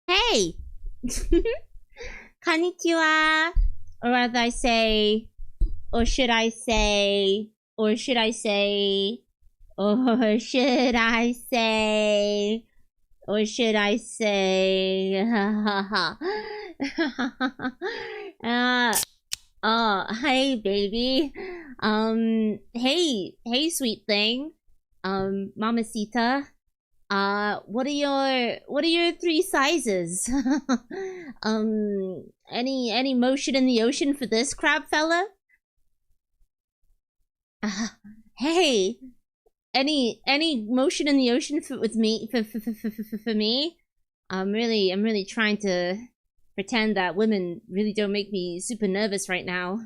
Hey! Konnichiwa! Or rather I say... Or should I say... Or should I say... Or should I say... Or should I say... Hey, baby. Hey, sweet thing. Mamacita. What are your three sizes? Any motion in the ocean for this crab fella? Hey, any motion in the ocean with me for me? I'm really trying to pretend that women really don't make me super nervous right now.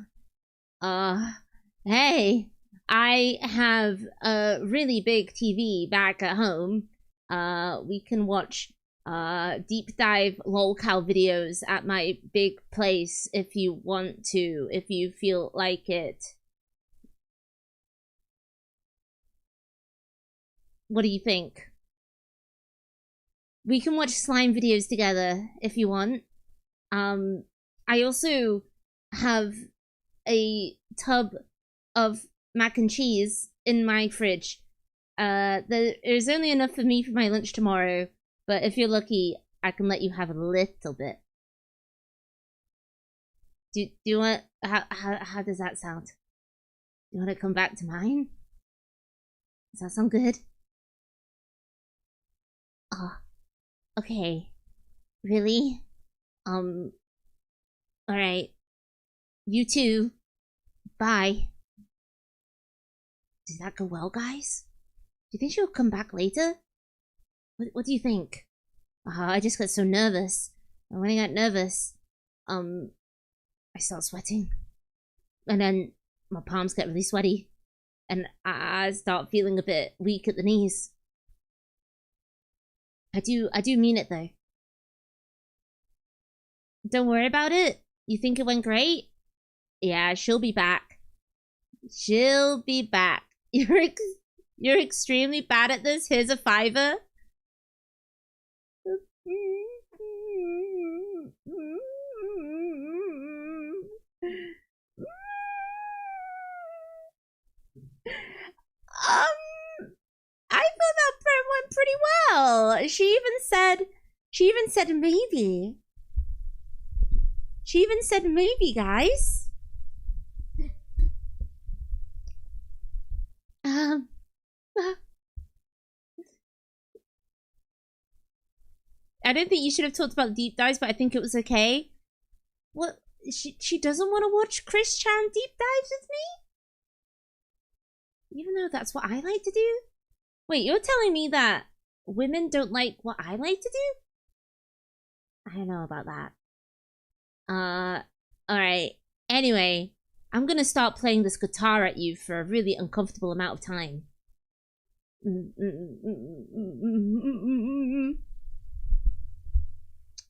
Hey, I have a really big TV back at home. We can watch deep dive lolcow videos at my big place if you want to, if you feel like it. What do you think? We can watch slime videos together if you want. I also have a tub of mac and cheese in my fridge. There's only enough for me for my lunch tomorrow, but if you're lucky, I can let you have a little bit. Do you want... How does that sound? Do you want to come back to mine? Does that sound good? Oh, okay. Really? Alright. You too. Bye. Did that go well, guys? Do you think she'll come back later? What do you think? I just got so nervous. And when I got nervous, I start sweating. And then my palms get really sweaty. And I start feeling a bit weak at the knees. I do mean it though. Don't worry about it. You think it went great? Yeah, she'll be back. She'll be back. You're extremely bad at this. Here's a $5. I thought that part went pretty well. She even said maybe. She even said maybe, guys. I don't think you should have talked about deep dives, but I think it was okay. What? She doesn't want to watch Chris Chan deep dives with me? Even though that's what I like to do? Wait, you're telling me that women don't like what I like to do? I don't know about that. Alright. Anyway, I'm gonna start playing this guitar at you for a really uncomfortable amount of time.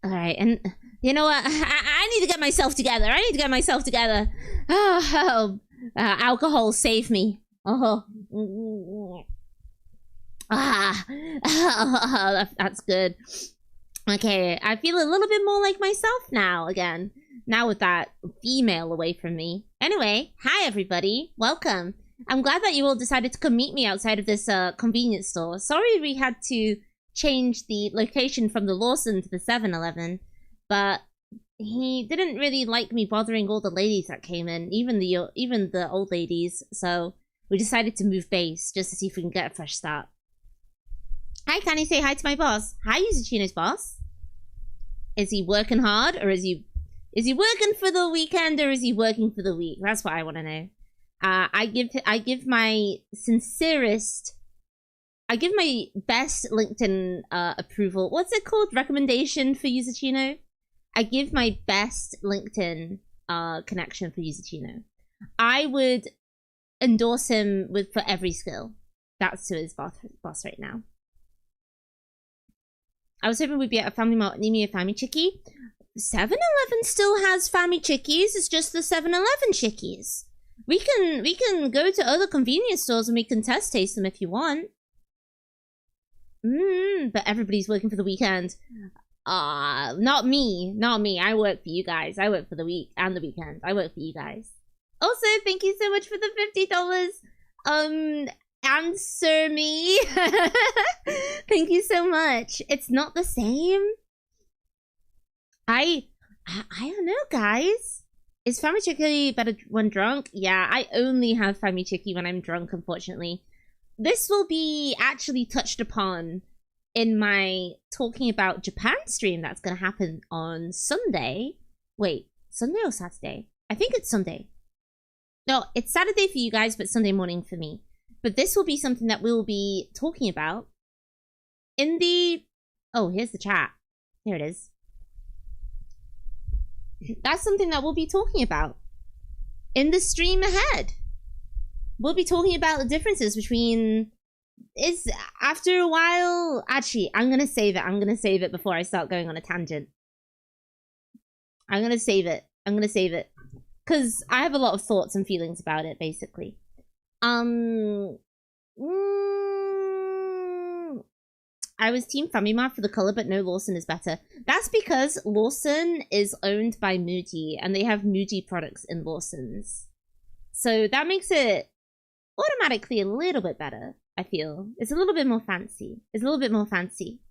Alright, and you know what? I need to get myself together. Oh, alcohol, save me. That's good. Okay, I feel a little bit more like myself now again. Now with that female away from me. Anyway, hi everybody. Welcome. I'm glad that you all decided to come meet me outside of this convenience store. Sorry we had to change the location from the Lawson to the 7-Eleven, but he didn't really like me bothering all the ladies that came in, even the old ladies, so we decided to move base just to see if we can get a fresh start. Hi, can you say hi to my boss? Hi, Yuzuchino's boss. Is he working hard, or is he working for the weekend, or is he working for the week? That's what I want to know. I give my best LinkedIn approval. What's it called? Recommendation for Yuzuchino? I give my best LinkedIn connection for Yuzuchino. I would endorse him for every skill. That's to his boss right now. I was hoping we'd be at a Family Mart near me, a Family Chickie. 7-Eleven still has Family Chickies. It's just the 7-Eleven Chickies. We can go to other convenience stores and we can test taste them if you want. But everybody's working for the weekend. Not me. Not me. I work for you guys. I work for the week and the weekend. I work for you guys. Also, thank you so much for the $50. Answer me. Thank you so much. It's not the same. I don't know, guys. Is Famichiki better when drunk? Yeah, I only have Famichiki when I'm drunk, unfortunately. This will be actually touched upon in my talking about Japan stream that's going to happen on Sunday. Wait, Sunday or Saturday? I think it's Sunday. No, it's Saturday for you guys, but Sunday morning for me. But this will be something that we'll be talking about in the... Oh, here's the chat. Here it is. That's something that we'll be talking about in the stream ahead. We'll be talking about the differences between... Is after a while... Actually, I'm going to save it. I'm going to save it before I start going on a tangent. I'm going to save it. I'm going to save it. Because I have a lot of thoughts and feelings about it, basically. I was Team Famima for the color, but no, Lawson is better. That's because Lawson is owned by Muji, and they have Muji products in Lawson's. So that makes it automatically a little bit better, I feel. It's a little bit more fancy. It's a little bit more fancy.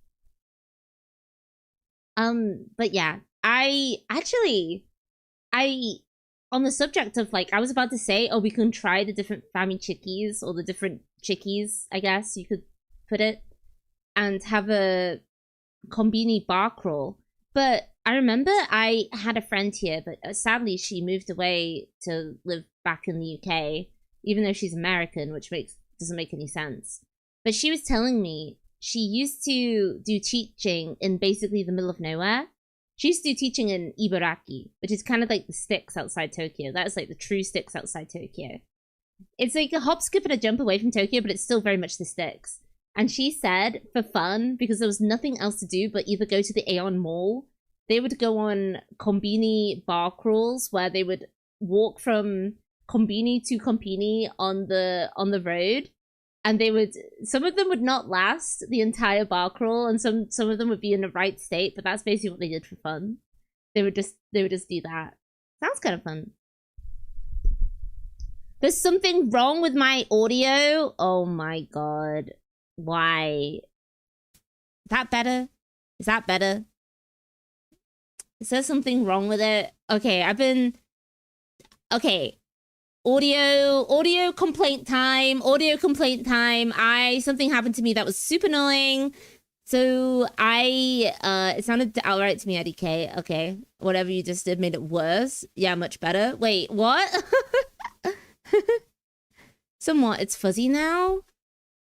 But yeah, on the subject of, like, I was about to say, oh, we can try the different Famichikis, or the different chickies, I guess you could put it, and have a conbini bar crawl. But I remember I had a friend here, but sadly she moved away to live back in the UK, even though she's American, which doesn't make any sense. But she was telling me she used to do teaching in basically the middle of nowhere. She used to do teaching in Ibaraki, which is kind of like the sticks outside Tokyo. That's like the true sticks outside Tokyo. It's like a hop, skip, and a jump away from Tokyo, but it's still very much the sticks. And she said, for fun, because there was nothing else to do but either go to the Aeon Mall, they would go on conbini bar crawls where they would walk from conbini to conbini on the road. And some of them would not last the entire bar crawl, and some of them would be in the right state, but that's basically what they did for fun. They would just do that. Sounds kind of fun. There's something wrong with my audio. Oh my god. Why? Is that better? Is that better? Is there something wrong with it? Okay, okay. Audio complaint time. Something happened to me that was super annoying. So it sounded outright to me, IDK. Okay, whatever you just did made it worse. Yeah, much better. Wait, what? Somewhat, it's fuzzy now.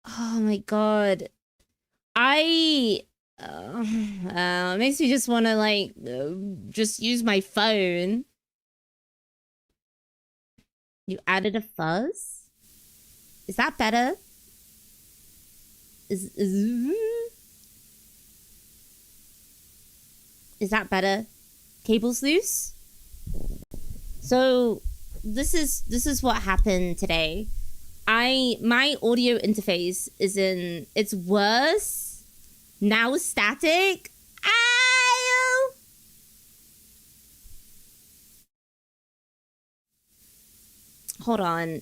Oh my god. It makes me just want to, like, just use my phone. You added a fuzz? Is that better? Is that better? Cable's loose? So this is what happened today. My audio interface it's worse. Now static. Ow! Hold on.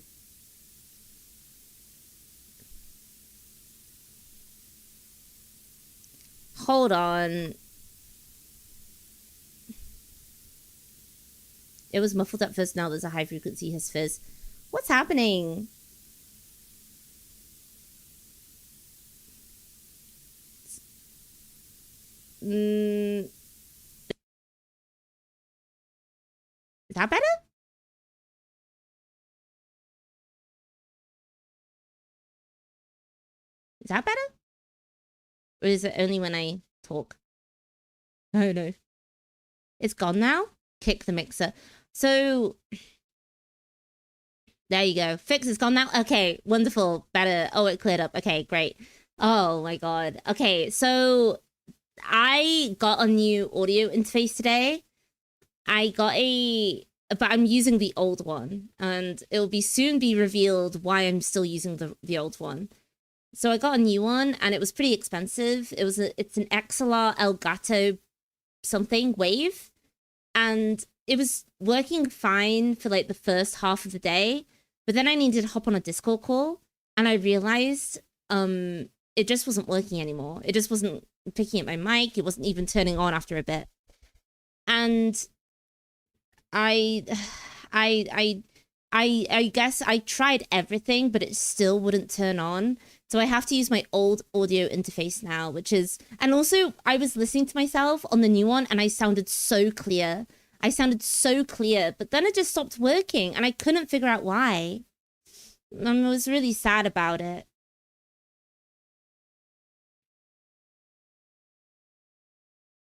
Hold on. It was muffled at first, now there's a high frequency hiss fizz. What's happening? Is that better? Is that better? Or is it only when I talk? Oh no. It's gone now? Kick the mixer. So there you go. Fix is gone now. Okay, wonderful. Better. Oh, it cleared up. Okay, great. Oh my god. Okay, so I got a new audio interface today. But I'm using the old one, and it'll soon be revealed why I'm still using the old one. So I got a new one, and it was pretty expensive. It's an XLR Elgato something wave, and it was working fine for like the first half of the day, but then I needed to hop on a Discord call, and I realized it just wasn't working anymore. It just wasn't picking up my mic. It wasn't even turning on after a bit. And I guess I tried everything, but it still wouldn't turn on. So I have to use my old audio interface now, which is... And also, I was listening to myself on the new one, and I sounded so clear. I sounded so clear, but then it just stopped working, and I couldn't figure out why. I was really sad about it.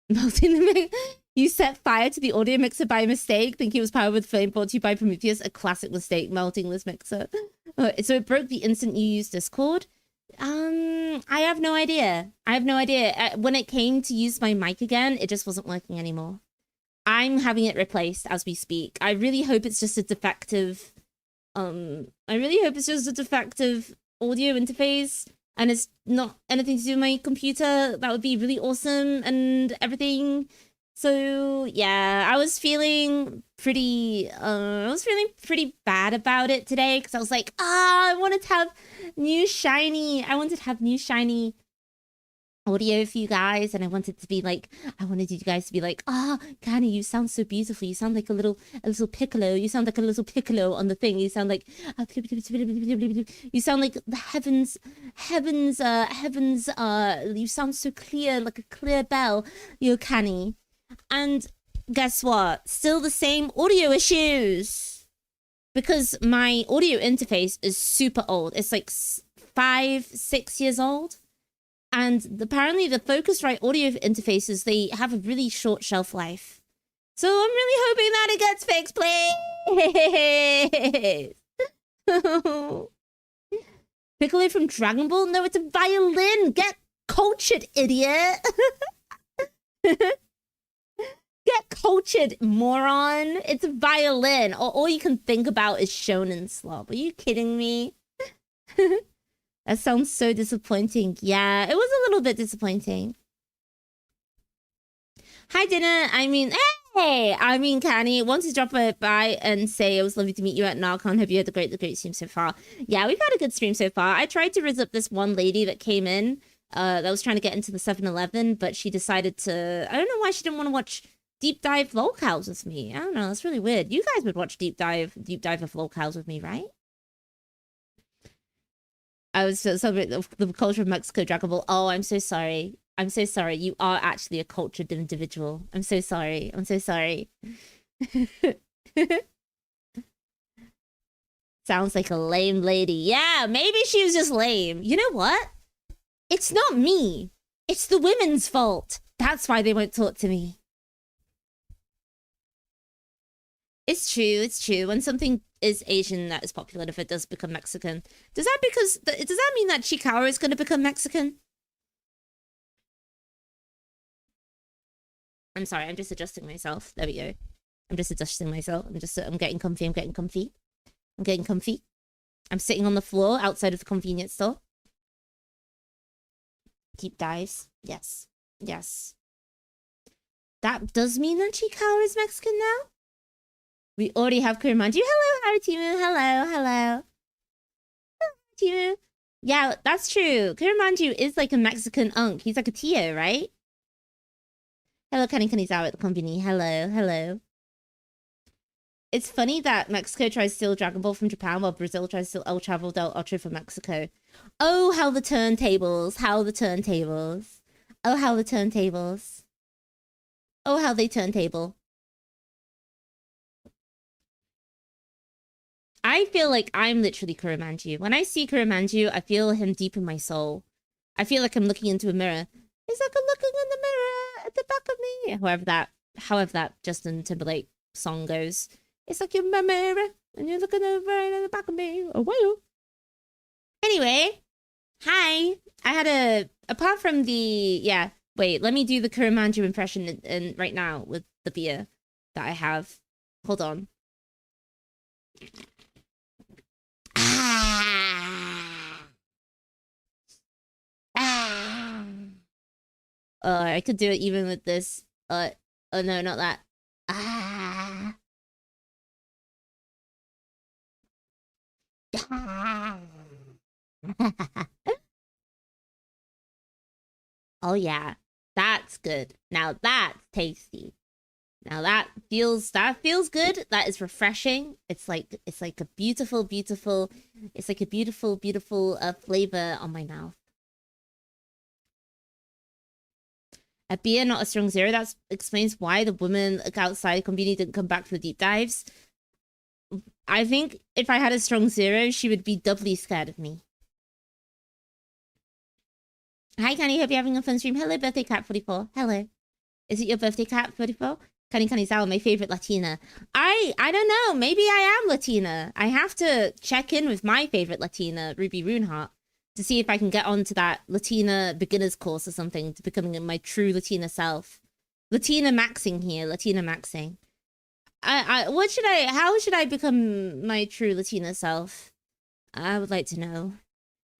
Melting the mix. You set fire to the audio mixer by mistake, thinking it was powered with flame brought to you by Prometheus. A classic mistake, melting this mixer. So it broke the instant you used Discord. I have no idea. I have no idea. When it came to use my mic again, it just wasn't working anymore. I'm having it replaced as we speak. I really hope it's just a defective... I really hope it's just a defective audio interface, and it's not anything to do with my computer. That would be really awesome and everything. So yeah, I was feeling pretty bad about it today, because I was like, I wanted to have new shiny audio for you guys, and I wanted you guys to be like, Kani, you sound so beautiful. You sound like a little piccolo. You sound like a little piccolo on the thing. You sound like you sound like the heavens. You sound so clear, like a clear bell. You're Kani. And guess what? Still the same audio issues, because my audio interface is super old. It's like 5-6 years old. And apparently the Focusrite audio interfaces, they have a really short shelf life. So I'm really hoping that it gets fixed, please. Piccolo from Dragon Ball? No, it's a violin. Get cultured, idiot. Get cultured, moron. It's a violin. All you can think about is shonen slop. Are you kidding me? That sounds so disappointing. Yeah, it was a little bit disappointing. Hi, Dinner. Kani, want to drop by and say it was lovely to meet you at Narcon. Hope you had the great stream so far. Yeah, we've had a good stream so far. I tried to rizz up this one lady that came in that was trying to get into the 7-Eleven, but she decided to... I don't know why she didn't want to watch Deep Dive Lolcows with me. I don't know, that's really weird. You guys would watch Deep Dive of Lolcows with me, right? I was celebrating the culture of Mexico Dragon Ball. Oh, I'm so sorry. I'm so sorry. You are actually a cultured individual. I'm so sorry. I'm so sorry. Sounds like a lame lady. Yeah, maybe she was just lame. You know what? It's not me. It's the women's fault. That's why they won't talk to me. It's true. It's true. When something is Asian that is popular, if it does become Mexican, does that mean that Chikara is going to become Mexican? I'm sorry. I'm just adjusting myself. There we go. I'm just adjusting myself. I'm getting comfy. I'm getting comfy. I'm getting comfy. I'm sitting on the floor outside of the convenience store. Deep dives. Yes. Yes. That does mean that Chikara is Mexican now? We already have Kurimanju. Hello, Harutimu. Hello. Harutimu. Yeah, that's true. Kurimanju is like a Mexican unk. He's like a Tio, right? Hello, Kanizawa at the conbini. Hello. It's funny that Mexico tries to steal Dragon Ball from Japan while Brazil tries to steal El Chavo del Ocho from Mexico. Oh, how the turntables. Oh, how the turntables. Oh, how they turntable. I feel like I'm literally Kurimanju. When I see Kurimanju, I feel him deep in my soul. I feel like I'm looking into a mirror. It's like I'm looking in the mirror at the back of me. However that Justin Timberlake song goes. It's like you're in my mirror and you're looking over at the back of me. Oh, well. Anyway, hi. I had apart from the, yeah, wait, let me do the Kurimanju impression right now with the beer that I have. Hold on. I could do it even with this. Oh no, not that. Ah. Oh yeah, that's good. Now that's tasty. Now that feels good. That is refreshing. It's like a beautiful, beautiful. It's like a beautiful, beautiful flavor on my mouth. A beer, not a strong zero. That explains why the woman outside conveniently didn't come back for the deep dives. I think if I had a strong zero, she would be doubly scared of me. Hi, Canny. Hope you're having a fun stream. Hello, birthday cat 44. Hello. Is it your birthday cat 44? Canny Sour, my favorite Latina. I don't know. Maybe I am Latina. I have to check in with my favorite Latina, Ruby Runeheart, to see if I can get onto that Latina beginner's course or something to becoming my true Latina self. Latina maxing here. Latina maxing. How should I become my true Latina self? I would like to know.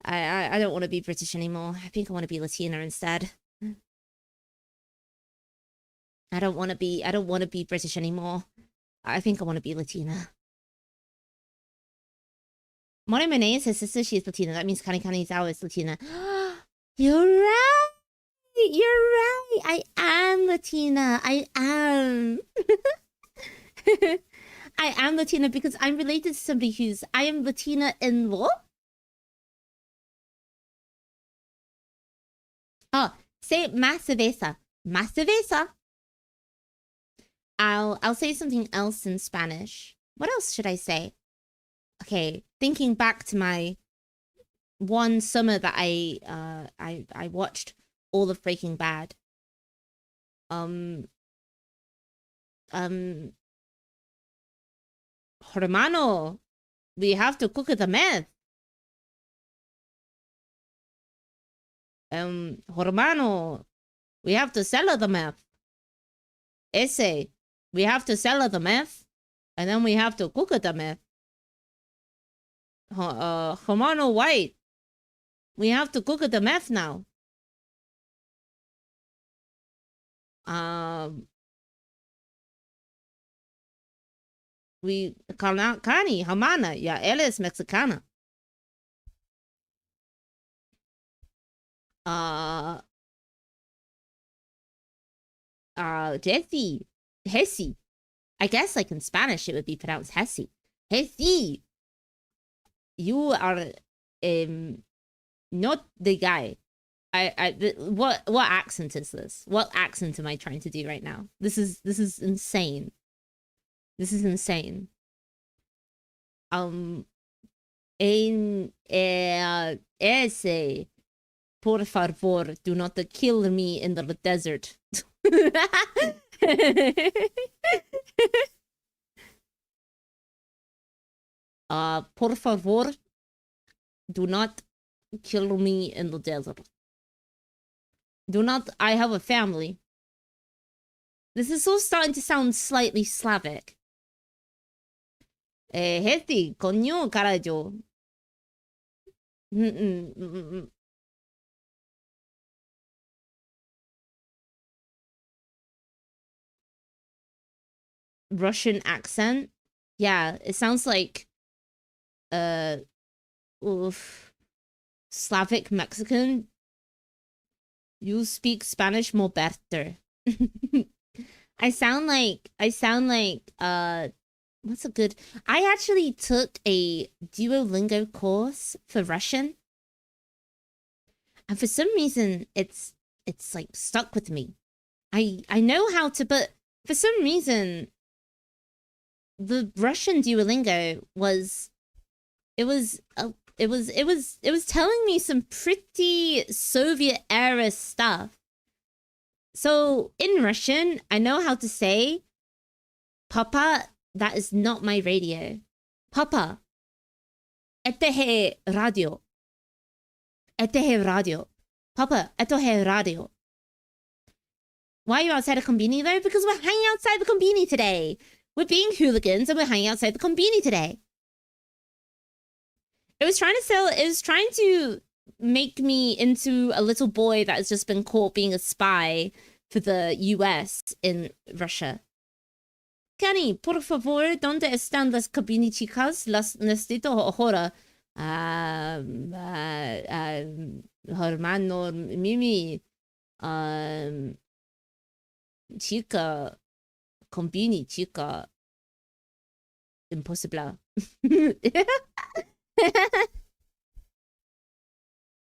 I don't want to be British anymore. I think I want to be Latina instead. I don't want to be British anymore. I think I want to be Latina. Mono Monet is her sister, she is Latina. That means Canny Sour is Latina. You're right! You're right! I am Latina. I am. I am Latina because I'm related to somebody who's... I am Latina in law? Oh, say más cerveza. Más cerveza. I'll say something else in Spanish. What else should I say? Okay, thinking back to my one summer that I watched all of Breaking Bad. Hermano, we have to cook the meth. Hermano, we have to sell the meth. Ese, we have to sell the meth, and then we have to cook the meth. Hermano White, we have to cook the meth now. We Cani, Hamana, ya él es mexicana. Jesse, Hesse. I guess like in Spanish it would be pronounced Hesse. Hesse. You are not the guy. What accent is this? What accent am I trying to do right now? This is insane. This is insane. Ese, por favor, do not kill me in the desert. Por favor, do not kill me in the desert. Do not, I have a family. This is all starting to sound slightly Slavic. Heti, coño, carajo. Russian accent? Yeah, it sounds like Slavic Mexican. You speak Spanish more better. I sound like what's a good... I actually took a Duolingo course for Russian. And for some reason it's like stuck with me. I know how to, but for some reason the Russian Duolingo was telling me some pretty Soviet era stuff. So in Russian, I know how to say, Papa, that is not my radio. Papa, это है radio. Это है radio. Papa, это है radio. Why are you outside a conbini though? Because we're hanging outside the conbini today. We're being hooligans and we're hanging outside the conbini today. It was trying to make me into a little boy that has just been caught being a spy for the US in Russia. Kenny, por favor, ¿dónde están las conbini chicas? Las necesito ahora. Hermano Mimi. Chica. Conbini chica. Impossible.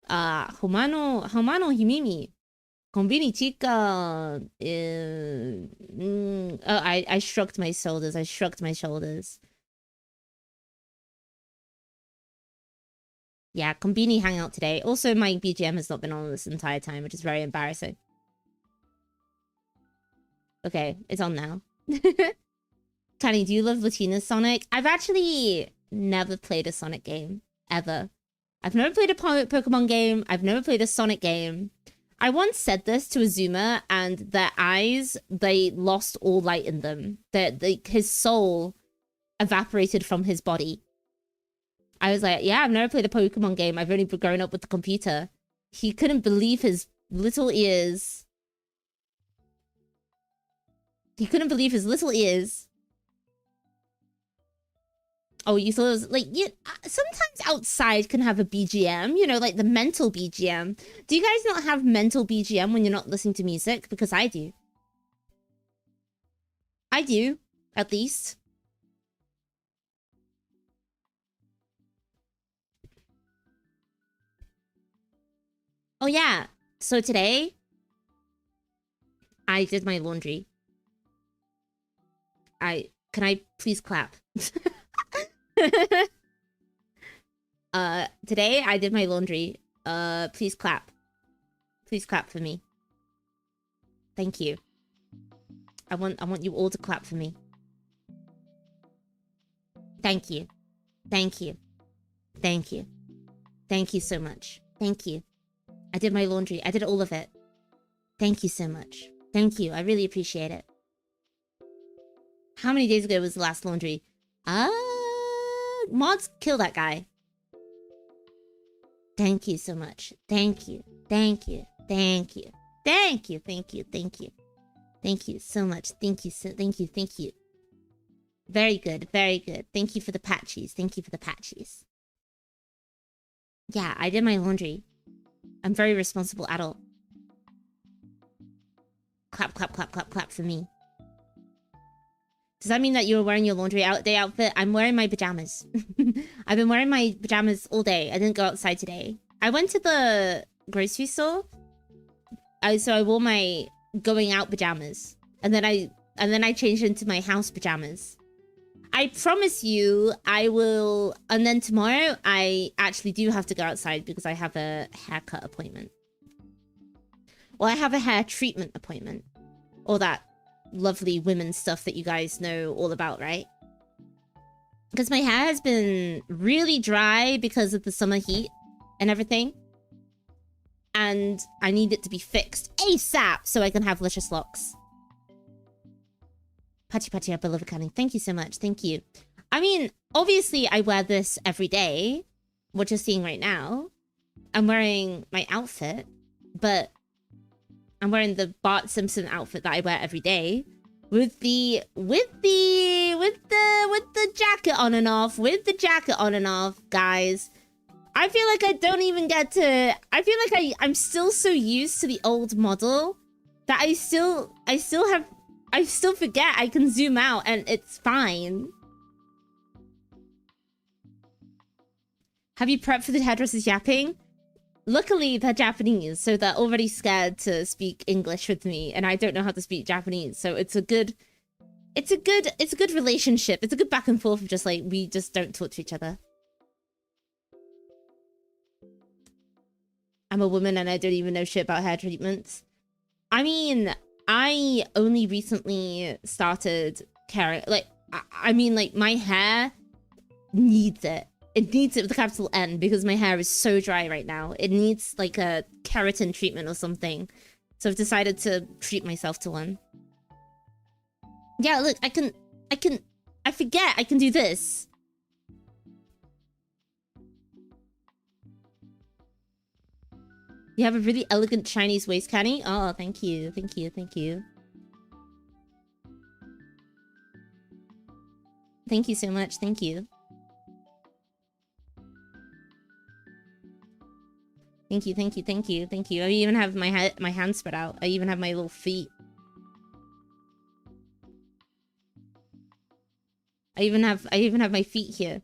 Humano Himimi. Conbini chica. I shrugged my shoulders. I shrugged my shoulders. Yeah, Conbini hangout today. Also, my BGM has not been on this entire time, which is very embarrassing. Okay, it's on now. Tani, do you love Latina Sonic? I've actually never played a Sonic game. Ever. I've never played a Pokemon game. I've never played a Sonic game. I once said this to Azuma, and their eyes, they lost all light in them. His soul evaporated from his body. I was like, yeah, I've never played a Pokemon game. I've only grown up with the computer. He couldn't believe his little ears. He couldn't believe his little ears. Oh, you thought it was like, sometimes outside can have a BGM, you know, like the mental BGM. Do you guys not have mental BGM when you're not listening to music? Because I do. I do, at least. Oh yeah, so today, I did my laundry. Can I please clap? Today I did my laundry. Please clap. Please clap for me. Thank you. I want you all to clap for me. Thank you. Thank you. Thank you. Thank you so much. Thank you. I did my laundry. I did all of it. Thank you so much. Thank you. I really appreciate it. How many days ago was the last laundry? Mods, kill that guy. Thank you so much. Thank you. Thank you. Thank you. Thank you. Thank you. Thank you. Thank you so much. Thank you. Thank you. Thank you. Very good. Very good. Thank you for the patches. Thank you for the patches. Yeah, I did my laundry. I'm a very responsible adult. Clap, clap, clap, clap, clap for me. Does that mean that you were wearing your laundry day outfit? I'm wearing my pajamas. I've been wearing my pajamas all day. I didn't go outside today. I went to the grocery store. So I wore my going out pajamas. And then I changed into my house pajamas. I promise you I will. And then tomorrow I actually do have to go outside because I have a haircut appointment. Well, I have a hair treatment appointment. All that lovely women stuff that you guys know all about, right? Because my hair has been really dry because of the summer heat and everything. And I need it to be fixed ASAP so I can have luscious locks. Patchy patchy up, beloved canning. Thank you so much. Thank you. I mean, obviously I wear this every day. What you're seeing right now. I'm wearing my outfit, but I'm wearing the Bart Simpson outfit that I wear every day. With the jacket on and off. With the jacket on and off, guys. I feel like I don't even get to... I feel like I'm still so used to the old model that I still forget I can zoom out and it's fine. Have you prepped for the hairdressers yapping? Luckily, they're Japanese, so they're already scared to speak English with me, and I don't know how to speak Japanese, so it's a good relationship. It's a good back and forth of just like, we just don't talk to each other. I'm a woman and I don't even know shit about hair treatments. I mean, I only recently started caring, like, I mean, like, my hair needs it. It needs it with a capital N because my hair is so dry right now. It needs like a keratin treatment or something. So I've decided to treat myself to one. Yeah, look, I forget I can do this. You have a really elegant Chinese waist, Canny. Oh, thank you. Thank you. Thank you. Thank you so much. Thank you. Thank you. Thank you. Thank you. Thank you. I even have my hands spread out. I even have my little feet. I even have my feet here.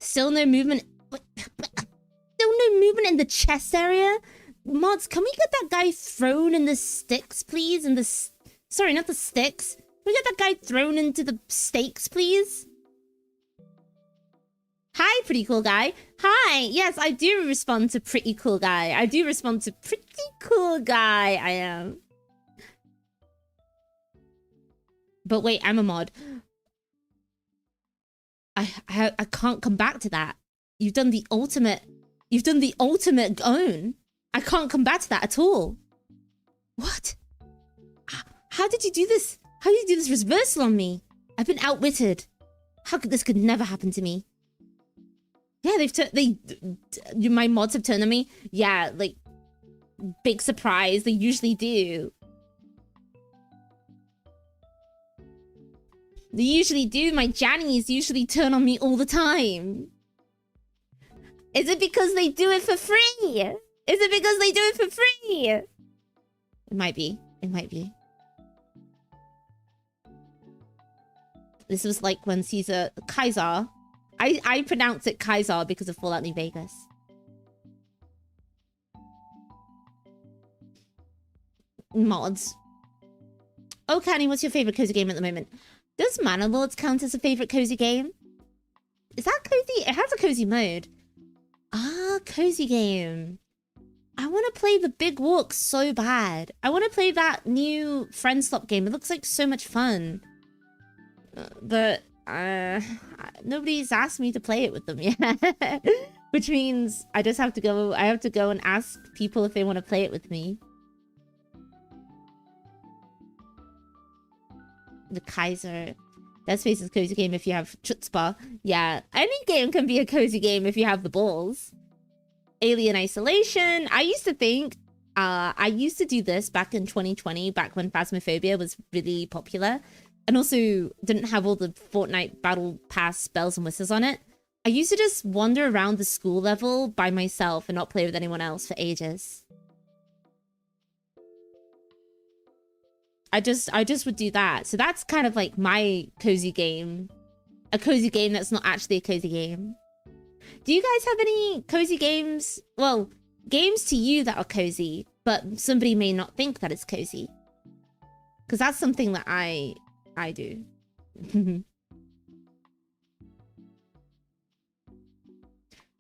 Still no movement. Still no movement in the chest area? Mods, can we get that guy thrown in the sticks, please? In the... Sorry, not the sticks. Can we get that guy thrown into the stakes, please? Hi, pretty cool guy. Hi. Yes, I do respond to pretty cool guy. I do respond to pretty cool guy. I am. But wait, I'm a mod. I can't come back to that. You've done the ultimate own. I can't come back to that at all. What? How did you do this? How did you do this reversal on me? I've been outwitted. How could this never happen to me? Yeah, my mods have turned on me. Yeah, like, big surprise. They usually do. They usually do. My Jannies usually turn on me all the time. Is it because they do it for free? Is it because they do it for free? It might be. It might be. This was like when Kaiser. I pronounce it Kaiser because of Fallout New Vegas. Mods. Oh, Canny, what's your favorite cozy game at the moment? Does Manor Lords count as a favorite cozy game? Is that cozy? It has a cozy mode. Ah, cozy game. I want to play the Big Walk so bad. I want to play that new Friend Swap game. It looks like so much fun. But nobody's asked me to play it with them yet. Which means I have to go and ask people if they want to play it with me. The Kaiser. Dead Space is a cozy game if you have chutzpah. Yeah, any game can be a cozy game if you have the balls. Alien Isolation. I used to think, I used to do this back in 2020, back when Phasmophobia was really popular. And also didn't have all the Fortnite Battle Pass bells and whistles on it. I used to just wander around the school level by myself and not play with anyone else for ages. I just would do that. So that's kind of like my cozy game. A cozy game that's not actually a cozy game. Do you guys have any cozy games? Well, games to you that are cozy, but somebody may not think that it's cozy. Because that's something that I do.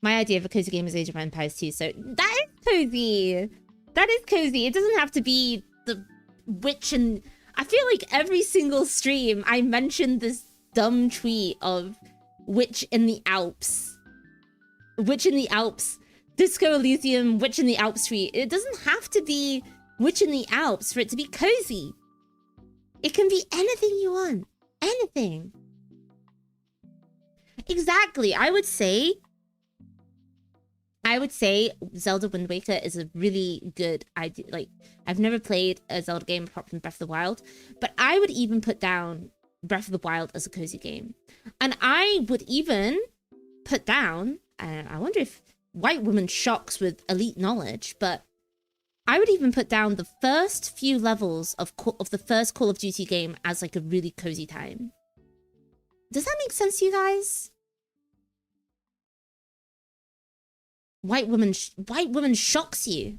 My idea of a cozy game is Age of Empires 2, so that is cozy. That is cozy. It doesn't have to be the witch, and I feel like every single stream I mentioned this dumb tweet of witch in the Alps. Witch in the Alps. Disco Elysium, witch in the Alps tweet. It doesn't have to be witch in the Alps for it to be cozy. It can be anything you want. Anything. Exactly. I would say Zelda Wind Waker is a really good idea. Like, I've never played a Zelda game apart from Breath of the Wild, but I would even put down Breath of the Wild as a cozy game. And I would even put down, I wonder if white woman shocks with elite knowledge, but I would even put down the first few levels of the first Call of Duty game as like a really cozy time. Does that make sense to you guys? White woman shocks you.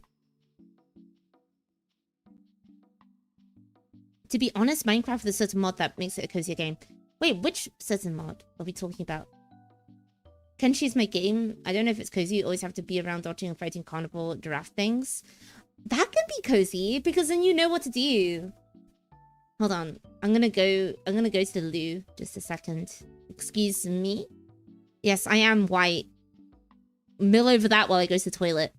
To be honest, Minecraft is a certain mod that makes it a cozier game. Wait, which certain mod are we talking about? Kenshi's my game. I don't know if it's cozy. You always have to be around dodging and fighting carnivore giraffe things. That can be cozy because then you know what to do. Hold on. I'm gonna go to the loo. Just a second. Excuse me. Yes, I am white. Mill over that while I go to the toilet.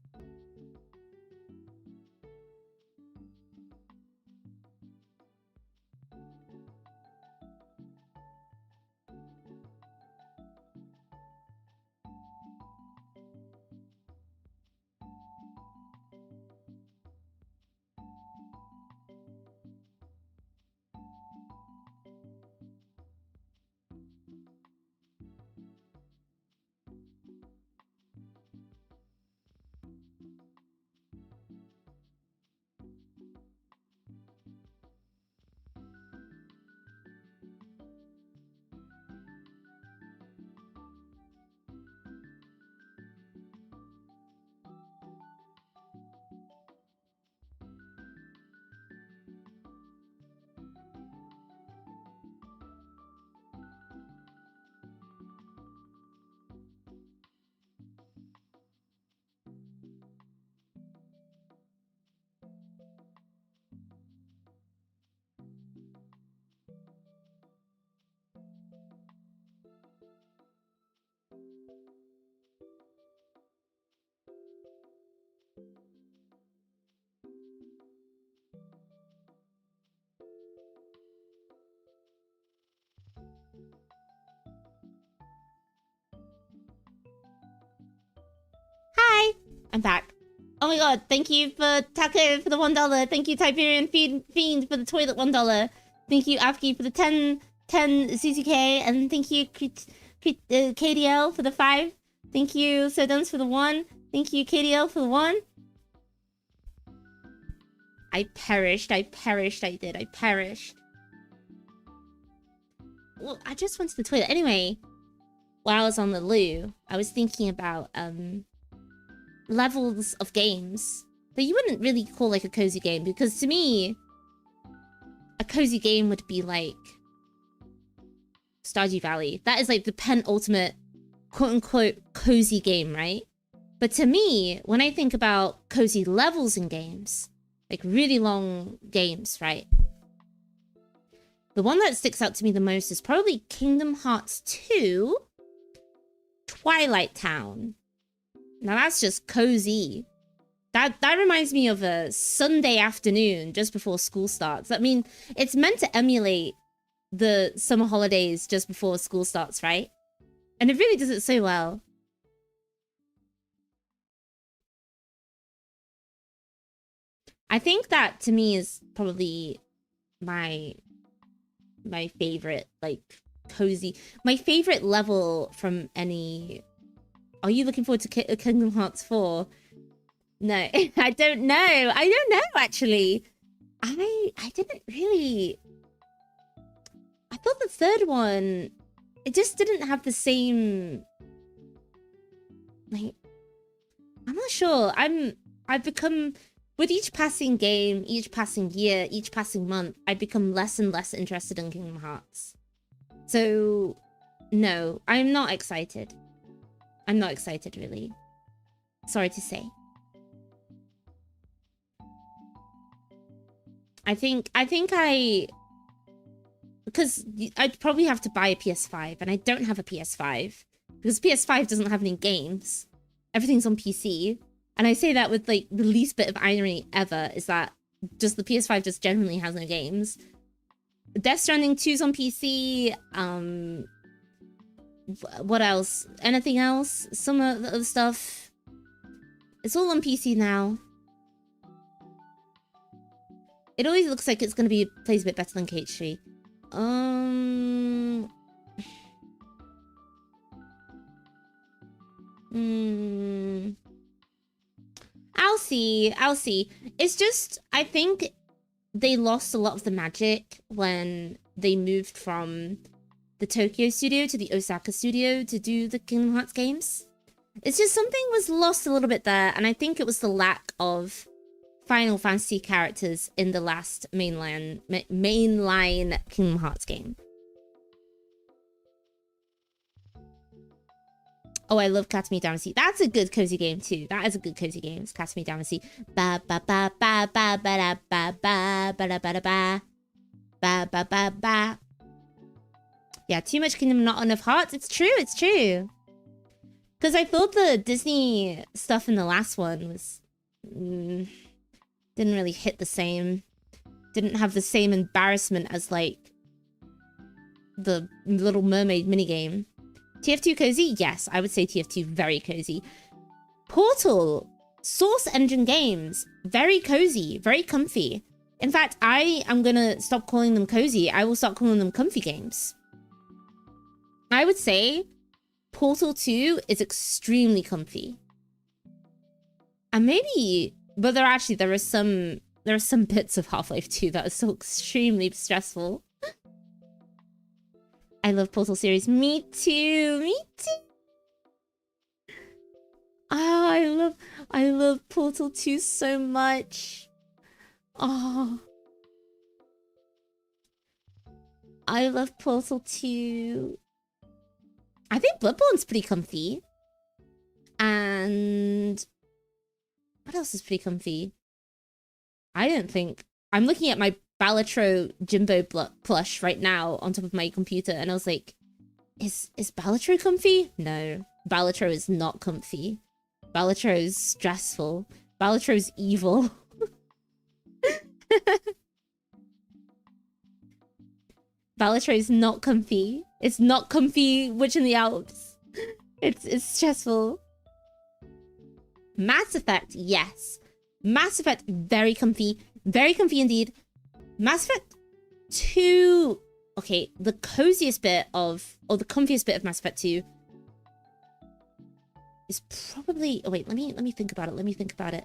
Hi! I'm back. Oh my god, thank you for Taco for the $1. Thank you, Tiberian Fiend for the toilet $1. Thank you, Afki for the 10 CCK. And thank you, KDL for the 5. Thank you, Sodons for the 1. Thank you, KDL for the 1. I perished, I did. Well, I just went to the toilet. Anyway, while I was on the loo, I was thinking about, levels of games that you wouldn't really call like a cozy game, because to me a cozy game would be like Stardew Valley. That is like the penultimate quote-unquote cozy game, right? But to me, when I think about cozy levels in games, like really long games, right, the one that sticks out to me the most is probably Kingdom Hearts 2 Twilight Town. Now that's just cozy. That reminds me of a Sunday afternoon just before school starts. I mean, it's meant to emulate the summer holidays just before school starts, right? And it really does it so well. I think that to me is probably my favorite, like, cozy, my favorite level from any. Are you looking forward to Kingdom Hearts 4? No, I don't know. Actually. I didn't really. I thought the third one, it just didn't have the same, like, I'm not sure. I've become, with each passing game, each passing year, each passing month, I become less and less interested in Kingdom Hearts. So, no, I'm not excited. I'm not excited, really. Sorry to say. I think because I'd probably have to buy a PS5, and I don't have a PS5 because PS5 doesn't have any games. Everything's on PC, and I say that with like the least bit of irony ever, is that just the PS5 just generally has no games. Death Stranding 2's on PC. What else? Anything else? Some of the other stuff. It's all on PC now. It always looks like it's gonna be plays a bit better than KH3. I'll see. It's just, I think they lost a lot of the magic when they moved from the Tokyo studio to the Osaka studio to do the Kingdom Hearts games. It's just something was lost a little bit there, and I think it was the lack of Final Fantasy characters in the last mainline Kingdom Hearts game. Oh, I love Katami Damacy. That's a good cozy game too. That is a good cozy game. It's Katami Damacy. Ba ba ba ba ba ba da ba ba ba da ba da ba ba ba ba ba. Yeah, too much Kingdom, not enough hearts. It's true. It's true. Because I thought the Disney stuff in the last one was didn't really hit the same. Didn't have the same embarrassment as like the Little Mermaid minigame. TF2 cozy? Yes, I would say TF2 very cozy. Portal, Source Engine games, very cozy, very comfy. In fact, I am gonna stop calling them cozy. I will start calling them comfy games. I would say Portal 2 is extremely comfy. And maybe, but there are some bits of Half-Life 2 that are so extremely stressful. I love Portal series. Me too. Me too. Oh, I love Portal 2 so much. Oh. I love Portal 2. I think Bloodborne's pretty comfy. And what else is pretty comfy? I don't think. I'm looking at my Balatro Jimbo plush right now on top of my computer, and I was like, is Balatro comfy? No, Balatro is not comfy. Balatro is stressful. Balatro is evil. Balatro is not comfy. It's not comfy. Witch in the Alps. It's stressful. Mass Effect, yes. Mass Effect, very comfy. Very comfy indeed. Mass Effect 2... Okay, the coziest bit of... Or the comfiest bit of Mass Effect 2 is probably... Oh, wait, let me think about it. Let me think about it.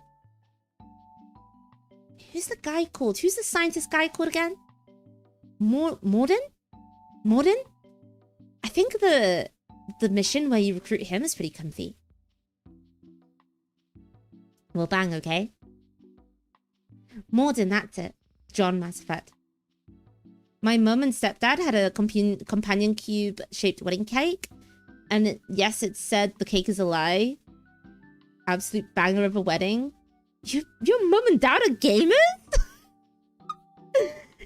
Who's the guy called? Who's the scientist guy called again? Morden? Morden? I think the mission where you recruit him is pretty comfy. Well, bang, okay? Morden, that's it. John Mass Effect. My mum and stepdad had a companion cube-shaped wedding cake. And yes, it said the cake is a lie. Absolute banger of a wedding. Your mum and dad are gamers?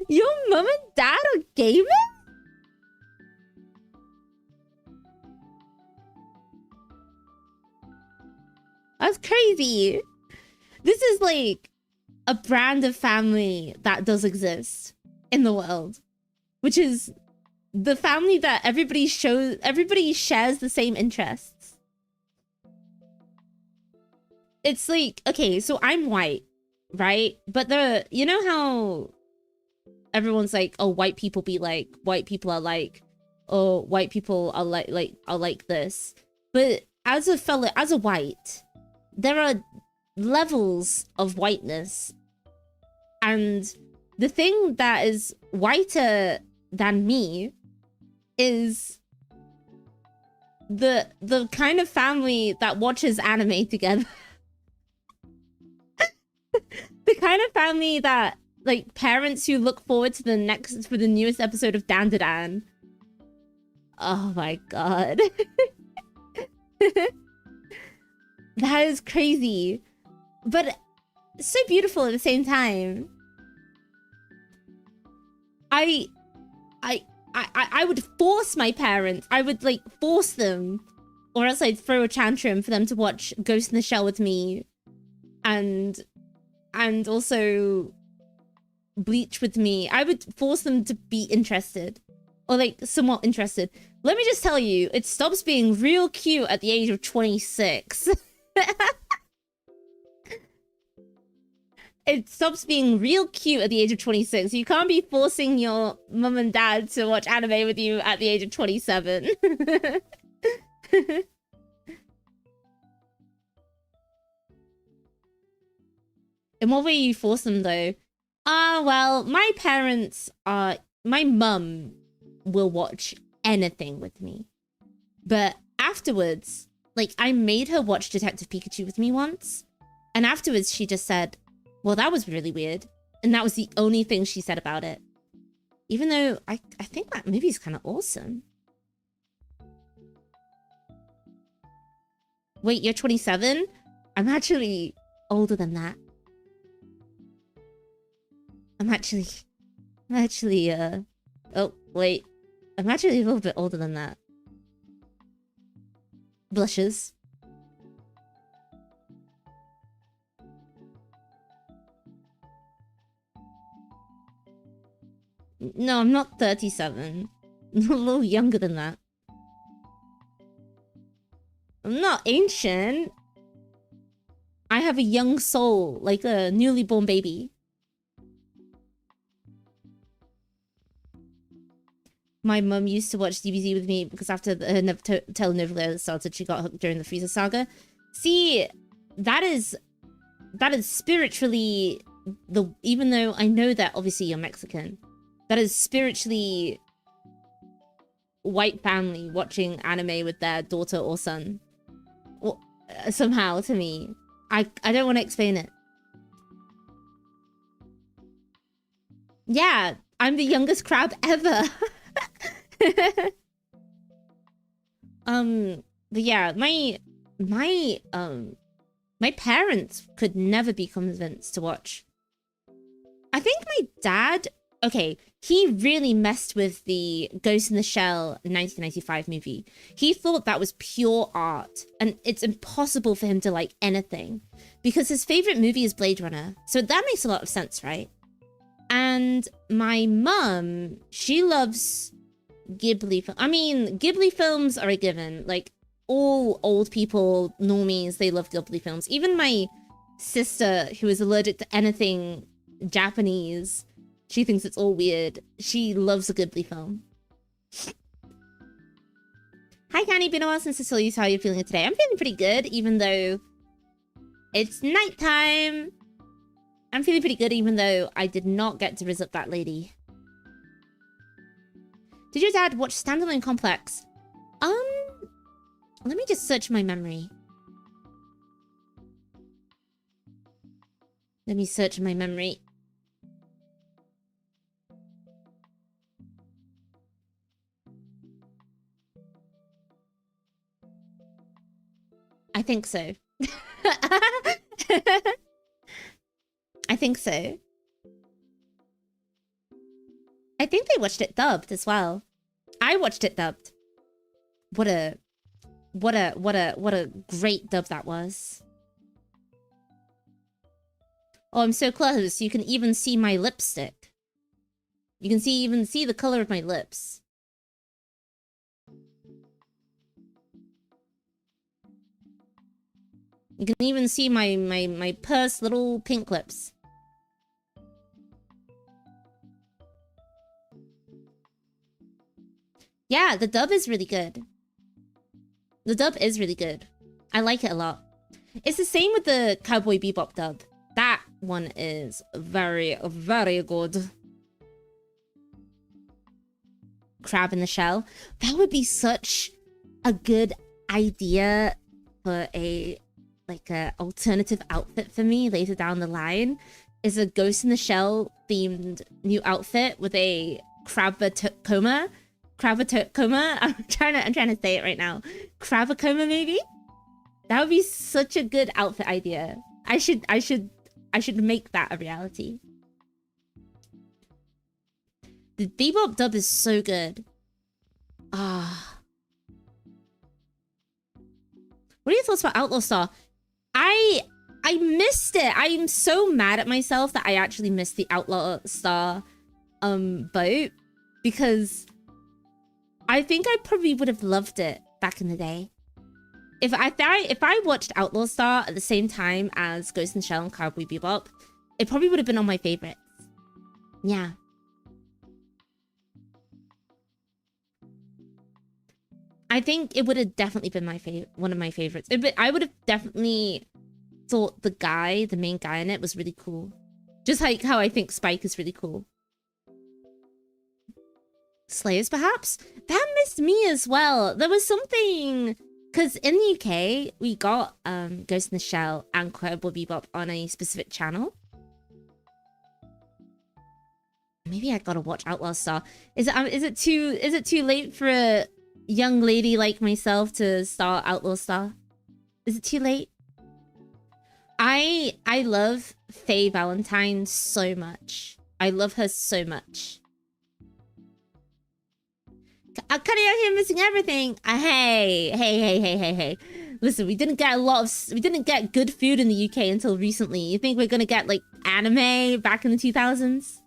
Your mum and dad are gamers? That's crazy. This is like a brand of family that does exist in the world, which is the family that everybody shares the same interests. It's like, okay, so I'm white, right? But you know how everyone's like, oh, white people be like, white people are like, oh, white people are like this. But as a white, there are levels of whiteness. And the thing that is whiter than me is the kind of family that watches anime together. The kind of family that, like, parents who look forward to the newest episode of Dan Dan. Oh my god. That is crazy. But so beautiful at the same time. I would force my parents. I would, like, force them. Or else I'd throw a tantrum for them to watch Ghost in the Shell with me. And also Bleach with me. I would force them to be interested. Or, like, somewhat interested. Let me just tell you, it stops being real cute at the age of 26. It stops being real cute at the age of 26. You can't be forcing your mum and dad to watch anime with you at the age of 27. In what way you force them, though? Well, my parents are... My mum will watch anything with me. But afterwards, like, I made her watch Detective Pikachu with me once. And afterwards, she just said, well, that was really weird. And that was the only thing she said about it. Even though I think that movie is kind of awesome. Wait, you're 27? I'm actually older than that. I'm actually, oh, wait. I'm actually a little bit older than that. Blushes. No, I'm not 37. I'm a little younger than that. I'm not ancient. I have a young soul, like a newly born baby. My mum used to watch DBZ with me because after her telenovela started, she got hooked during the Frieza saga. See, that is spiritually even though I know that obviously you're Mexican, that is spiritually white family watching anime with their daughter or son. Well, somehow to me, I don't want to explain it. Yeah, I'm the youngest crab ever. But yeah, my parents could never be convinced to watch. I think my dad, okay, he really messed with the Ghost in the Shell 1995 movie. He thought that was pure art, and it's impossible for him to like anything because his favorite movie is Blade Runner. So that makes a lot of sense, right? And my mum, she loves Ghibli. I mean, Ghibli films are a given. Like, all old people, normies, they love Ghibli films. Even my sister, who is allergic to anything Japanese, she thinks it's all weird. She loves a Ghibli film. Hi, Canny. Been a while since I saw you. How are you feeling today? I'm feeling pretty good, even though it's nighttime. I'm feeling pretty good, even though I did not get to rizz up that lady. Did your dad watch Standalone Complex? Let me just search my memory. Let me search my memory. I think so. I think so. I think they watched it dubbed as well. I watched it dubbed. What a great dub that was. Oh, I'm so close. You can even see my lipstick. You can even see the color of my lips. You can even see my pursed little pink lips. Yeah, the dub is really good. The dub is really good. I like it a lot. It's the same with the Cowboy Bebop dub. That one is very, very good. Crab in the Shell. That would be such a good idea for a alternative outfit for me later down the line. Is a Ghost in the Shell themed new outfit with a Crabacoma. I'm trying to say it right now. Crabacoma, maybe? That would be such a good outfit idea. I should make that a reality. The Bebop dub is so good. Ah. What are your thoughts about Outlaw Star? I missed it. I'm so mad at myself that I actually missed the Outlaw Star boat, because I think I probably would have loved it back in the day. If I watched Outlaw Star at the same time as Ghost in the Shell and Cowboy Bebop, it probably would have been on my favorites. Yeah. I think it would have definitely been one of my favorites. I would have definitely thought the main guy in it was really cool. Just like how I think Spike is really cool. Slayers, perhaps? That missed me as well. There was something... Because in the UK, we got Ghost in the Shell and Cowboy Bebop on a specific channel. Maybe I gotta watch Outlaw Star. Is it too late for a young lady like myself to start Outlaw Star? Is it too late? I love Faye Valentine so much. I love her so much. Cutting out here missing everything. Hey. Listen, we didn't get good food in the UK until recently. You think we're gonna get like anime back in the 2000s?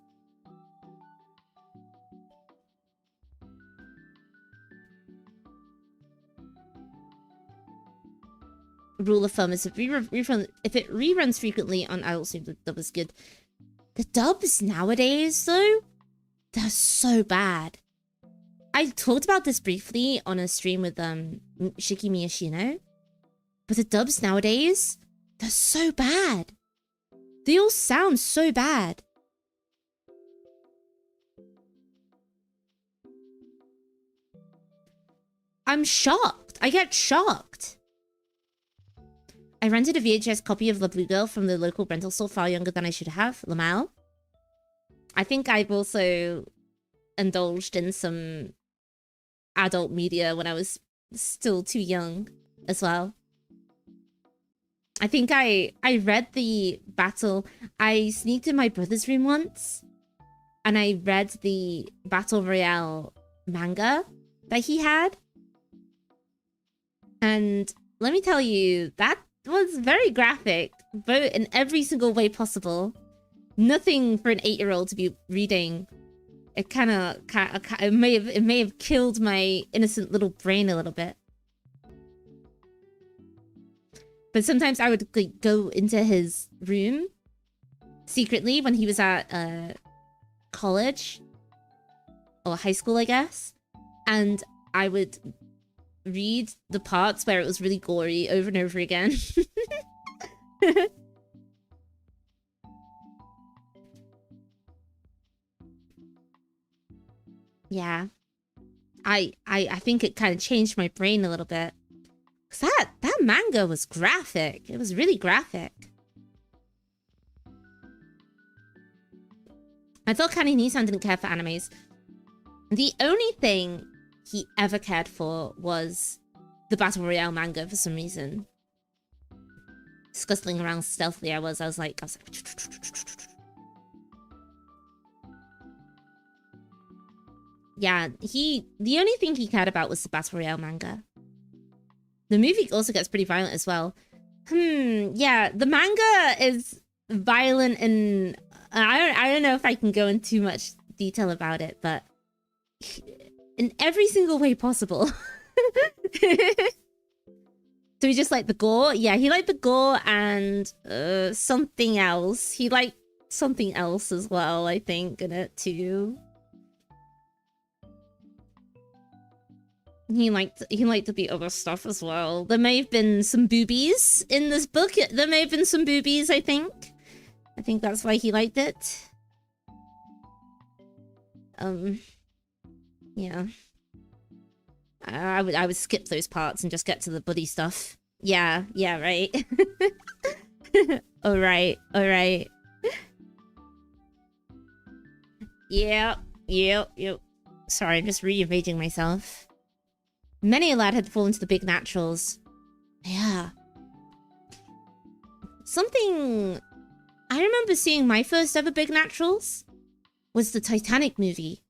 Rule of thumb is if it reruns frequently on Adult Swim, the dub is good. The dubs nowadays, though, they're so bad. I talked about this briefly on a stream with Shiki Miyashino, but the dubs nowadays, they're so bad. They all sound so bad. I'm shocked. I get shocked. I rented a VHS copy of La Blue Girl from the local rental store far younger than I should have. Lamal. I think I've also indulged in some adult media when I was still too young as well. I think I read the battle. I sneaked in my brother's room once and I read the Battle Royale manga that he had. And let me tell you, that was very graphic, in every single way possible. Nothing for an 8-year-old to be reading. It it may have killed my innocent little brain a little bit. But sometimes I would like go into his room secretly when he was at college or high school, I guess, and I would read the parts where it was really gory over and over again. Yeah. I think it kind of changed my brain a little bit. 'Cause that manga was graphic. It was really graphic. I thought Kani-Nisan didn't care for animes. The only thing he ever cared for was the Battle Royale manga for some reason. Scuttling around stealthily I was like... Yeah, the only thing he cared about was the Battle Royale manga. The movie also gets pretty violent as well. Yeah, the manga is violent and I don't know if I can go into too much detail about it, but in every single way possible. So he just liked the gore? Yeah, he liked the gore and something else. He liked something else as well, I think, in it too. He liked the other stuff as well. There may have been some boobies in this book. There may have been some boobies, I think. I think that's why he liked it. Yeah. I would skip those parts and just get to the buddy stuff. Yeah, right. Alright. Yep. Sorry, I'm just re-evading myself. Many a lad had fallen to the big naturals. Yeah. Something... I remember seeing my first ever big naturals was the Titanic movie.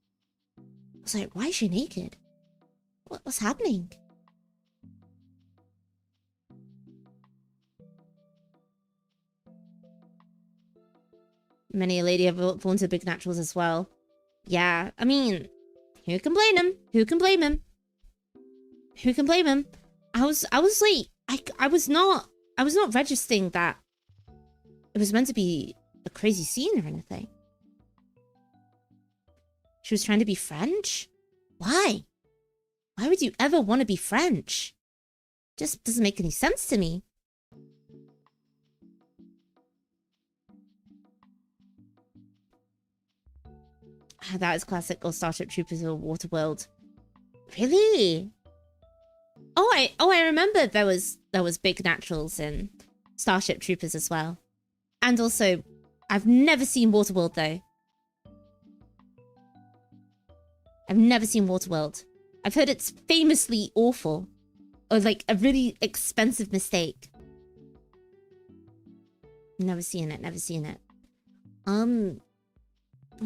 I was like, why is she naked? What's happening? Many a lady have fallen to big naturals as well. Yeah, I mean, who can blame him? Who can blame him? I was like, I was not registering that it was meant to be a crazy scene or anything. She was trying to be French? Why? Why would you ever want to be French? Just doesn't make any sense to me. That is classic, or Starship Troopers or Waterworld. Really? Oh, I remember there was big naturals in Starship Troopers as well. And also, I've never seen Waterworld though. I've never seen Waterworld. I've heard it's famously awful. Or like a really expensive mistake. Never seen it. I'm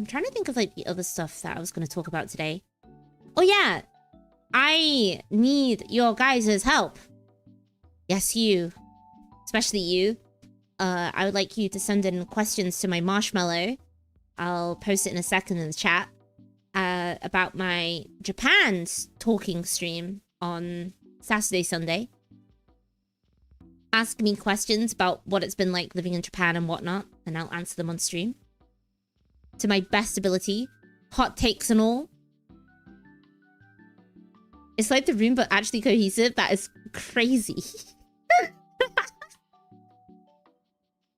trying to think of like the other stuff that I was going to talk about today. Oh yeah, I need your guys' help. Yes, you. Especially you. I would like you to send in questions to my marshmallow. I'll post it in a second in the chat. About my Japan talking stream on Saturday, Sunday. Ask me questions about what it's been like living in Japan and whatnot, and I'll answer them on stream. To my best ability. Hot takes and all. It's like the room, but actually cohesive. That is crazy.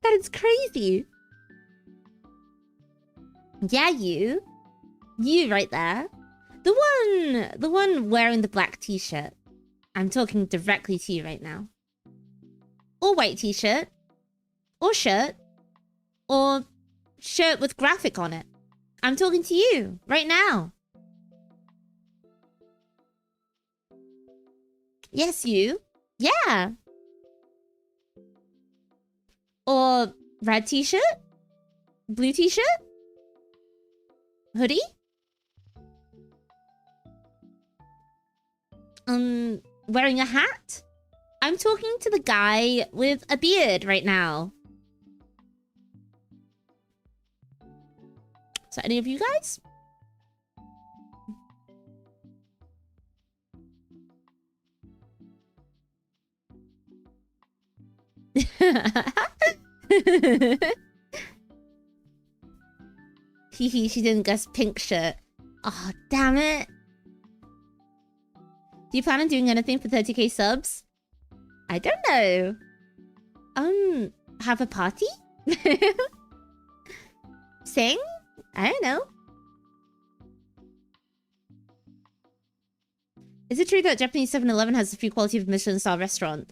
That is crazy. Yeah, you. You right there. The one wearing the black t-shirt. I'm talking directly to you right now. Or white t-shirt. Or shirt. Or shirt with graphic on it. I'm talking to you right now. Yes, you. Yeah. Or red t-shirt? Blue t-shirt? Hoodie? Wearing a hat? I'm talking to the guy with a beard right now. Is that any of you guys? Hehe, she didn't guess pink shirt. Oh, damn it. Do you plan on doing anything for 30k subs? I don't know. Have a party? Sing? I don't know. Is it true that Japanese 7-Eleven has a few quality of Michelin-star restaurant?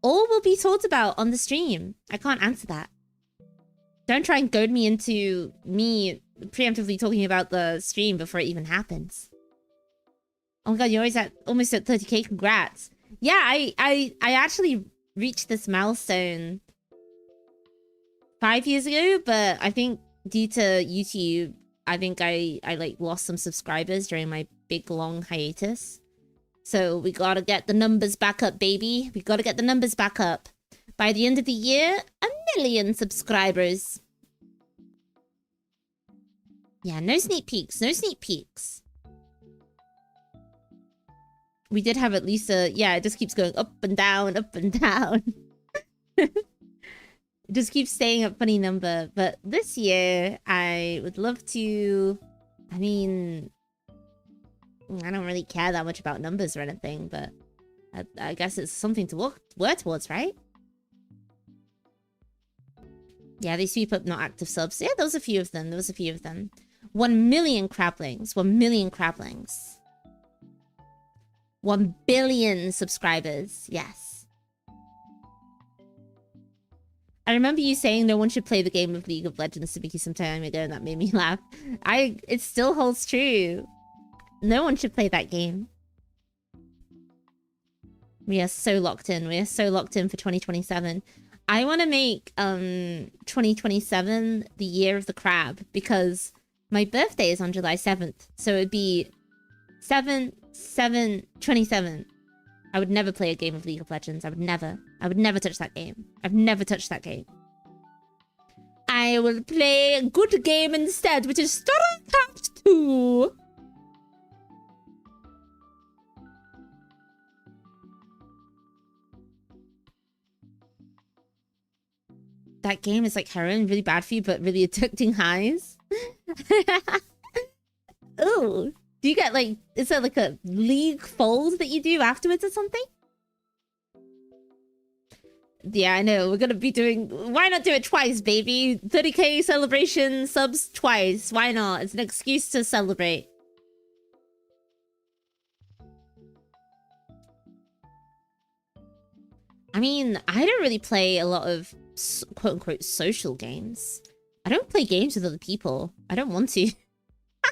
All will be talked about on the stream. I can't answer that. Don't try and goad me into me preemptively talking about the stream before it even happens. Oh my god, you're always almost at 30k. Congrats. Yeah, I actually reached this milestone 5 years ago, but I think due to YouTube, I think I like lost some subscribers during my big long hiatus. So we gotta get the numbers back up, baby. We gotta get the numbers back up. By the end of the year, 1 million subscribers. Yeah, no sneak peeks. No sneak peeks. We did have at least a... Yeah, it just keeps going up and down, up and down. It just keeps staying a funny number. But this year, I would love to... I mean... I don't really care that much about numbers or anything, but... I guess it's something to work towards, right? Yeah, they sweep up not active subs. Yeah, there was a few of them. There was a few of them. 1 million crablings. 1 million crablings. 1 billion subscribers. Yes. I remember you saying no one should play the game of League of Legends to Mickey some time ago, and that made me laugh. It still holds true. No one should play that game. We are so locked in. We are so locked in for 2027. I want to make 2027 the year of the crab because my birthday is on July 7th. So it'd be 7/7/27. I would never play a game of League of Legends. I would never touch that game. I've never touched that game. I will play a good game instead, which is StarCraft 2. That game is like heroin, really bad for you, but really addicting highs. Ooh. Do you get like, is there like a league fold that you do afterwards or something? Yeah, I know. We're gonna be doing... Why not do it twice, baby? 30k celebration subs twice. Why not? It's an excuse to celebrate. I mean, I don't really play a lot of quote-unquote social games. I don't play games with other people. I don't want to. I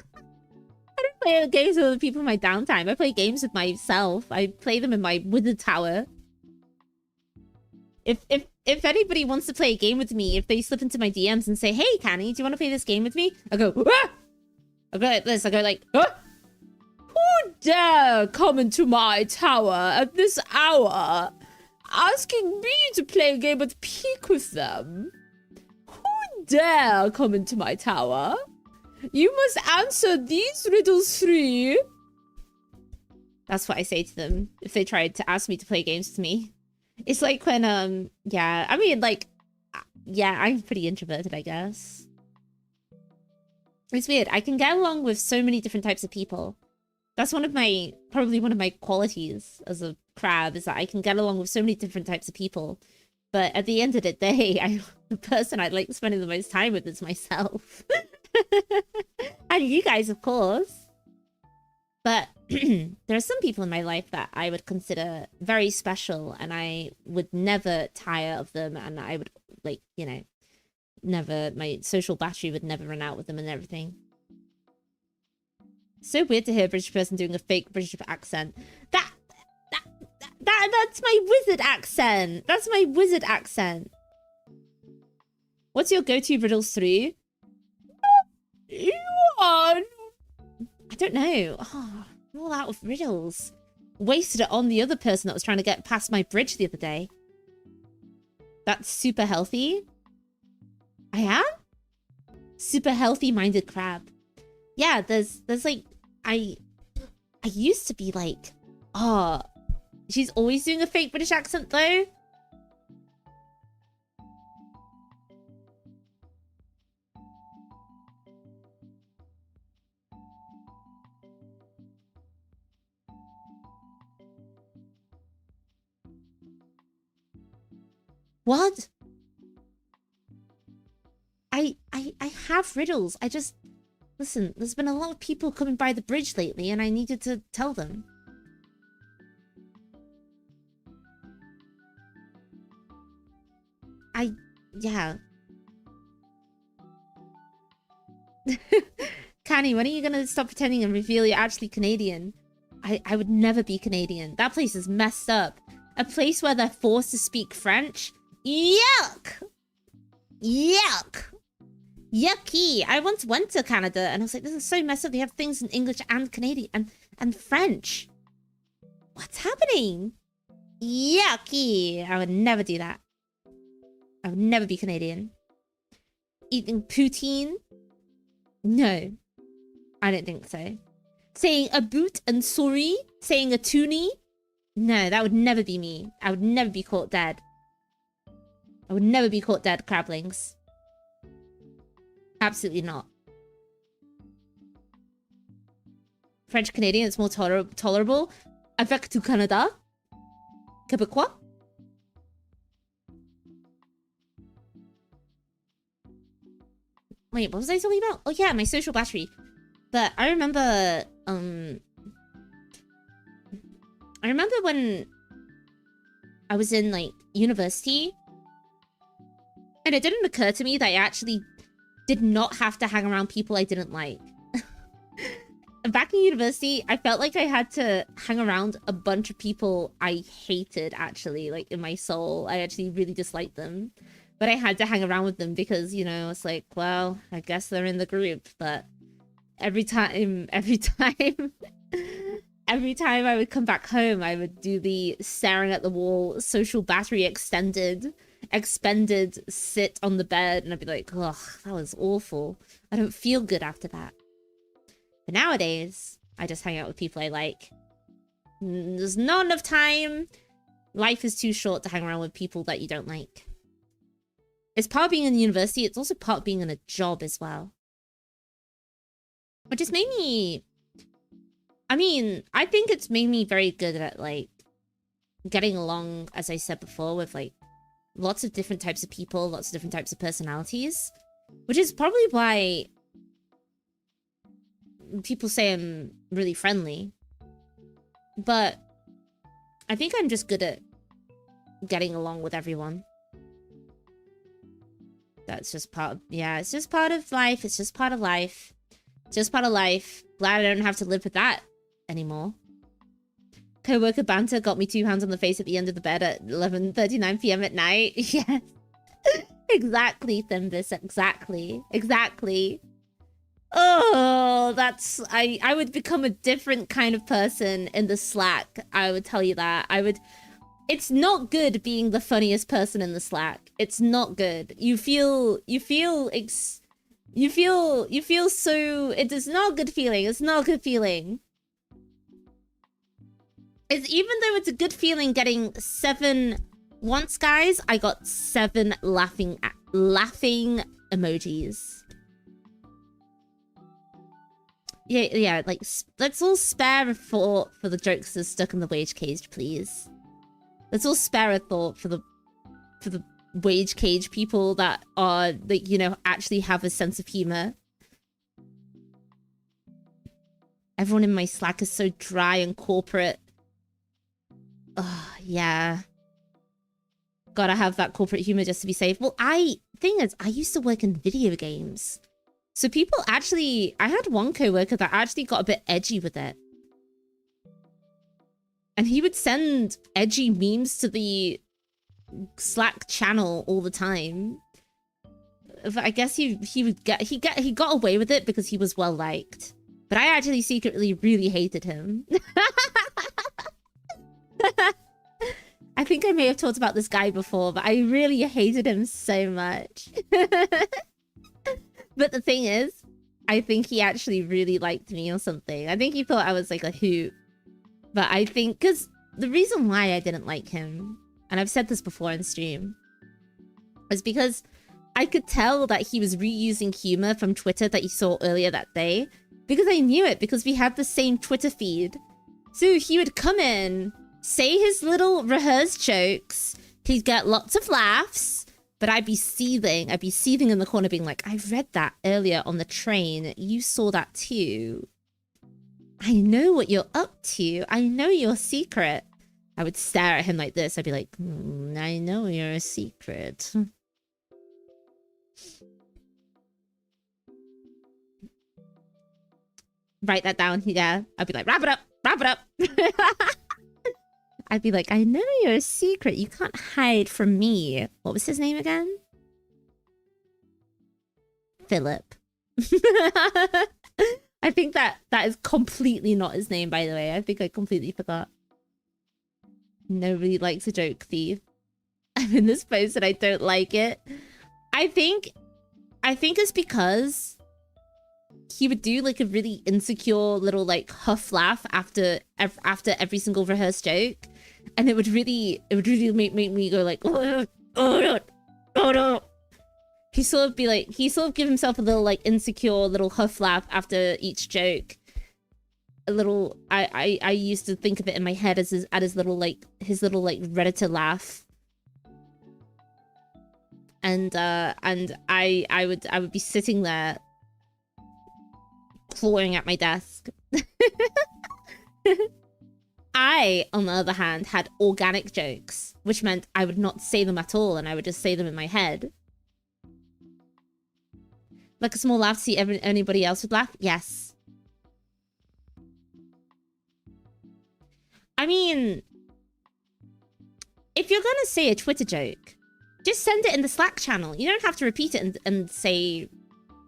don't play games with other people in my downtime. I play games with myself. I play them in my wither tower. If anybody wants to play a game with me, if they slip into my DMs and say, "Hey, Canny, do you want to play this game with me?" I go, "Ah!" I go like this. I go like, "Ah! Who dare come into my tower at this hour, asking me to play a game but peek with them? Who dare come into my tower? You must answer these riddles 3. That's what I say to them if they tried to ask me to play games with me. It's like when, yeah, I mean, like, yeah, I'm pretty introverted, I guess. It's weird. I can get along with so many different types of people. That's probably one of my qualities as a crab, is that I can get along with so many different types of people. But at the end of the day, the person I like spending the most time with is myself. And you guys, of course. But there are some people in my life that I would consider very special, and I would never tire of them, and I would, like, you know, never, my social battery would never run out with them and everything. So weird to hear a British person doing a fake British accent. That's my wizard accent. That's my wizard accent. What's your go-to riddles 3? You are... I don't know. Oh, I'm all out of riddles. Wasted it on the other person that was trying to get past my bridge the other day. That's super healthy. I am? Super healthy-minded crab. yeah, there's like, I used to be like, oh, she's always doing a fake British accent though. What? I have riddles. I just... Listen, there's been a lot of people coming by the bridge lately, and I needed to tell them. Yeah. Canny, when are you gonna stop pretending and reveal you're actually Canadian? I would never be Canadian. That place is messed up. A place where they're forced to speak French? Yuck! Yuck! Yucky! I once went to Canada and I was like, this is so messed up. They have things in English and Canadian and French. What's happening? Yucky! I would never do that. I would never be Canadian. Eating poutine? No. I don't think so. Saying a boot and sorry? Saying a toonie? No, that would never be me. I would never be caught dead. I would never be caught dead, crablings. Absolutely not. French Canadian is more tolerable. Avec du Canada. Québécois. Wait, what was I talking about? Oh yeah, my social battery. But I remember when I was in like university, and it didn't occur to me that I actually did not have to hang around people I didn't like. Back in university, I felt like I had to hang around a bunch of people I hated, actually, like in my soul. I actually really disliked them. But I had to hang around with them because, you know, it's like, well, I guess they're in the group. But every time I would come back home, I would do the staring at the wall, social battery expended, sit on the bed, and I'd be like, ugh, that was awful. I don't feel good after that. But nowadays, I just hang out with people I like. There's not enough time. Life is too short to hang around with people that you don't like. It's part of being in the university, it's also part of being in a job as well. Which just made me... I mean, I think it's made me very good at, like, getting along, as I said before, with, like, lots of different types of people, lots of different types of personalities. Which is probably why people say I'm really friendly. But I think I'm just good at getting along with everyone. That's just part of, yeah, it's just part of life. It's just part of life. Just part of life. Glad I don't have to live with that anymore. Co-worker banter got me 2 hands on the face at the end of the bed at 11:39 p.m. at night. Yes. Exactly, Thimbus. Exactly. Exactly. Oh, that's... I would become a different kind of person in the Slack. I would tell you that. I would... It's not good being the funniest person in the Slack. It's not good. You feel so... It is not a good feeling. It's not a good feeling. It's, even though it's a good feeling getting 7... Once, guys, I got 7 laughing emojis. Yeah, like, let's all spare a thought for the jokes that are stuck in the wage cage, please. Let's all spare a thought for the wage cage people that are, like, you know, actually have a sense of humor. Everyone in my Slack is so dry and corporate. Ugh, yeah. Gotta have that corporate humor just to be safe. Well, thing is, I used to work in video games. So people actually, I had one coworker that actually got a bit edgy with it. And he would send edgy memes to the Slack channel all the time. But I guess he got away with it because he was well liked. But I actually secretly really hated him. I think I may have talked about this guy before, but I really hated him so much. But the thing is, I think he actually really liked me or something. I think he thought I was like a hoot. But I think, because the reason why I didn't like him, and I've said this before in stream, was because I could tell that he was reusing humor from Twitter that he saw earlier that day. Because I knew it, because we had the same Twitter feed. So he would come in, say his little rehearsed jokes, he'd get lots of laughs, but I'd be seething in the corner being like, I read that earlier on the train, you saw that too. I know what you're up to, I know your secret. I would stare at him like this, I'd be like, I know you're a secret. Write that down, yeah. I'd be like, wrap it up, wrap it up. I'd be like, I know you're a secret. You can't hide from me. What was his name again? Philip. I think that is completely not his name, by the way. I think I completely forgot. Nobody likes a joke thief. I'm in this post and I don't like it. I think it's because he would do like a really insecure little like huff laugh after every single rehearsed joke, and it would really make me go like, oh no. He sort of give himself a little like insecure little huff laugh after each joke. A little, I used to think of it in my head as his little Redditor laugh. And I would be sitting there clawing at my desk. I, on the other hand, had organic jokes, which meant I would not say them at all, and I would just say them in my head. Like a small laugh to see anybody else would laugh? Yes. I mean, if you're gonna say a Twitter joke, just send it in the Slack channel. You don't have to repeat it and say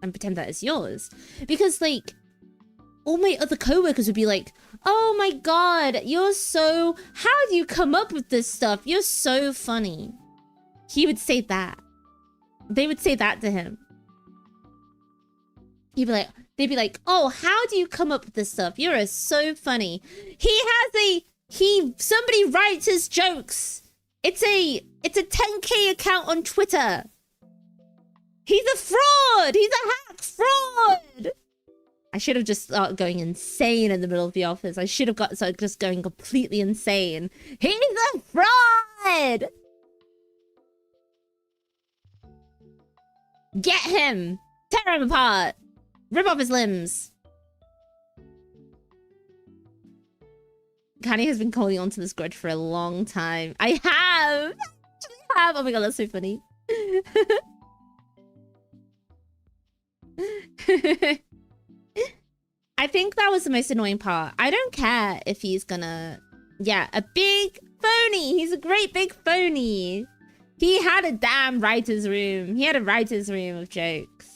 and pretend that it's yours. Because, like, all my other coworkers would be like, oh my god, how do you come up with this stuff? You're so funny. He would say that. They would say that to him. They'd be like, oh, how do you come up with this stuff? You're so funny. Somebody writes his jokes. It's a 10K account on Twitter. He's a fraud. He's a hack fraud. I should have just started going insane in the middle of the office. I should have started just going completely insane. He's a fraud. Get him. Tear him apart. Rip off his limbs. Kanye has been holding on to this grudge for a long time. I have! I have! Oh my god, that's so funny. I think that was the most annoying part. I don't care if he's gonna... Yeah, a big phony! He's a great big phony! He had a damn writer's room. He had a writer's room of jokes.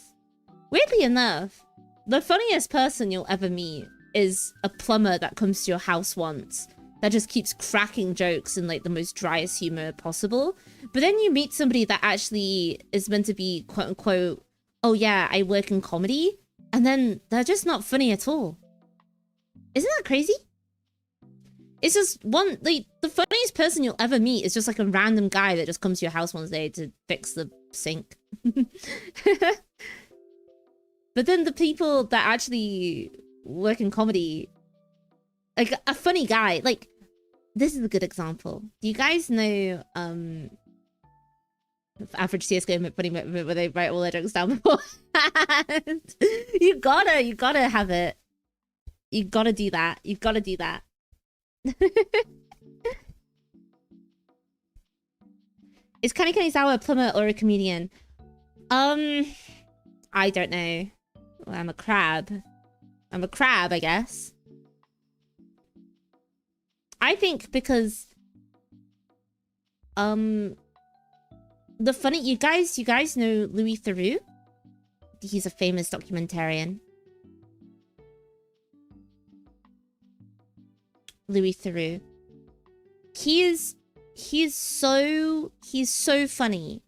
Weirdly enough, the funniest person you'll ever meet is a plumber that comes to your house once that just keeps cracking jokes in like the most driest humor possible. But then you meet somebody that actually is meant to be quote unquote, oh yeah, I work in comedy, and then they're just not funny at all. Isn't that crazy? It's just the funniest person you'll ever meet is just like a random guy that just comes to your house one day to fix the sink. But then the people that actually work in comedy, like a funny guy, like this is a good example. Do you guys know average CSGO funny moment where they write all their jokes down beforehand? You gotta have it. You gotta do that. You've gotta do that. Is Kenny Kanizawa a plumber or a comedian? I don't know. Well, I'm a crab. I'm a crab, I guess. I think because the funny you guys know Louis Theroux? He's a famous documentarian. Louis Theroux. He's so funny.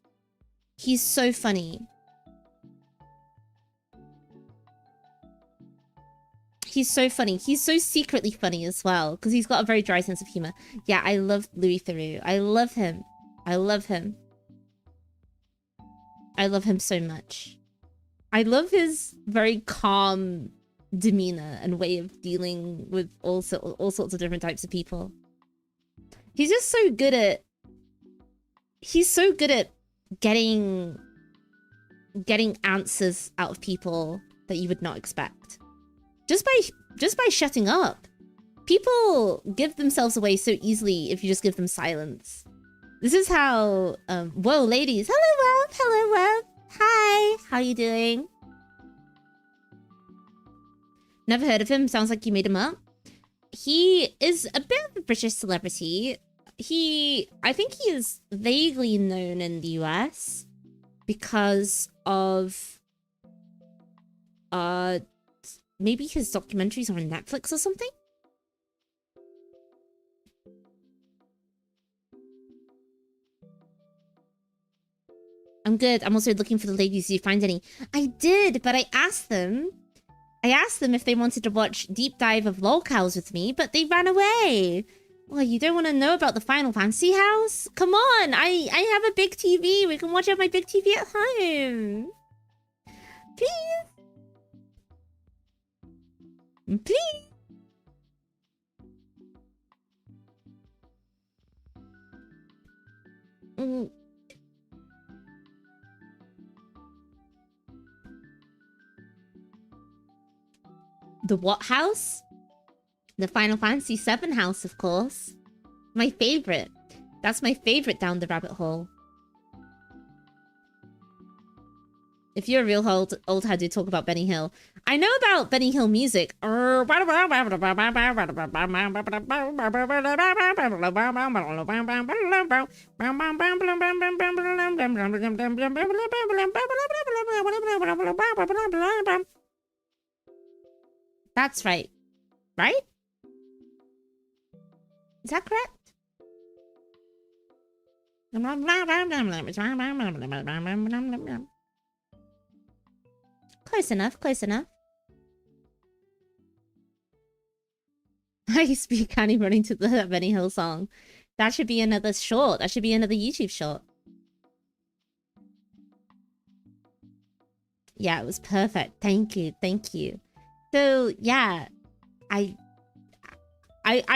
He's so funny. He's so funny. He's so secretly funny as well, because he's got a very dry sense of humor. Yeah, I love Louis Theroux. I love him. I love him. I love him so much. I love his very calm demeanor and way of dealing with all sorts of different types of people. He's just so good at... He's so good at getting answers out of people that you would not expect. Just by shutting up. People give themselves away so easily if you just give them silence. This is how... whoa, ladies. Hello, Web. Hello, Web. Hi. How you doing? Never heard of him. Sounds like you made him up. He is a bit of a British celebrity. I think he is vaguely known in the US because of maybe his documentaries are on Netflix or something. I'm good. I'm also looking for the ladies. Did you find any? I did, but I asked them if they wanted to watch Deep Dive of Lolcows with me, but they ran away. Well, you don't want to know about the Final Fantasy house? Come on, I have a big TV. We can watch it on my big TV at home. Please. Please. The what house? The Final Fantasy VII house, of course. My favorite. That's my favorite down the rabbit hole. If you're a real old head, do talk about Benny Hill. I know about Benny Hill music. That's right. Right? Is that correct? Close enough, close enough. I speak Annie running to the Benny Hill song. That should be another short. That should be another YouTube short. Yeah, it was perfect. Thank you, thank you. So yeah, I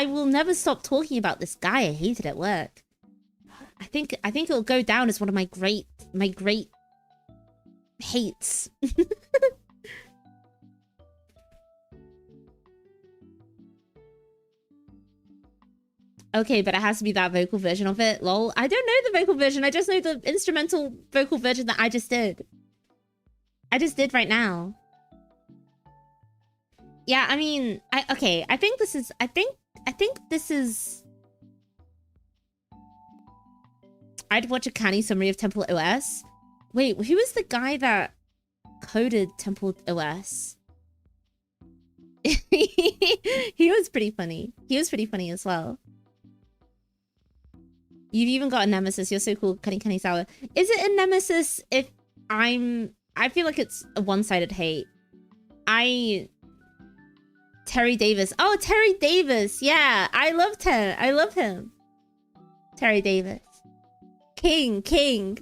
will never stop talking about this guy I hated at work. I think it'll go down as one of my great hates. Okay, but it has to be that vocal version of it. Lol. I don't know the vocal version. I just know the instrumental vocal version that I just did. I just did right now. Yeah, I mean, okay. I think this is. I'd watch a canny summary of Temple OS. Wait, who was the guy that coded Temple OS? He was pretty funny. He was pretty funny as well. You've even got a nemesis. You're so cool, Kenny Sour. Is it a nemesis if I feel like it's a one-sided hate. Terry Davis. Oh, Terry Davis. Yeah, I love him. Terry Davis. King.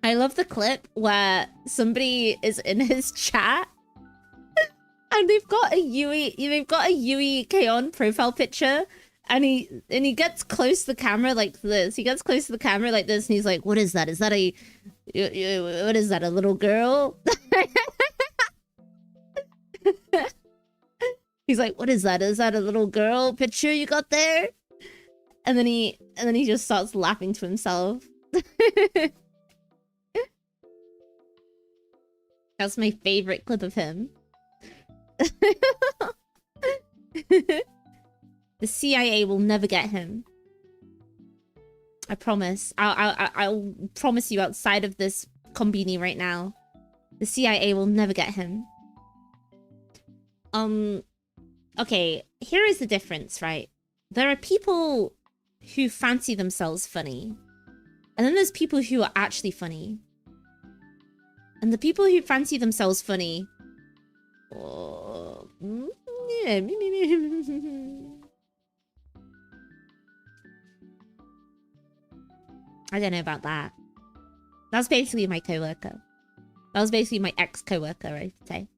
I love the clip where somebody is in his chat and they've got a Yui Kaon profile picture and he gets close to the camera like this. He gets close to the camera like this and he's like, "What is that? Is that what is that, a little girl?" He's like, "What is that? Is that a little girl picture you got there?" And then he just starts laughing to himself. That's my favorite clip of him. The CIA will never get him. I promise. I'll promise you outside of this conbini right now. The CIA will never get him. Okay, here is the difference, right? There are people who fancy themselves funny. And then there's people who are actually funny. And the people who fancy themselves funny... Oh, I don't know about that. That was basically my coworker. That was basically my ex-coworker, I should say.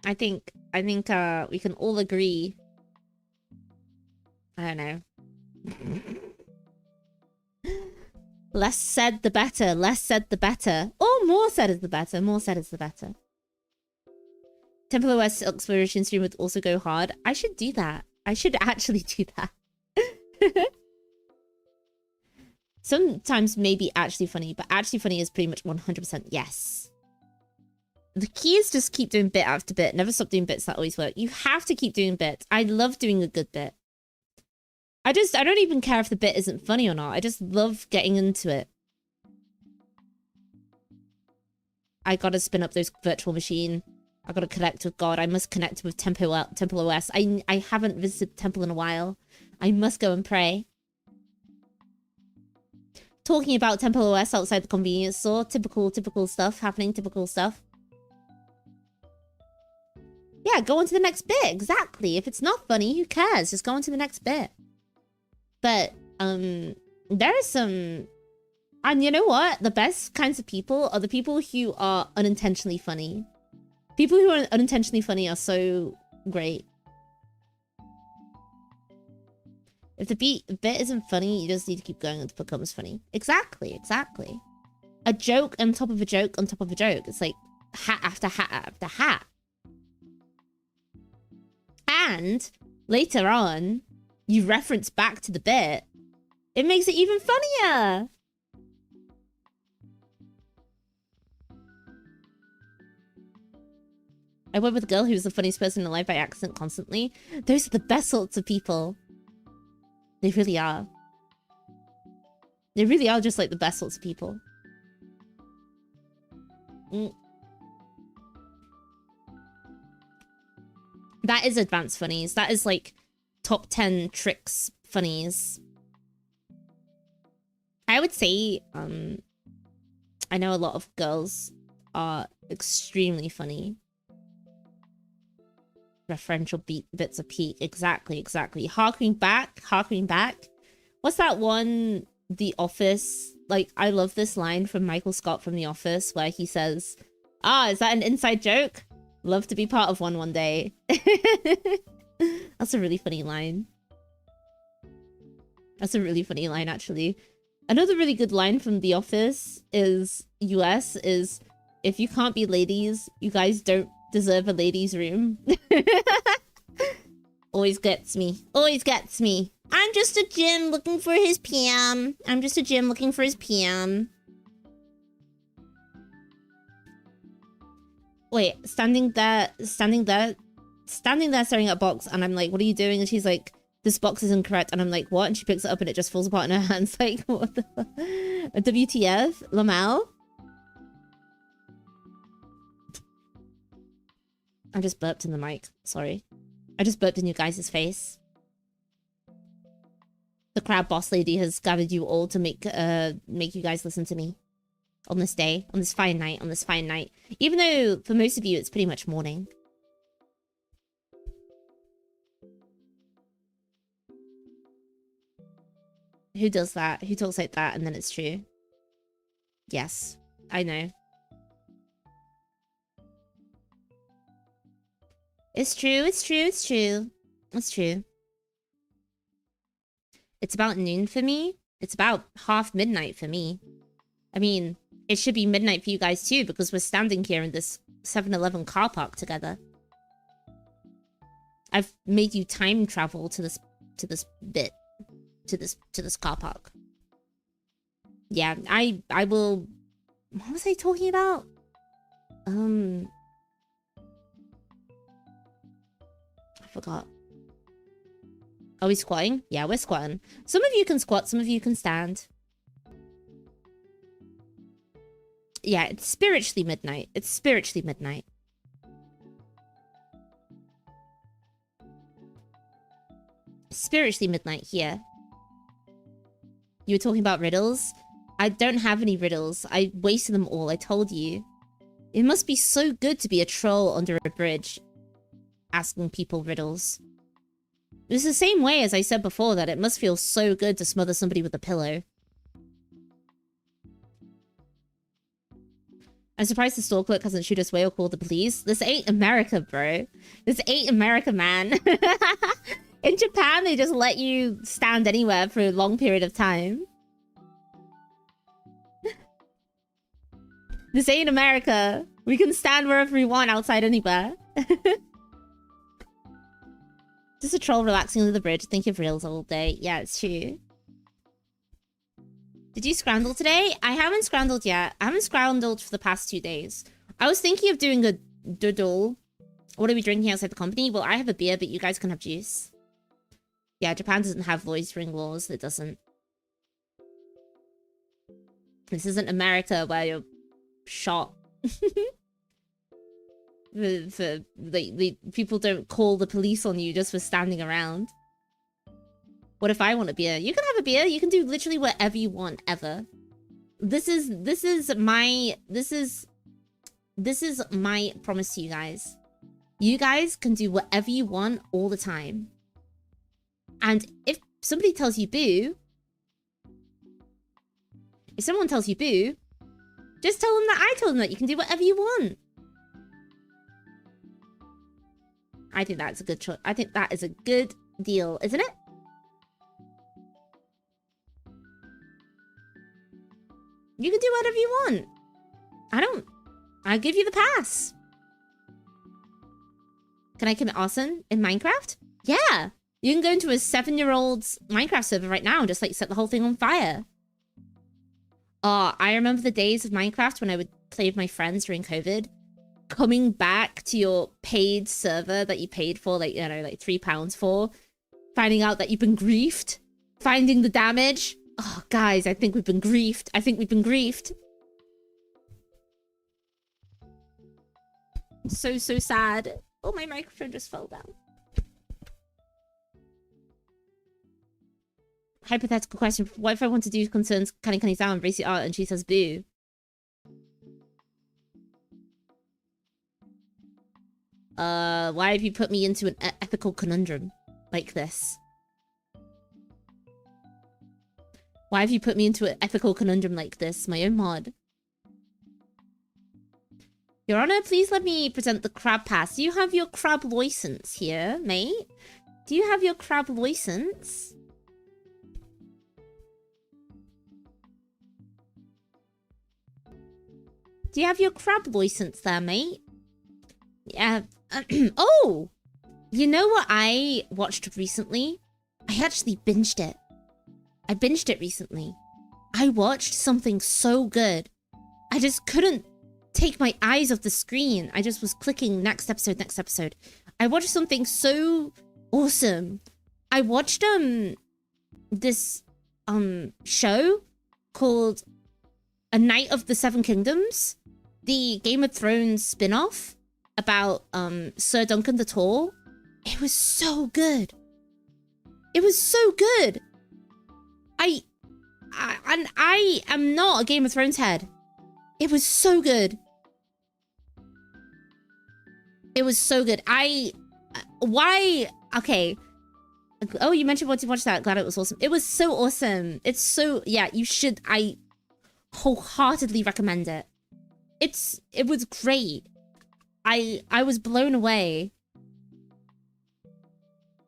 I think we can all agree. I don't know. Less said, the better. Less said, the better. Or more said is the better. More said is the better. Temple OS exploration stream would also go hard. I should do that. I should actually do that. Sometimes maybe actually funny, but actually funny is pretty much 100% yes. The key is just keep doing bit after bit. Never stop doing bits that always work. You have to keep doing bits. I love doing a good bit. I don't even care if the bit isn't funny or not. I just love getting into it. I gotta spin up those virtual machine. I gotta connect with God. I must connect with Temple OS. I haven't visited Temple in a while. I must go and pray. Talking about Temple OS outside the convenience store. Typical stuff happening. Typical stuff. Yeah, go on to the next bit. Exactly. If it's not funny, who cares? Just go on to the next bit. But, there is some... And you know what? The best kinds of people are the people who are unintentionally funny. People who are unintentionally funny are so great. If the bit isn't funny, you just need to keep going until it becomes funny. Exactly, exactly. A joke on top of a joke on top of a joke. It's like hat after hat after hat. And later on, you reference back to the bit. It makes it even funnier. I went with a girl who was the funniest person in life by accident constantly. Those are the best sorts of people. They really are. They really are just like the best sorts of people. That is advanced funnies. That is like top 10 tricks funnies. I would say, I know a lot of girls are extremely funny. Referential bits of peak. Exactly. Harking back. What's that one, The Office? Like, I love this line from Michael Scott from The Office where he says, is that an inside joke? Love to be part of one day. That's a really funny line. That's a really funny line, actually. Another really good line from The Office is, US, is, if you can't be ladies, you guys don't deserve a ladies' room. Always gets me. Always gets me. I'm just a Jim looking for his PM. I'm just a Jim looking for his PM. Wait, standing there staring at a box, and I'm like, what are you doing? And she's like, this box is incorrect. And I'm like, what? And she picks it up and it just falls apart in her hands. Like, what the fuck? WTF? Lamau? I just burped in the mic. Sorry. I just burped in you guys' face. The crab boss lady has gathered you all to make you guys listen to me. On this day. On this fine night. Even though, for most of you, it's pretty much morning. Who does that? Who talks like that and then it's true? Yes. I know. It's true. It's about noon for me. It's about half midnight for me. I mean, it should be midnight for you guys too, because we're standing here in this 7-Eleven car park together. I've made you time travel to this car park. Yeah, I will... What was I talking about? I forgot. Are we squatting? Yeah, we're squatting. Some of you can squat, some of you can stand. Yeah, it's spiritually midnight. Spiritually midnight here. You were talking about riddles? I don't have any riddles. I wasted them all, I told you. It must be so good to be a troll under a bridge, asking people riddles. It's the same way as I said before that it must feel so good to smother somebody with a pillow. I'm surprised the store clerk hasn't shoot us away or called the police. This ain't America, bro. This ain't America, man. In Japan, they just let you stand anywhere for a long period of time. This ain't America. We can stand wherever we want outside anywhere. Just a troll relaxing under the bridge, thinking of reels all day. Yeah, it's true. Did you scramble today? I haven't scrambled yet. I haven't scrambled for the past 2 days. I was thinking of doing a doodle. What are we drinking outside the company? Well, I have a beer, but you guys can have juice. Yeah, Japan doesn't have loitering laws. It doesn't. This isn't America where you're shot. People don't call the police on you just for standing around. What if I want a beer? You can have a beer. You can do literally whatever you want, ever. This is my promise to you guys. You guys can do whatever you want all the time. And if somebody tells you boo, if someone tells you boo, just tell them that I told them that you can do whatever you want. I think that's a good choice. I think that is a good deal, isn't it? You can do whatever you want. I'll give you the pass. Can I commit arson in Minecraft? Yeah. You can go into a 7-year-old's Minecraft server right now and just like set the whole thing on fire. Oh, I remember the days of Minecraft when I would play with my friends during COVID. Coming back to your paid server that you paid for, like, you know, like £3 for. Finding out that you've been griefed. Finding the damage. Oh, guys, I think we've been griefed. I think we've been griefed. So sad. Oh, my microphone just fell down. Hypothetical question. What if I want to do concerns Canny down, embrace the art, and she says boo? Why have you put me into an ethical conundrum like this? Why have you put me into an ethical conundrum like this, my own mod? Your Honor, please let me present the crab pass. Do you have your crab license here, mate? Do you have your crab license? Do you have your crab license there, mate? Yeah. Oh! You know what I watched recently? I actually binged it. I binged it recently. I watched something so good. I just couldn't take my eyes off the screen. I just was clicking next episode, next episode. I watched something so awesome. I watched this show called A Knight of the Seven Kingdoms, the Game of Thrones spin-off about Sir Duncan the Tall. It was so good. It was so good. I am not a Game of Thrones head. It was so good. It was so good. Why? Okay. Oh, you mentioned wanting to watch that. Glad it was awesome. It was so awesome. It's so, yeah, you should. I wholeheartedly recommend it. It was great. I was blown away.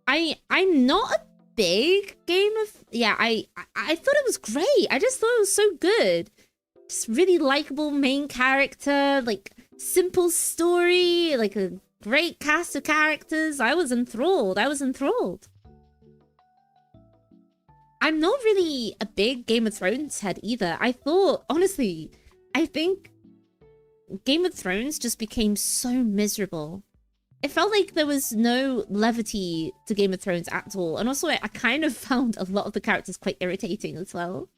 I'm not a big Game of... Yeah, I thought it was great. I just thought it was so good. Just really likable main character, like simple story, like a great cast of characters. I was enthralled. I was enthralled. I'm not really a big Game of Thrones head either. I thought, honestly, I think Game of Thrones just became so miserable. It felt like there was no levity to Game of Thrones at all. And also, I kind of found a lot of the characters quite irritating as well.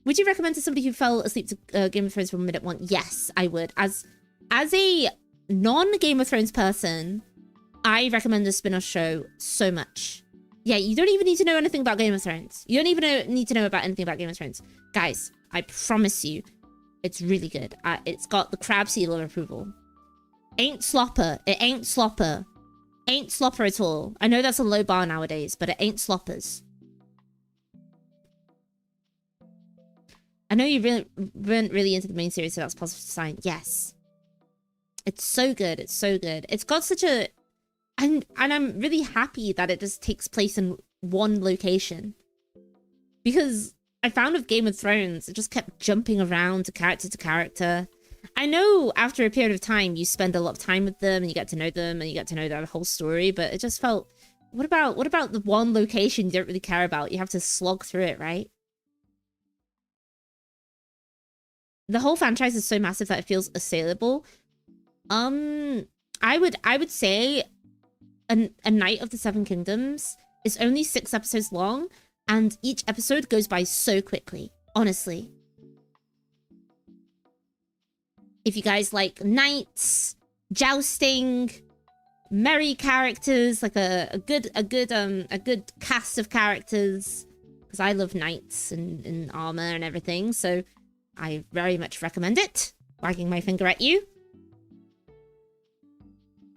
Would you recommend to somebody who fell asleep to Game of Thrones from minute one? Yes, I would. As a non-Game of Thrones person, I recommend the spin-off show so much. Yeah, you don't even need to know anything about Game of Thrones. You don't even need to know about anything about Game of Thrones. Guys, I promise you, It's really good. It's got the crab seal of approval. Ain't slopper. It ain't slopper. Ain't slopper at all. I know that's a low bar nowadays, but it ain't sloppers. I know you weren't really into the main series, so that's a positive sign. Yes. It's so good. It's so good. It's got such a... And I'm really happy that it just takes place in one location. Because I found with Game of Thrones, it just kept jumping around to character. I know after a period of time, you spend a lot of time with them and you get to know them and you get to know their whole story, but it just felt... What about the one location you don't really care about? You have to slog through it, right? The whole franchise is so massive that it feels assailable. I would say a Night of the Seven Kingdoms is only 6 episodes long, and each episode goes by so quickly, honestly. If you guys like knights, jousting, merry characters, like a good cast of characters, because I love knights and armor and everything, so I very much recommend it. Wagging my finger at you.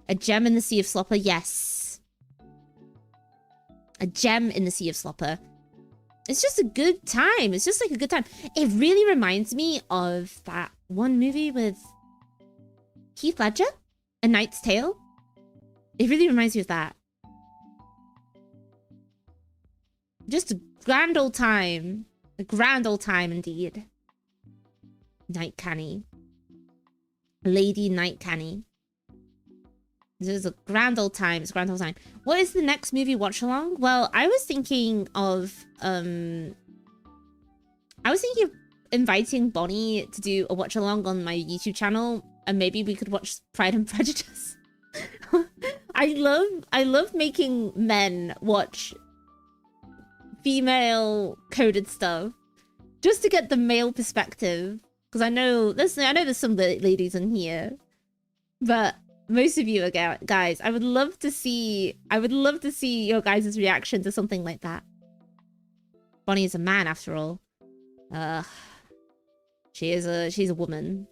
A gem in the sea of slopper, yes. A gem in the sea of slopper. It's just a good time. It's just like a good time. It really reminds me of that one movie with Heath Ledger, A Knight's Tale. It really reminds me of that. Just a grand old time. A grand old time indeed. Knight Canny. Lady Knight Canny. This is a grand old time. It's a grand old time. What is the next movie watch along? Well, I was thinking of inviting Bonnie to do a watch along on my YouTube channel, and maybe we could watch Pride and Prejudice. I love making men watch female coded stuff just to get the male perspective. Because I know there's some ladies in here, but most of you are guys. I would love to see your guys' reaction to something like that. Bonnie is a man after all. She's a woman.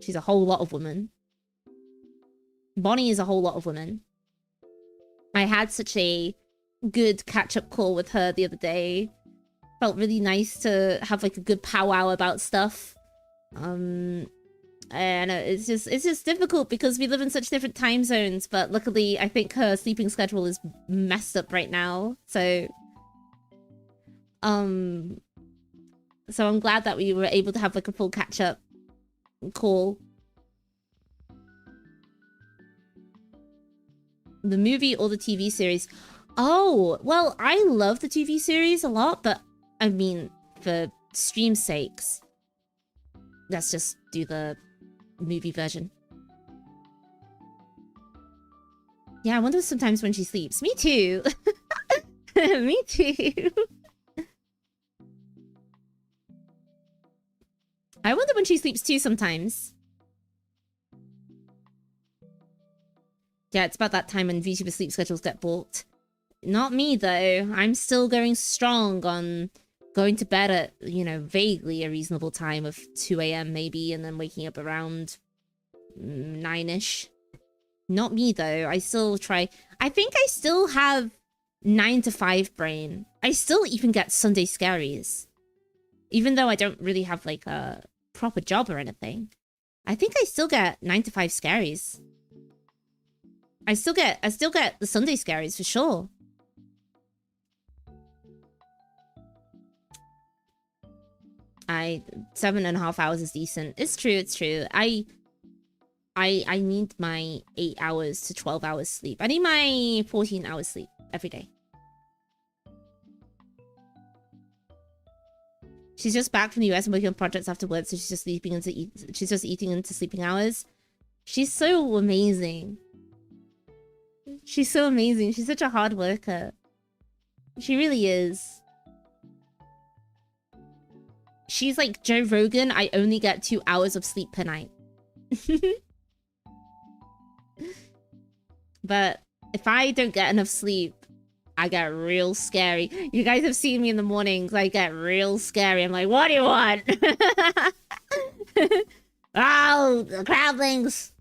She's a whole lot of woman. Bonnie is a whole lot of woman. I had such a good catch-up call with her the other day. Felt really nice to have like a good powwow about stuff. And it's just difficult because we live in such different time zones, but luckily I think her sleeping schedule is messed up right now, so I'm glad that we were able to have like a full catch-up call. The movie or the TV series? Oh, well, I love the TV series a lot, but I mean, for stream's sakes, let's just do the movie version. Yeah, I wonder sometimes when she sleeps. Me too. Me too. I wonder when she sleeps too sometimes. Yeah, it's about that time when VTuber sleep schedules get balked. Not me, though. I'm still going strong on going to bed at, you know, vaguely a reasonable time of 2 AM maybe, and then waking up around 9-ish. Not me, though. I still try... I think I still have 9 to 5 brain. I still even get Sunday scaries. Even though I don't really have, like, a proper job or anything. I think I still get 9 to 5 scaries. I still get the Sunday scaries for sure. I 7.5 hours is decent. It's true, it's true. I need my 8 hours to 12 hours sleep. I need my 14 hours sleep every day. She's just back from the US and working on projects afterwards, so she's just eating into sleeping hours. She's so amazing. She's so amazing. She's such a hard worker. She really is. She's like Joe Rogan. I only get 2 hours of sleep per night. But if I don't get enough sleep, I get real scary. You guys have seen me in the mornings. I get real scary. I'm like, what do you want? Oh, the crowdlings.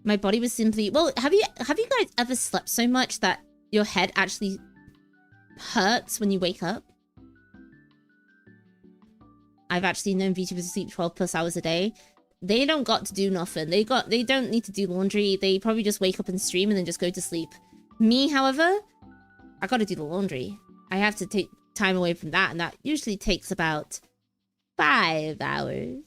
My body was simply... Well, have you guys ever slept so much that your head actually hurts when you wake up? I've actually known VTubers to sleep 12 plus hours a day. They don't got to do nothing. They don't need to do laundry. They probably just wake up and stream and then just go to sleep. Me, however, I gotta do the laundry. I have to take time away from that, and that usually takes about 5 hours.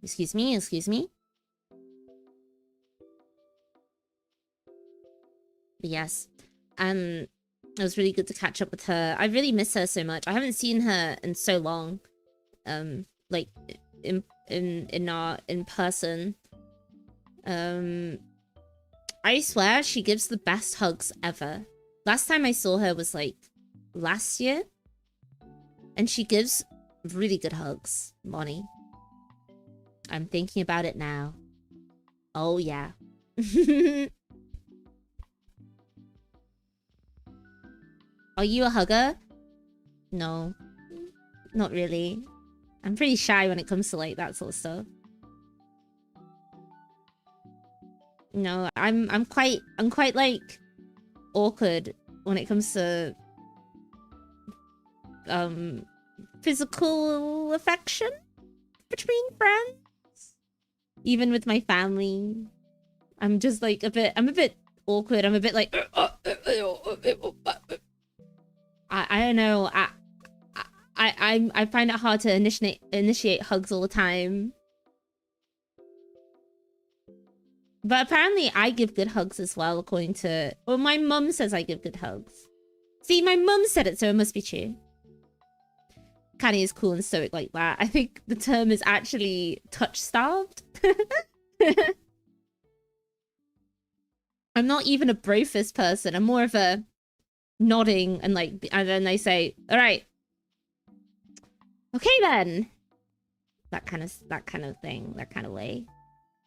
Excuse me, excuse me. But yes. It was really good to catch up with her. I really miss her so much. I haven't seen her in so long. Like in person. I swear she gives the best hugs ever. Last time I saw her was like last year. And she gives really good hugs, Bonnie. I'm thinking about it now. Oh yeah. Are you a hugger? No. Not really. I'm pretty shy when it comes to like that sort of stuff. No, I'm quite like awkward when it comes to physical affection between friends. Even with my family. I'm just like I'm a bit awkward. I'm a bit like I don't know. I find it hard to initiate hugs all the time. But apparently I give good hugs as well, according to... Well, my mum says I give good hugs. See, my mum said it, so it must be true. Canny is cool and stoic like that. I think the term is actually touch-starved. I'm not even a brofist person. I'm more of a nodding and like... And then they say, all right. Okay, then. That kind of thing. That kind of way.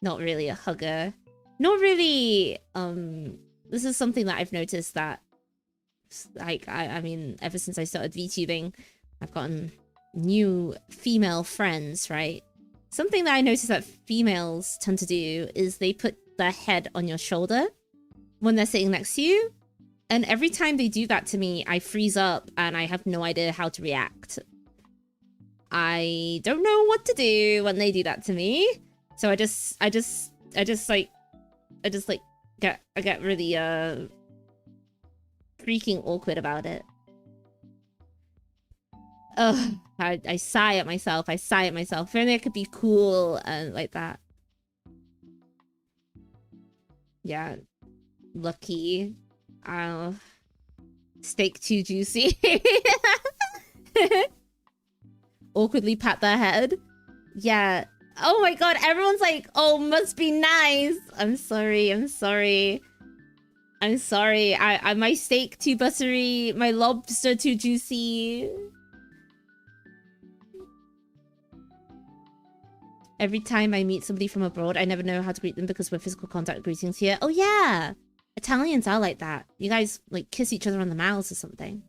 Not really a hugger. Not really, this is something that I've noticed that, like, I mean, ever since I started VTubing, I've gotten new female friends, right? Something that I noticed that females tend to do is they put their head on your shoulder when they're sitting next to you. And every time they do that to me, I freeze up and I have no idea how to react. I don't know what to do when they do that to me. So I just get really freaking awkward about it. Ugh, I sigh at myself. If only I could be cool and like that. Yeah, lucky. Steak too juicy. Awkwardly pat their head. Yeah. Oh my god, everyone's like, oh, must be nice. I'm sorry. My steak too buttery, my lobster too juicy. Every time I meet somebody from abroad, I never know how to greet them because we're physical contact greetings here. Oh yeah, Italians are like that. You guys like kiss each other on the mouths or something.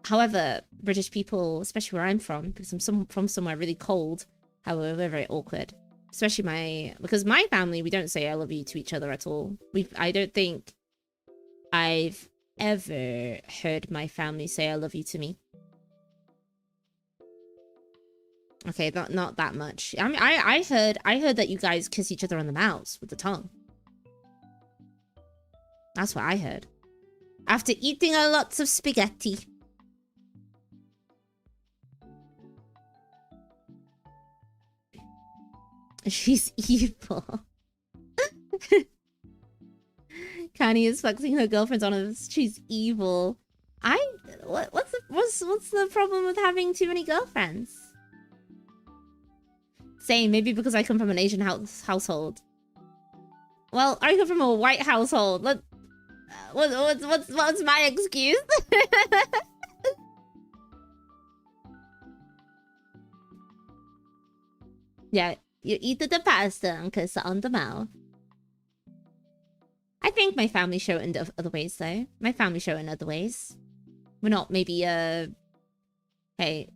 However, British people, especially where I'm from, because I'm from somewhere really cold, however, we're very awkward. Especially because my family, we don't say I love you to each other at all. I don't think I've ever heard my family say I love you to me. Okay, not that much. I mean, I heard that you guys kiss each other on the mouths with the tongue. That's what I heard. After eating a lots of spaghetti. She's evil. Kanye is flexing her girlfriends on us. She's evil. What's the problem with having too many girlfriends? Same, maybe because I come from an Asian household. Well, I come from a white household. What's my excuse? Yeah. You eat the pasta and kiss it on the mouth. I think my family show it in other ways, though. My family show it in other ways. We're not maybe, hey,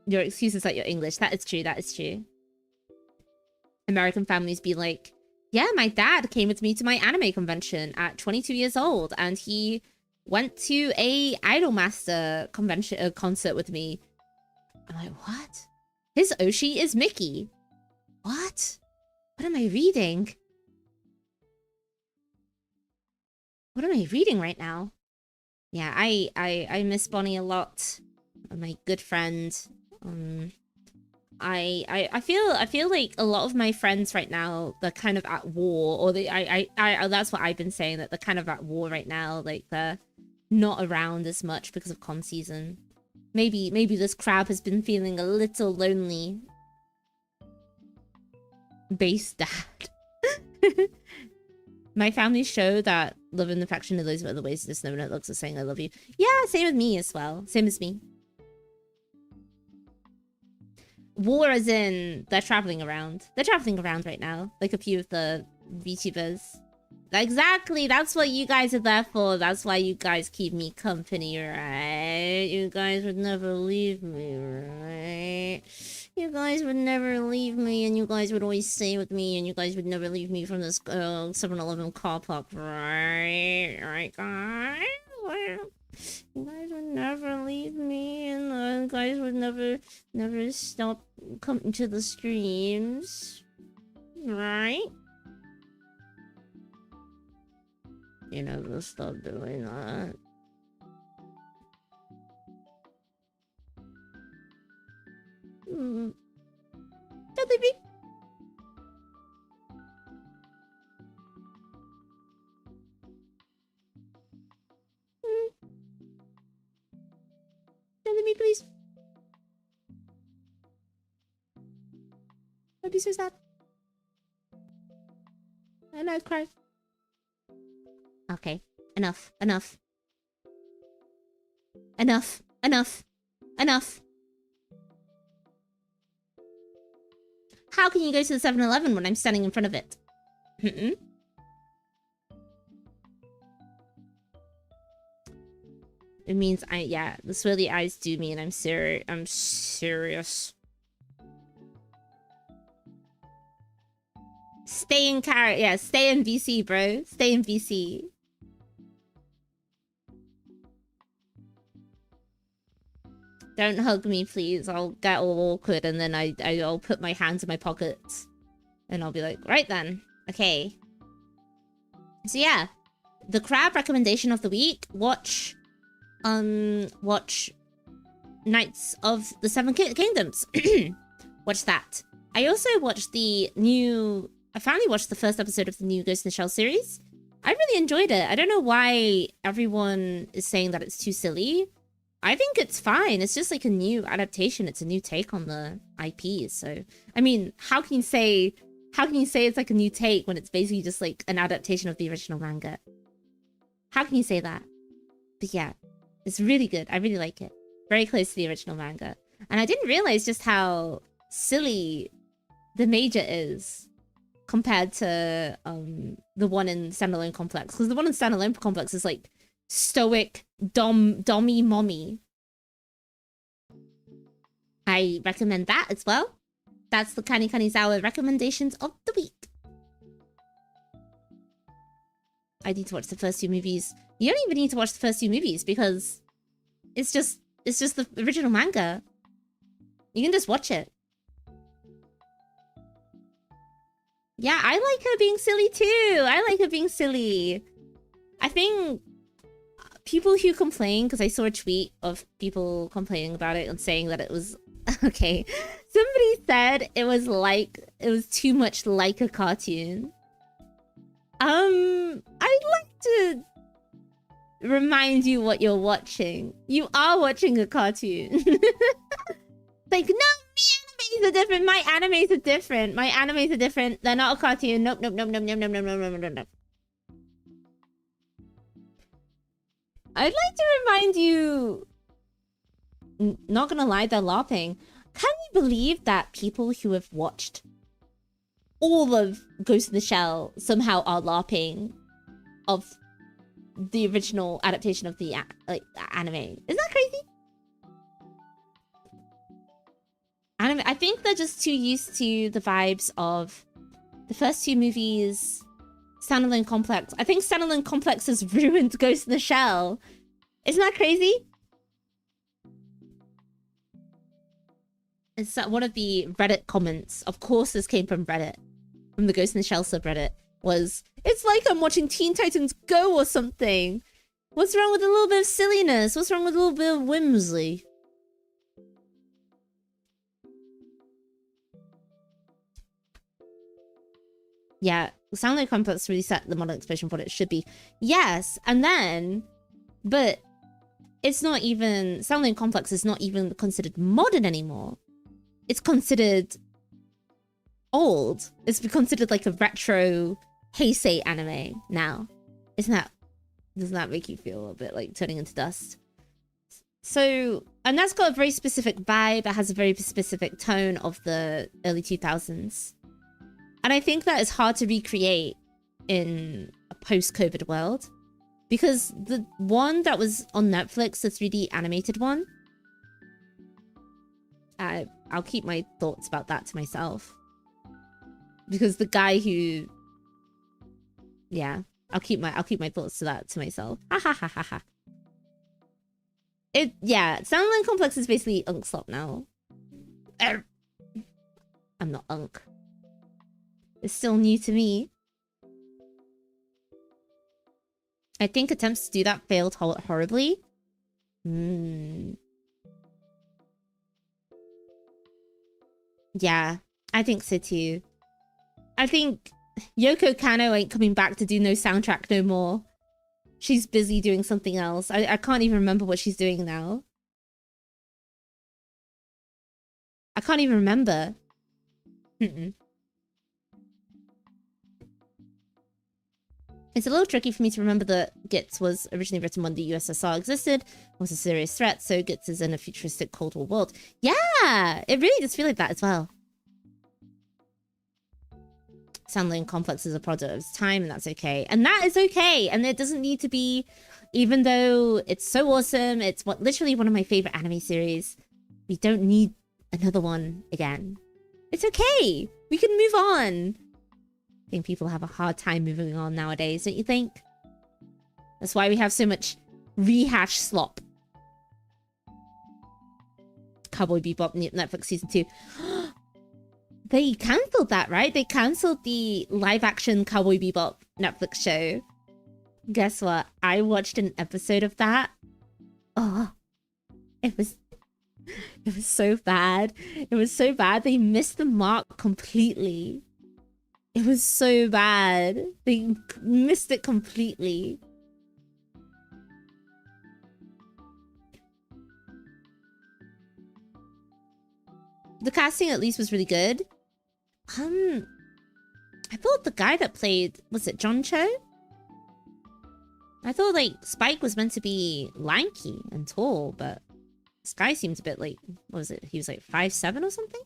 your excuse is that you're English. That is true, that is true. American families be like, yeah, my dad came with me to my anime convention at 22 years old, and he went to a Idolmaster convention concert with me. I'm like, what? His Oshi is Mickey. What? What am I reading? What am I reading right now? Yeah, I miss Bonnie a lot. My good friend. I feel like a lot of my friends right now, they're kind of at war, or that's what I've been saying, that they're kind of at war right now. Like, they're not around as much because of con season. Maybe this crab has been feeling a little lonely. Base dad. My family show that love and affection are those other ways, just no one looks are saying I love you. Yeah, same with me as well. Same as me. War as in they're traveling around. They're traveling around right now. Like a few of the VTubers. Exactly, that's what you guys are there for. That's why you guys keep me company, right? You guys would never leave me, right? You guys would never leave me, and you guys would always stay with me, and you guys would never leave me from this 7-Eleven car park, right? Right, guys? You guys would never leave me, and you guys would never stop coming to the streams, right? You never stop doing that. Don't leave me. Don't leave me, please. I'd be so sad. And I'd cry. Okay. Enough. Enough. Enough. Enough. Enough. How can you go to the 7-Eleven when I'm standing in front of it? It means yeah, the swirly eyes do mean I'm serious. Stay in yeah, stay in VC, bro. Stay in VC. Don't hug me, please. I'll get all awkward, and then I'll put my hands in my pockets. And I'll be like, right then. Okay. So yeah. The crab recommendation of the week. Watch Knights of the Seven Kingdoms. Watch that. I also watched I finally watched the first episode of the new Ghost in the Shell series. I really enjoyed it. I don't know why everyone is saying that it's too silly. I think it's fine. It's just like a new adaptation. It's a new take on the IP. So, I mean, how can you say it's like a new take when it's basically just like an adaptation of the original manga? How can you say that? But yeah, it's really good. I really like it. Very close to the original manga. And I didn't realize just how silly the major is compared to the one in Standalone Complex. Because the one in Standalone Complex is like stoic, dommy mommy. I recommend that as well. That's the Kani Kanizawa recommendations of the week. I need to watch the first two movies. You don't even need to watch the first two movies because it's just the original manga. You can just watch it. Yeah, I like her being silly too. I like her being silly. I think people who complain, because I saw a tweet of people complaining about it and saying that it was okay. Somebody said it was too much like a cartoon. I'd like to remind you what you're watching. You are watching a cartoon. Like, no, me animes are different. My animes are different. My animes are different. They're not a cartoon. Nope, nope, nope, nope, nope, nope, nope, nope, nope, nope. I'd like to remind you... Not gonna lie, they're LARPing. Can you believe that people who have watched all of Ghost in the Shell somehow are LARPing of the original adaptation of the anime? Isn't that crazy? Anime, I think they're just too used to the vibes of the first two movies, Standalone Complex. I think Standalone Complex has ruined Ghost in the Shell. Isn't that crazy? It's one of the Reddit comments. Of course, this came from Reddit, from the Ghost in the Shell subreddit. Was, it's like I'm watching Teen Titans Go or something. What's wrong with a little bit of silliness? What's wrong with a little bit of whimsy? Yeah, Soundline Complex really set the modern expression for what it should be. Yes, and then, but it's not even, Soundline Complex is not even considered modern anymore. It's considered old. It's considered like a retro Heisei anime now. Isn't that, doesn't that make you feel a bit like turning into dust? So, and that's got a very specific vibe. It has a very specific tone of the early 2000s. And I think that is hard to recreate in a post-COVID world. Because the one that was on Netflix, the 3D animated one, I'll keep my thoughts about that to myself. Because the guy who... Yeah, I'll keep my thoughts to that to myself. Ha ha ha ha ha. Yeah, Soundline Complex is basically Unk Slop now. I'm not Unk. It's still new to me. I think attempts to do that failed horribly. Yeah, I think so too. I think Yoko Kanno ain't coming back to do no soundtrack no more. She's busy doing something else. I can't even remember what she's doing now. I can't even remember. It's a little tricky for me to remember that GITS was originally written when the USSR existed, was a serious threat, so GITS is in a futuristic Cold War world. Yeah, it really does feel like that as well. Soundline Complex is a product of its time, and that's okay. And that is okay, and it doesn't need to be, even though it's so awesome, it's literally one of my favorite anime series. We don't need another one again. It's okay. We can move on. I think people have a hard time moving on nowadays, don't you think? That's why we have so much rehash slop. Cowboy Bebop Netflix season 2. They cancelled that, right? They cancelled the live-action Cowboy Bebop Netflix show. Guess what? I watched an episode of that. Oh, it was so bad. It was so bad. They missed the mark completely. It was so bad. They missed it completely. The casting at least was really good. I thought the guy that played, was it John Cho? I thought like Spike was meant to be lanky and tall, but this guy seems a bit like, what was it? He was like 5'7" or something?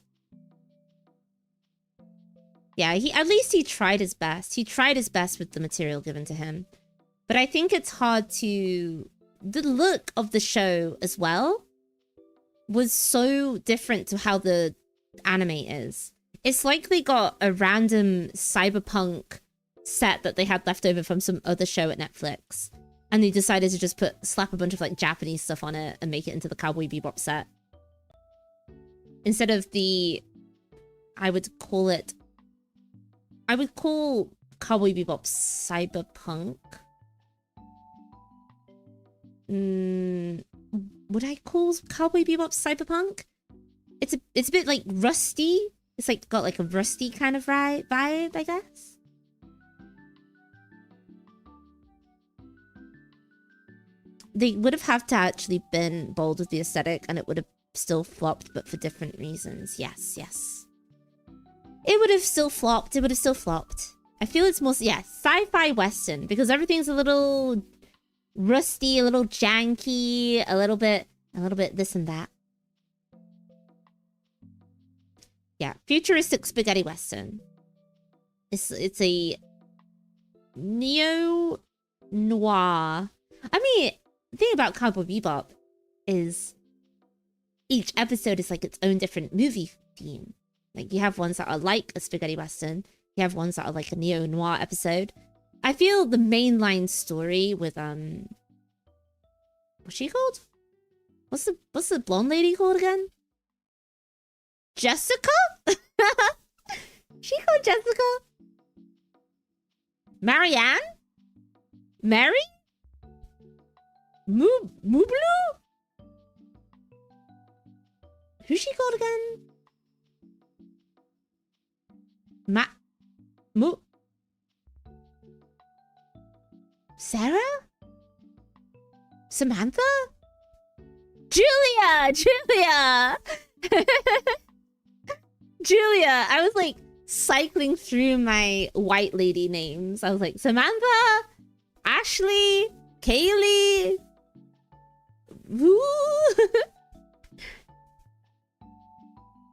Yeah, at least he tried his best. He tried his best with the material given to him. But I think it's hard to... The look of the show as well was so different to how the anime is. It's like they got a random cyberpunk set that they had left over from some other show at Netflix. And they decided to just slap a bunch of like Japanese stuff on it and make it into the Cowboy Bebop set. Instead of the... I would call Cowboy Bebop cyberpunk. Would I call Cowboy Bebop cyberpunk? It's a bit like rusty. It's like got like a rusty kind of vibe, I guess. They would have to actually been bold with the aesthetic, and it would have still flopped, but for different reasons. Yes, yes. It would have still flopped. It would have still flopped. I feel it's more, yeah, sci-fi western, because everything's a little rusty, a little janky, a little bit this and that. Yeah, futuristic spaghetti western. It's a neo noir. I mean, the thing about Cowboy Bebop is each episode is like its own different movie theme. Like you have ones that are like a spaghetti western. You have ones that are like a neo noir episode. I feel the mainline story with what's she called? What's the blonde lady called again? Jessica? She called Jessica? Marianne? Mary? Mublu? Who's she called again? Sarah? Samantha? Julia! Julia! I was like cycling through my white lady names. I was like, Samantha, Ashley, Kaylee. Woo!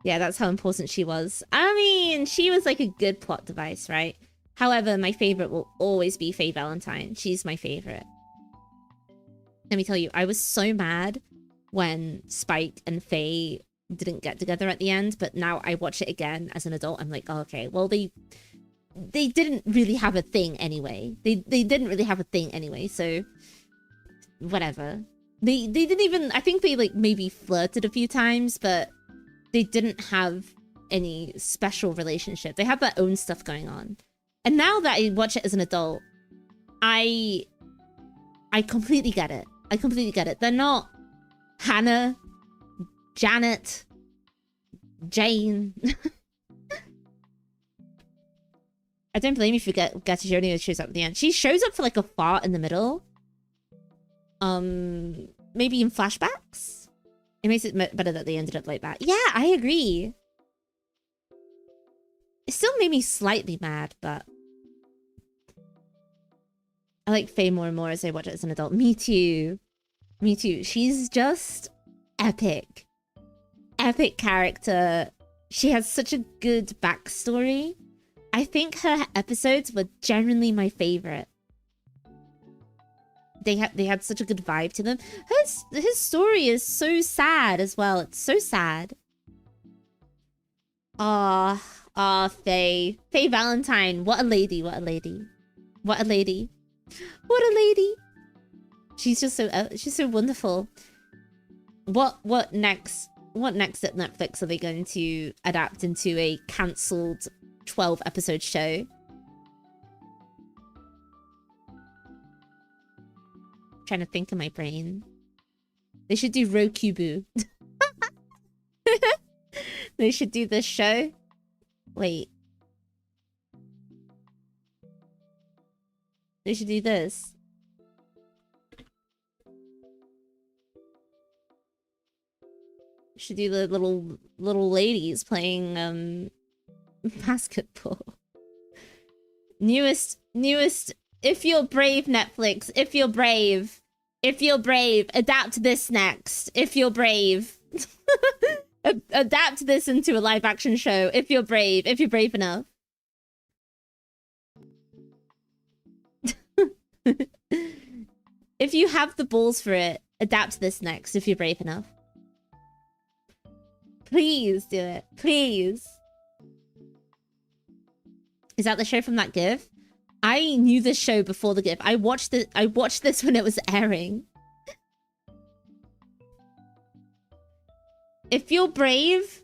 Yeah, that's how important she was. I mean, she was like a good plot device, right? However, my favorite will always be Faye Valentine. She's my favorite. Let me tell you, I was so mad when Spike and Faye didn't get together at the end, but now I watch it again as an adult. I'm like, oh, okay, well, they didn't really have a thing anyway. They didn't really have a thing anyway, so whatever. They didn't even, I think they like maybe flirted a few times, but they didn't have any special relationship. They had their own stuff going on. And now that I watch it as an adult, I completely get it. I completely get it. They're not Hannah, Janet, Jane. I don't blame you if you get Gatajoni shows up at the end. She shows up for like a fart in the middle. Maybe in flashbacks. It makes it better that they ended up like that. Yeah, I agree. It still made me slightly mad, but I like Faye more and more as I watch it as an adult. Me too. Me too. She's just epic. Epic character. She has such a good backstory. I think her episodes were generally my favorite. They had such a good vibe to them. His story is so sad as well. It's so sad. Faye. Faye Valentine. What a lady. What a lady. What a lady. What a lady. She's just so wonderful. What next? What next at Netflix are they going to adapt into a cancelled 12-episode show? Trying to think in my brain. They should do Rokubu. They should do this show. Wait. They should do this. Should do the little ladies playing basketball. Newest if you're brave, Netflix, if you're brave, adapt this next. If you're brave. Adapt this into a live action show. If you're brave enough. If you have the balls for it, adapt this next if you're brave enough. Please do it. Please. Is that the show from that GIF? I knew this show before the GIF. I watched this when it was airing. If you're brave,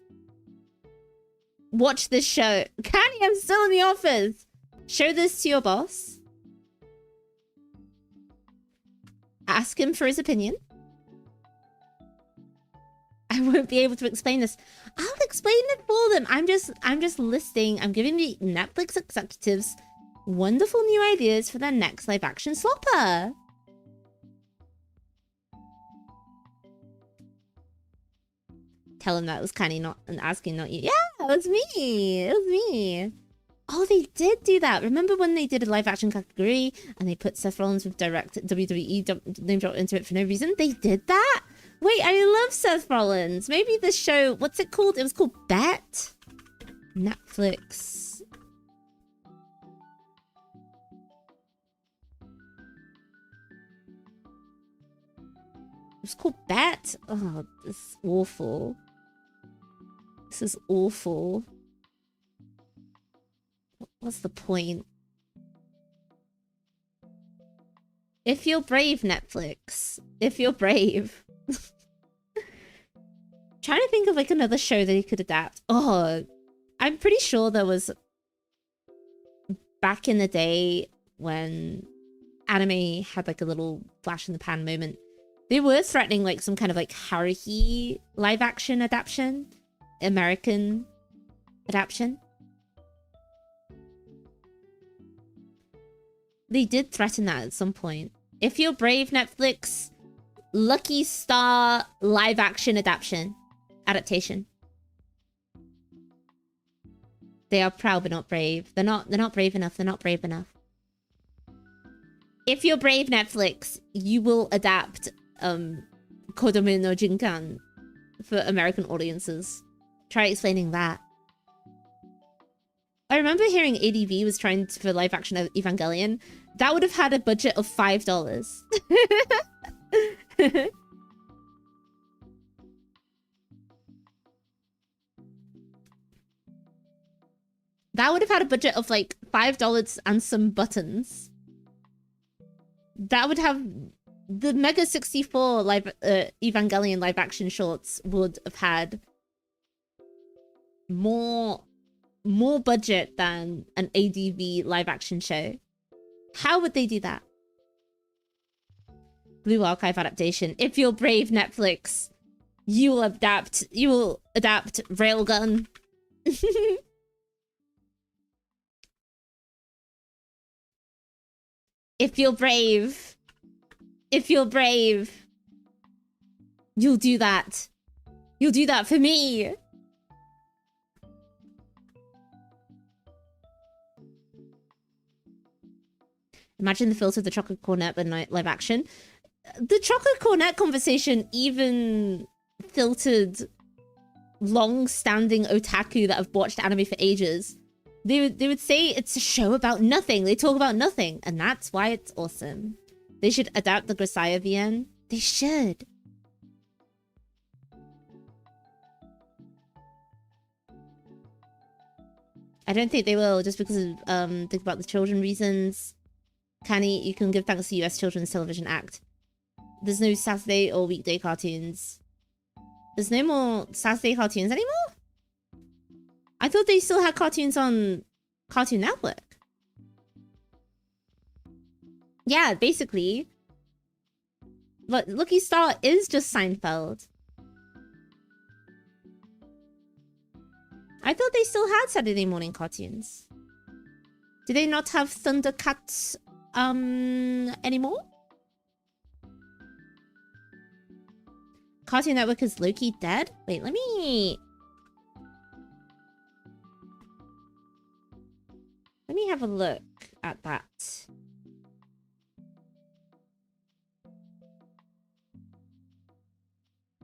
watch this show. Canny, I'm still in the office. Show this to your boss. Ask him for his opinion. I won't be able to explain this. I'll explain it for them. I'm just listing. I'm giving the Netflix executives wonderful new ideas for their next live action slopper. Tell him that was kind of not an asking, not you. Yeah, it was me. It was me. Oh, they did do that. Remember when they did a live action category and they put Seth Rollins with direct WWE name drop into it for no reason? They did that? Wait, I love Seth Rollins. Maybe this show, what's it called? It was called Bet. Netflix. It's called Bat. Oh, this is awful. This is awful. What's the point? If you're brave, Netflix. If you're brave. Trying to think of like another show that you could adapt. Oh, I'm pretty sure there was back in the day when anime had like a little flash in the pan moment. They were threatening like some kind of like Haruhi live action adaptation, American adaptation. They did threaten that at some point. If you're brave, Netflix, Lucky Star live action adaptation. They are proud but not brave. They're not brave enough. They're not brave enough. If you're brave, Netflix, you will adapt Kodomo no Jinkan for American audiences. Try explaining that. I remember hearing ADV was trying to, for live action of Evangelion. That would have had a budget of $5. That would have had a budget of like $5 and some buttons. That would have the Mega 64 live Evangelion live action shorts would have had more budget than an ADV live action show. How would they do that? Blue Archive adaptation. If you're brave, Netflix, you will adapt Railgun. If you're brave, you'll do that. You'll do that for me. Imagine the filter of the chocolate cornet but night live action. The chocolate cornet conversation even filtered long-standing otaku that have watched anime for ages. They would say it's a show about nothing. They talk about nothing, and that's why it's awesome. They should adapt the Grisaya VN. They should. I don't think they will, just because of think about the children reasons. Canny, you can give thanks to US Children's Television Act. There's no Saturday or weekday cartoons. There's no more Saturday cartoons anymore? I thought they still had cartoons on Cartoon Network. Yeah, basically. But Lucky Star is just Seinfeld. I thought they still had Saturday morning cartoons. Do they not have Thundercats anymore? Cartoon Network is Loki dead? Wait, let me have a look at that.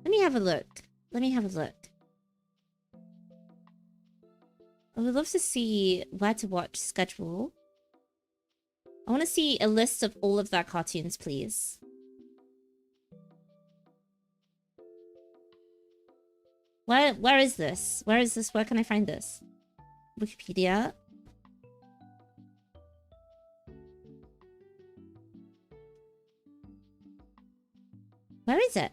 Let me have a look. I would love to see where to watch schedule. I want to see a list of all of their cartoons, please. Where is this? Where is this? Where can I find this? Wikipedia. Where is it?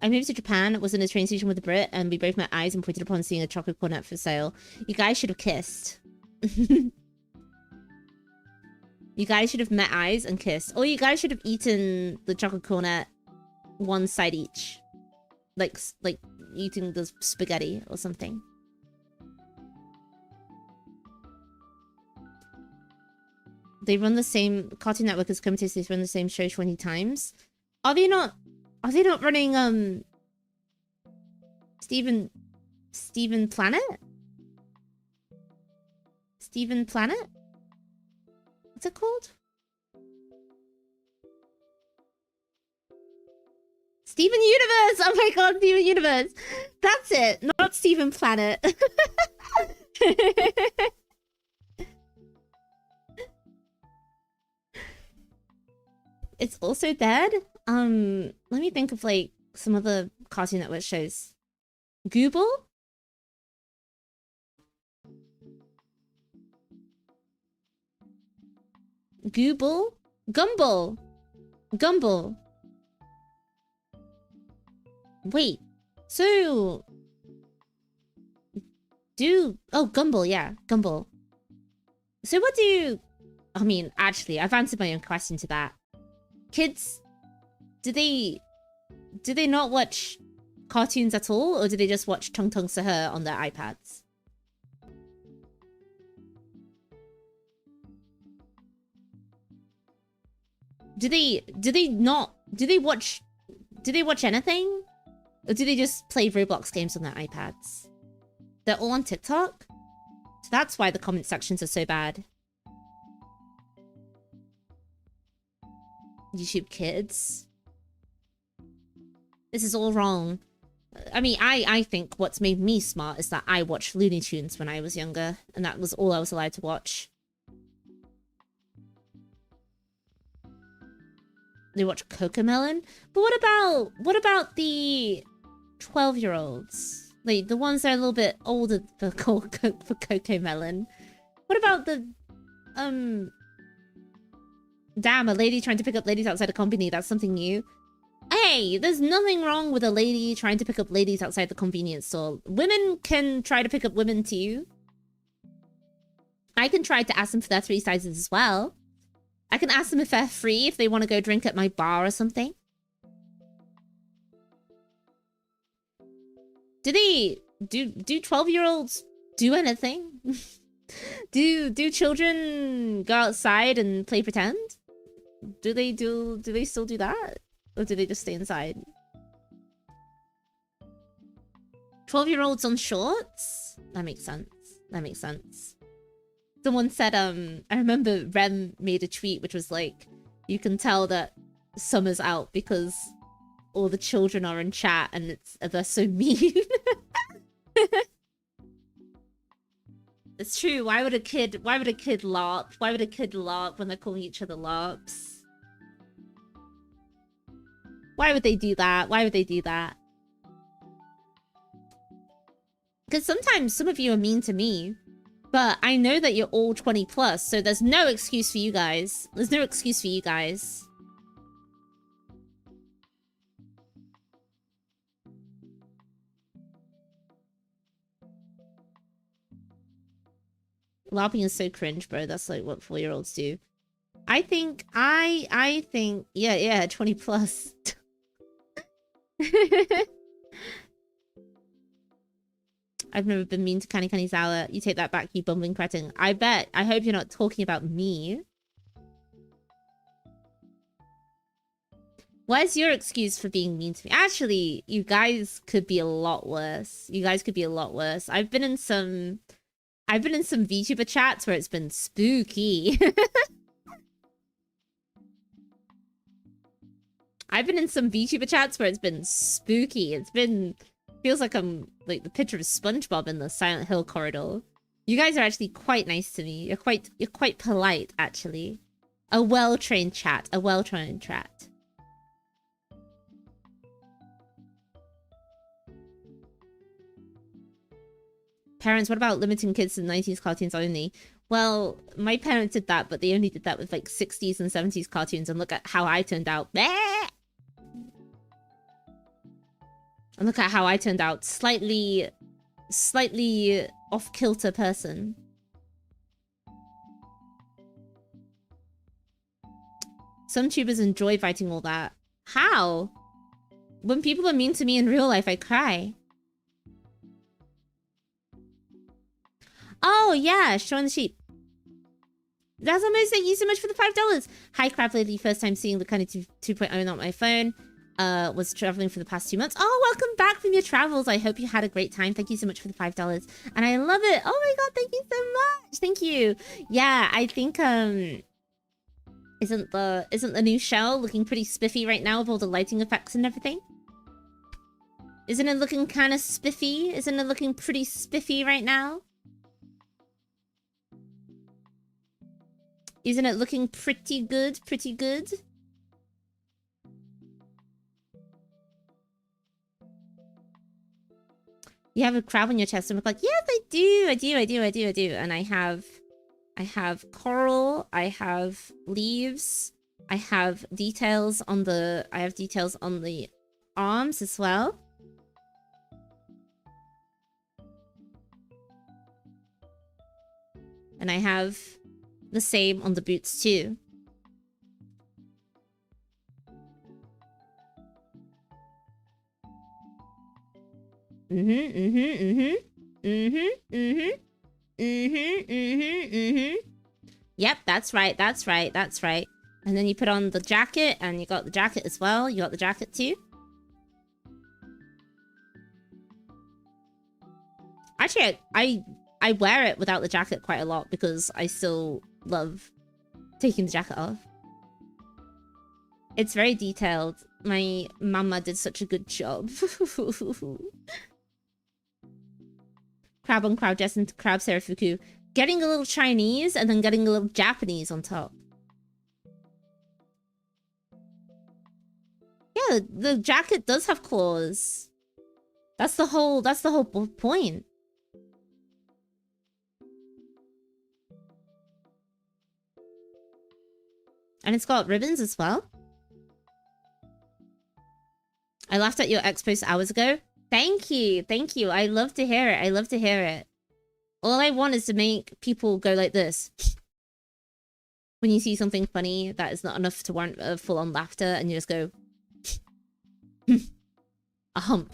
I moved to Japan, was in a train station with a Brit, and we both met eyes and pointed upon seeing a chocolate cornet for sale. You guys should have kissed. You guys should have met eyes and kissed. Or you guys should have eaten the chocolate cornet one side each. Like eating the spaghetti or something. They run the same... Cartoon Network as Comatose, they run the same show 20 times. Are they not running, Steven Planet? Steven Planet? What's it called? Steven Universe! Oh my god, Steven Universe! That's it, not Steven Planet. It's also dead? Let me think of like some other Cartoon Network shows. Google? Google? Gumball! Gumball! Wait, so... Oh, Gumball, yeah, Gumball. So what do you... I mean, actually, I've answered my own question to that. Kids, do they not watch cartoons at all, or do they just watch Tung Tung Sahur on their iPads? Do they watch anything? Or do they just play Roblox games on their iPads? They're all on TikTok? So that's why the comment sections are so bad. YouTube Kids. This is all wrong. I mean, I think what's made me smart is that I watched Looney Tunes when I was younger, and that was all I was allowed to watch. They watch Cocomelon? But what about the 12-year-olds? Like, the ones that are a little bit older for Cocomelon. What about the, Damn, a lady trying to pick up ladies outside a conbini. That's something new. Hey, there's nothing wrong with a lady trying to pick up ladies outside the convenience store. Women can try to pick up women too. I can try to ask them for their 3 sizes as well. I can ask them if they're free, if they want to go drink at my bar or something. Do 12-year-olds do anything? do children go outside and play pretend? Do they still do that? Or do they just stay inside? 12-year-olds on shorts? That makes sense. That makes sense. Someone said, I remember Rem made a tweet which was like, you can tell that summer's out because all the children are in chat and they're so mean. It's true. Why would a kid LARP? Why would a kid LARP when they're calling each other LARPs? Why would they do that? Why would they do that? Because sometimes some of you are mean to me, but I know that you're all 20 plus, so there's no excuse for you guys. There's no excuse for you guys. LARPing is so cringe, bro. That's like what 4-year-olds do. I think, yeah, 20 plus. I've never been mean to Canny Canny Sour. You take that back, you bumbling cretin. I bet. I hope you're not talking about me. What's your excuse for being mean to me? Actually, you guys could be a lot worse. You guys could be a lot worse. I've been in some VTuber chats where it's been spooky. I've been in some VTuber chats where it's been spooky. Feels like I'm like the picture of SpongeBob in the Silent Hill corridor. You guys are actually quite nice to me. You're quite polite, actually. A well-trained chat. A well-trained chat. Parents, what about limiting kids to 90s cartoons only? Well, my parents did that, but they only did that with like 60s and 70s cartoons, and look at how I turned out. And look at how I turned out. Slightly off-kilter person. Some tubers enjoy fighting all that. How? When people are mean to me in real life, I cry. Oh, yeah, showing the sheep. That's almost, thank you so much for the $5. Hi, Crab Lady. First time seeing the kind of 2.0 on my phone. Was traveling for the past 2 months. Oh, welcome back from your travels. I hope you had a great time. Thank you so much for the $5. And I love it. Oh my god, thank you so much. Thank you. Yeah, I think, isn't the new shell looking pretty spiffy right now with all the lighting effects and everything? Isn't it looking kind of spiffy? Isn't it looking pretty spiffy right now? Isn't it looking pretty good? Pretty good? You have a crab on your chest. I'm like, yes, I do. I do. And I have coral. I have leaves. I have details on the arms as well. And I have the same on the boots too. Yep, that's right. And then you put on the jacket, and you got the jacket as well. You got the jacket too. Actually, I wear it without the jacket quite a lot because I still love taking the jacket off. It's very detailed. My mama did such a good job. Crab on crab dress and crab serafuku. Getting a little Chinese and then getting a little Japanese on top. Yeah, the jacket does have claws. That's the whole point. And it's got ribbons as well. I laughed at your X post hours ago. Thank you. I love to hear it. All I want is to make people go like this. When you see something funny that is not enough to warrant a full-on laughter, and you just go... a hump.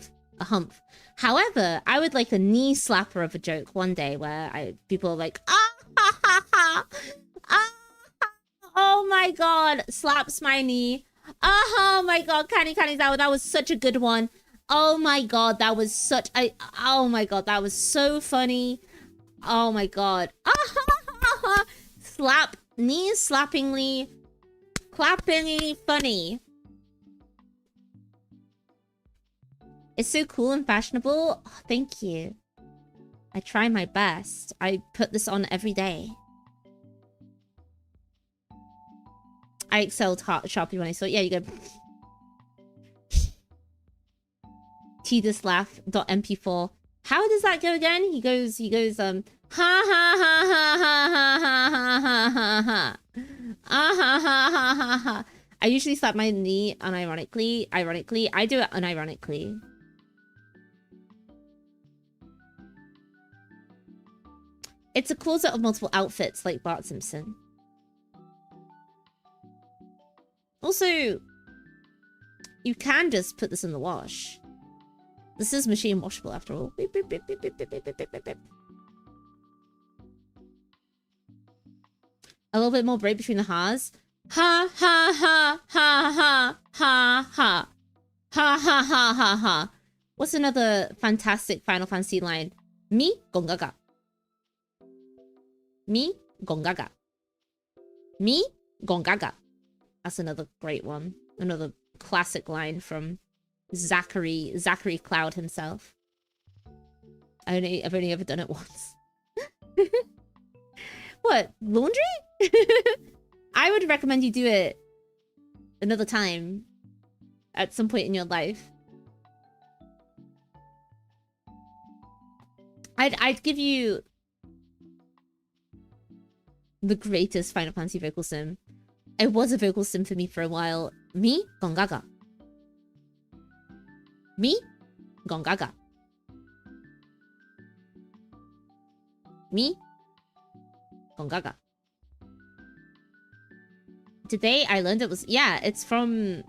However, I would like a knee slapper of a joke one day where people are like, ah, ha, ha, ha, ah, oh my god, slaps my knee. Oh my god, Canny, that was such a good one. Oh my god, that was such oh my god, that was so funny. Oh my god. Slap, knee slappingly, clappingly funny. It's so cool and fashionable. Oh, thank you. I try my best. I put this on every day. I excelled sharply when I saw it. Yeah, you go. tdislaugh.mp4. How does that go again? He goes, ha ha ha ha ha ha ha ha ha ha. Ah ha ha ha ha ha. I usually slap my knee unironically. I do it unironically. It's a closet of multiple outfits like Bart Simpson. Also, you can just put this in the wash. This is machine washable after all. Beep, beep, beep, beep, beep, beep, beep, beep, beep, beep. A little bit more break between the ha's. Ha ha ha ha ha ha ha. Ha ha ha ha ha. What's another fantastic Final Fantasy line? Mi gongaga. Mi gongaga. Mi gongaga. That's another great one. Another classic line from Zachary Cloud himself. I've only ever done it once. What? Laundry? I would recommend you do it another time at some point in your life. I'd give you the greatest Final Fantasy vocal sim. It was a vocal sim for me for a while. Mi gongaga. Mi gongaga. Mi gongaga. Today I learned it was, yeah, it's from,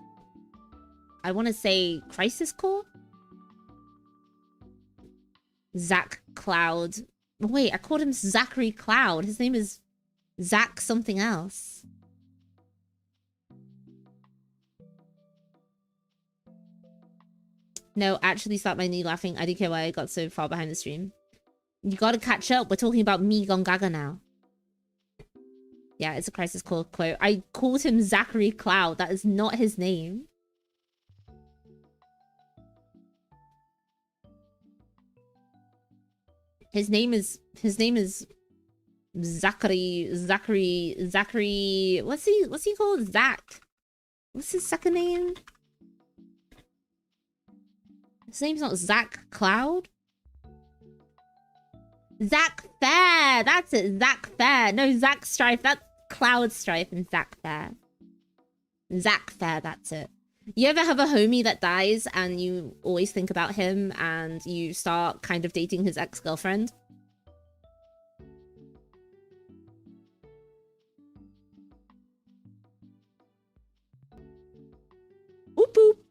I want to say Crisis Core? Zach Cloud. Wait, I called him Zachary Cloud. His name is Zach something else. No, actually slapped my knee laughing. I didn't care why I got so far behind the stream. You gotta catch up. We're talking about Mi Gongaga now. Yeah, it's a Crisis Core quote. I called him Zachary Cloud. That is not his name. His name is Zachary, what's he called? Zach. What's his second name? His name's not Zach Cloud? Zach Fair! That's it, Zach Fair. No, Zach Strife. That's Cloud Strife and Zach Fair. Zach Fair, that's it. You ever have a homie that dies and you always think about him and you start kind of dating his ex-girlfriend? Oop oop.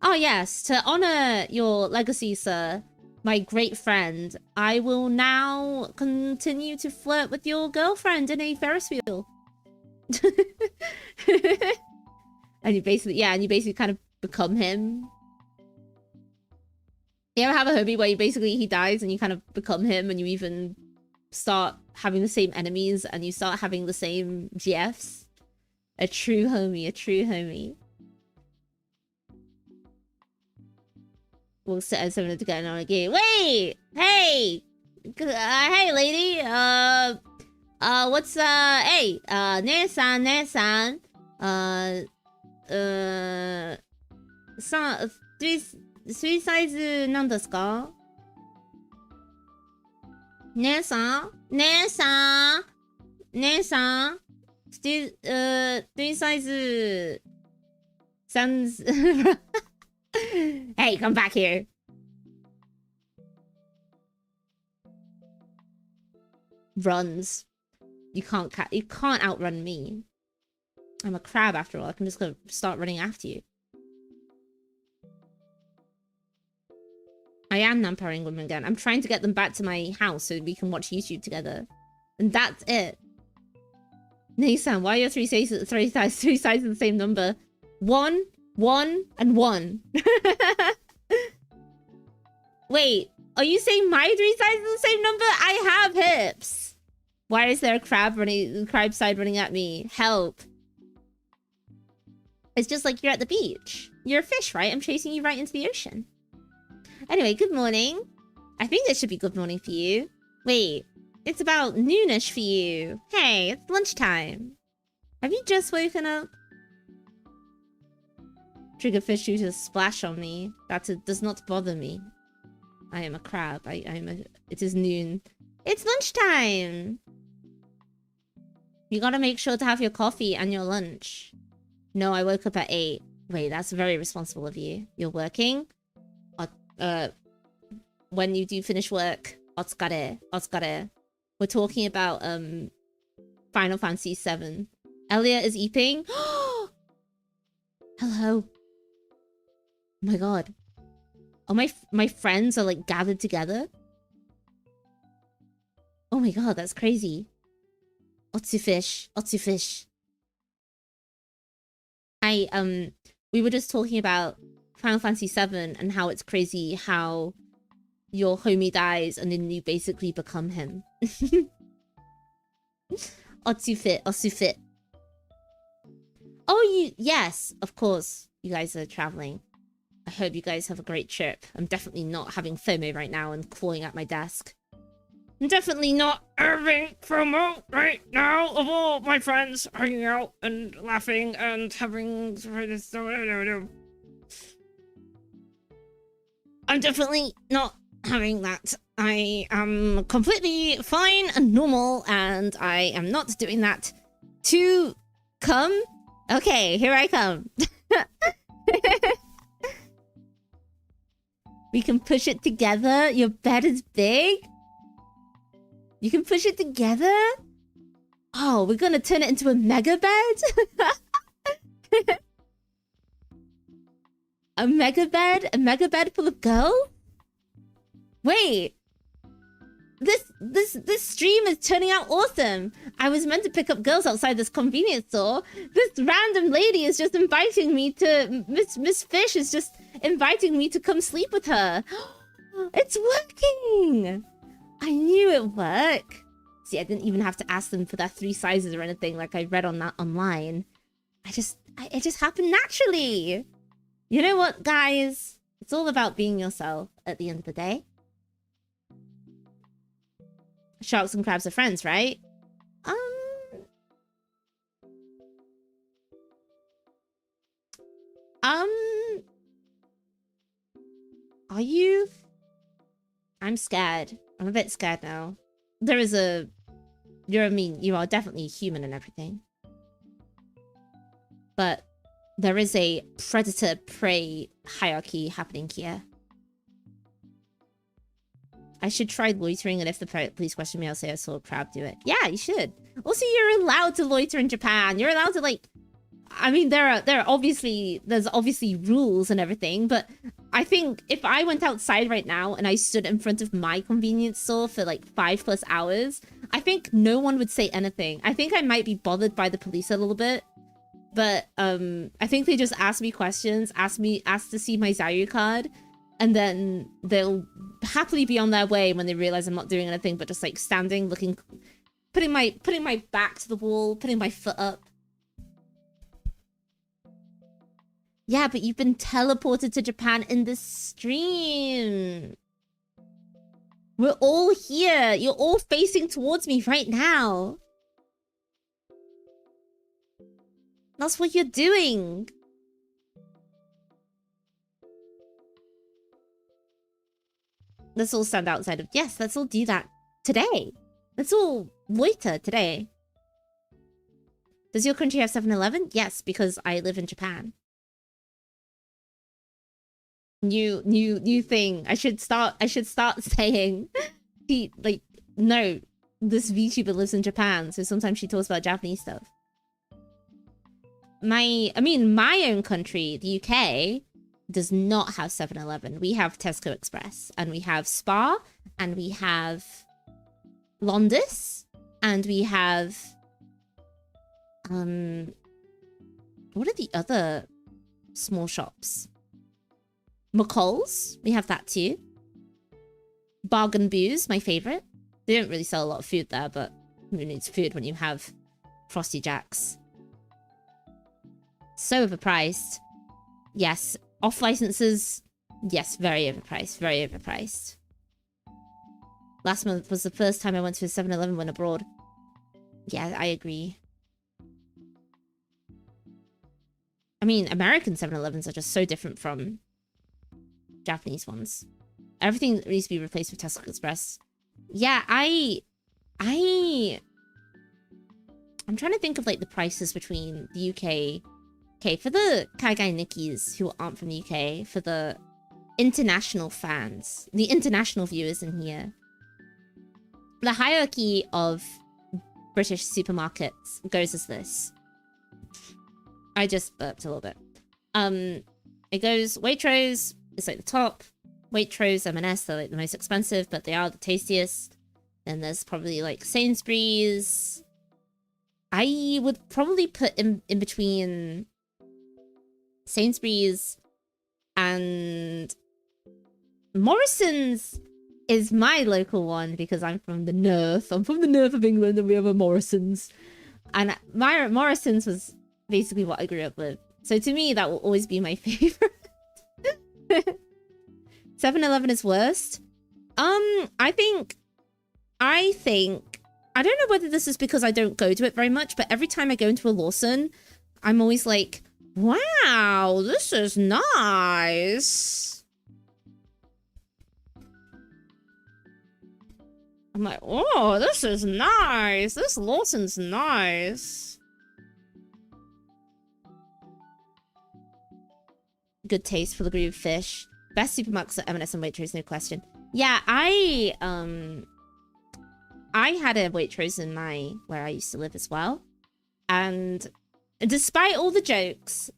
Oh yes, to honor your legacy, sir, my great friend, I will now continue to flirt with your girlfriend in a Ferris wheel. And you basically kind of become him. You ever have a homie where he dies and you kind of become him, and you even start having the same enemies and you start having the same GFs? A true homie, a true homie. We'll sit at 7 to get on a game. Wait! Hey! Hey, lady! What's, hey! 姉さん、姉さん。3サイズなんですか？姉さん姉さん姉さん3サイズ3 Hey, come back here. Runs. You can't outrun me. I'm a crab after all. I can just go start running after you. I am nampering them again. I'm trying to get them back to my house so we can watch YouTube together. And that's it. Nissan, why are your three sides the same number? 1, 1, and 1. Wait, are you saying my 3 sides are the same number? I have hips. Why is there a crab side running at me? Help. It's just like you're at the beach. You're a fish, right? I'm chasing you right into the ocean. Anyway, good morning. I think it should be good morning for you. Wait, it's about noonish for you. Hey, it's lunchtime. Have you just woken up? Triggerfish used to splash on me. Does not bother me. I am a crab. It is noon. It's lunchtime. You gotta make sure to have your coffee and your lunch. No, I woke up at 8. Wait, that's very responsible of you. You're working? When you do finish work, otsukare, otsukare. We're talking about Final Fantasy VII. Elliot is eating. Hello. Oh my god. Oh, my friends are like gathered together. Oh my god, that's crazy. Otsu fish, Otsu fish. We were just talking about Final Fantasy VII and how it's crazy how your homie dies and then you basically become him. Otsu fit, Otsu fit. Oh, yes, of course. You guys are traveling. I hope you guys have a great trip. I'm definitely not having FOMO right now and clawing at my desk. I'm definitely not having FOMO right now of all my friends hanging out and laughing and having... I'm definitely not having that. I am completely fine and normal, and I am not doing that to come. Okay, here I come. We can push it together. Your bed is big. You can push it together? Oh, we're gonna turn it into a mega bed? A mega bed? A mega bed full of girls? Wait. This stream is turning out awesome. I was meant to pick up girls outside this convenience store. This random lady is just inviting me to... Miss Fish is just inviting me to come sleep with her. It's working! I knew it would work. See, I didn't even have to ask them for their 3 sizes or anything like I read on that online. It just happened naturally. You know what, guys? It's all about being yourself at the end of the day. Sharks and crabs are friends, right? Are you? I'm scared. I'm a bit scared now. There is a... I mean, you are definitely human and everything. But there is a predator-prey hierarchy happening here. I should try loitering, and if the police question me, I'll say I saw a crab do it. Yeah, you should. Also, you're allowed to loiter in Japan. You're allowed to, like... I mean, there's obviously rules and everything, but I think if I went outside right now and I stood in front of my convenience store for like 5+ hours, I think no one would say anything. I think I might be bothered by the police a little bit, but I think they just ask me questions, ask to see my Zayu card, and then they'll happily be on their way when they realize I'm not doing anything but just like standing, looking, putting my back to the wall, putting my foot up. Yeah, but you've been teleported to Japan in the stream. We're all here. You're all facing towards me right now. That's what you're doing. Let's all stand outside of... Yes, let's all do that today. Let's all loiter today. Does your country have 7-Eleven? Yes, because I live in Japan. New thing. I should start saying like, no, this VTuber lives in Japan, so sometimes she talks about Japanese stuff. My own country, the UK, does not have 7-Eleven. We have Tesco Express, and we have Spar, and we have Londis, and we have what are the other small shops? McCall's, we have that too. Bargain Booze, my favorite. They don't really sell a lot of food there, but who needs food when you have Frosty Jacks? So overpriced. Yes. Off licenses, yes, very overpriced, very overpriced. Last month was the first time I went to a 7-Eleven when abroad. Yeah, I agree. I mean, American 7-Elevens are just so different from Japanese ones. Everything needs to be replaced with Tesco Express. Yeah, I'm trying to think of like the prices between the UK. Okay, for the Kaigai Nikis who aren't from the UK, for the international fans, the international viewers in here, the hierarchy of British supermarkets goes as this. I just burped a little bit. It goes Waitrose. It's like the top. Waitrose, M&S, they're like the most expensive, but they are the tastiest. Then there's probably like Sainsbury's. I would probably put in between Sainsbury's and Morrison's is my local one because I'm from the north. I'm from the north of England and we have a Morrison's. And my Morrison's was basically what I grew up with. So to me, that will always be my favorite. 7-Eleven is worst. I think I don't know whether this is because I don't go to it very much, but every time I go into a Lawson, I'm always like, wow, this is nice. I'm like, oh, this is nice. This Lawson's nice. Good taste for the green fish. Best supermarkets are M&S and Waitrose, no question. Yeah, I had a Waitrose in where I used to live as well. And despite all the jokes,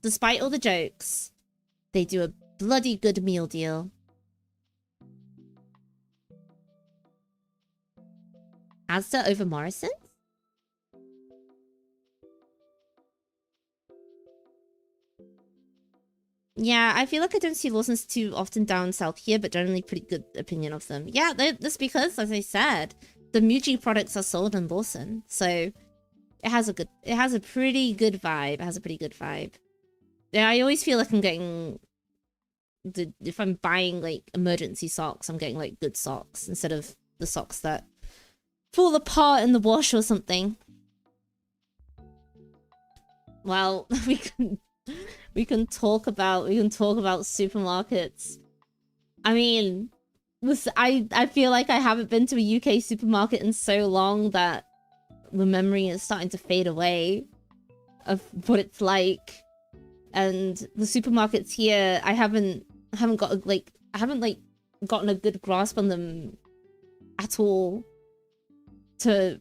they do a bloody good meal deal. Asda over Morrison's? Yeah, I feel like I don't see Lawson's too often down south here, but generally pretty good opinion of them. Yeah, that's because, as I said, the Muji products are sold in Lawson, so it has a pretty good vibe. It has a pretty good vibe. Yeah, I always feel like I'm getting if I'm buying like emergency socks, I'm getting like good socks instead of the socks that fall apart in the wash or something. Well, we can talk about supermarkets. I mean, I feel like I haven't been to a UK supermarket in so long that the memory is starting to fade away of what it's like. And the supermarkets here, I haven't gotten a good grasp on them at all to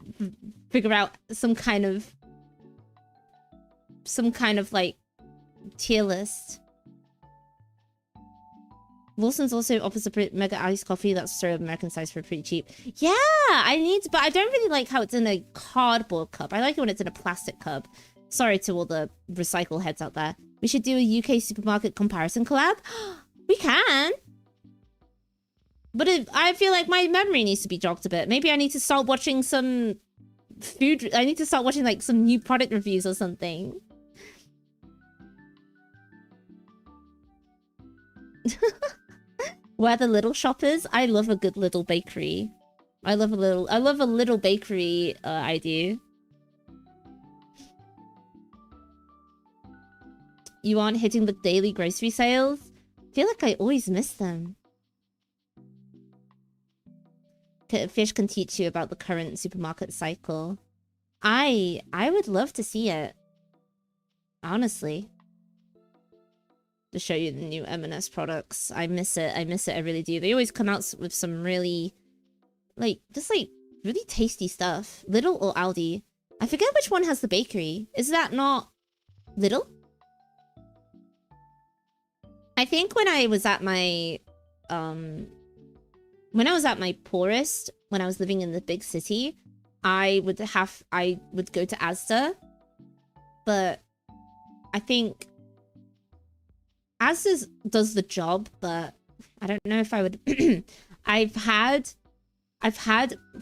figure out some kind of like tier list. Lawson's also offers a mega iced coffee that's sort of American size for pretty cheap. Yeah, but I don't really like how it's in a cardboard cup. I like it when it's in a plastic cup. Sorry to all the recycle heads out there. We should do a UK supermarket comparison collab. We can. But I feel like my memory needs to be jogged a bit. Maybe I need to start watching some food. I need to start watching like some new product reviews or something. Where the little shop is, I love a good little bakery. I love a little bakery. I do. You aren't hitting the daily grocery sales? I feel like I always miss them. Fish can teach you about the current supermarket cycle. I would love to see it. Honestly. To show you the new M&S products. I miss it. I really do. They always come out with some really, just really tasty stuff. Lidl or Aldi? I forget which one has the bakery. Is that not Lidl? I think when I was at my, poorest, when I was living in the big city, I would go to Asda. But I think Asda does the job, but I don't know if I would. I've had,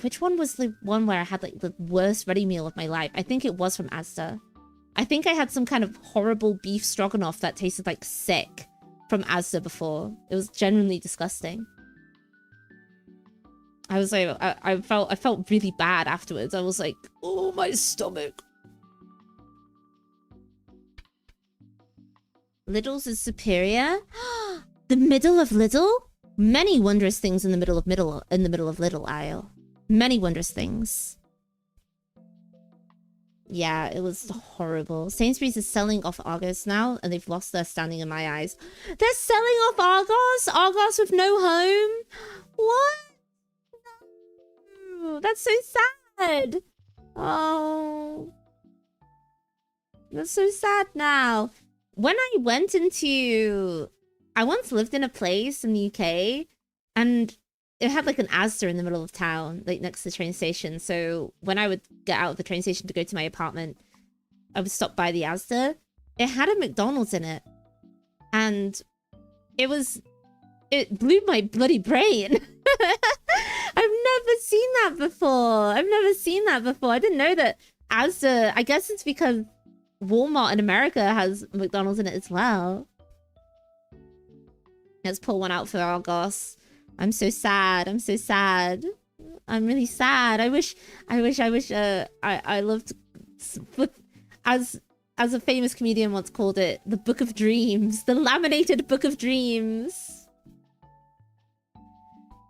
which one was the one where I had like the worst ready meal of my life? I think it was from Asda. I think I had some kind of horrible beef stroganoff that tasted like sick from Asda before. It was genuinely disgusting. I was like, I felt really bad afterwards. I was like, oh, my stomach. Lidl's is superior. The middle of Lidl? Many wondrous things in the middle of Lidl aisle. Many wondrous things. Yeah, it was horrible. Sainsbury's is selling off Argos now, and they've lost their standing in my eyes. They're selling off Argos? Argos with no home? What? No, that's so sad. Oh. That's so sad now. When I went into... I once lived in a place in the UK, and it had like an Asda in the middle of town, like next to the train station. So when I would get out of the train station to go to my apartment, I would stop by the Asda. It had a McDonald's in it. And it blew my bloody brain. I've never seen that before. I didn't know that Asda, I guess it's because Walmart in America has McDonald's in it as well. Let's pull one out for Argos. I'm so sad. I'm really sad. I wish I loved, as a famous comedian once called it, the Book of Dreams. The laminated Book of Dreams.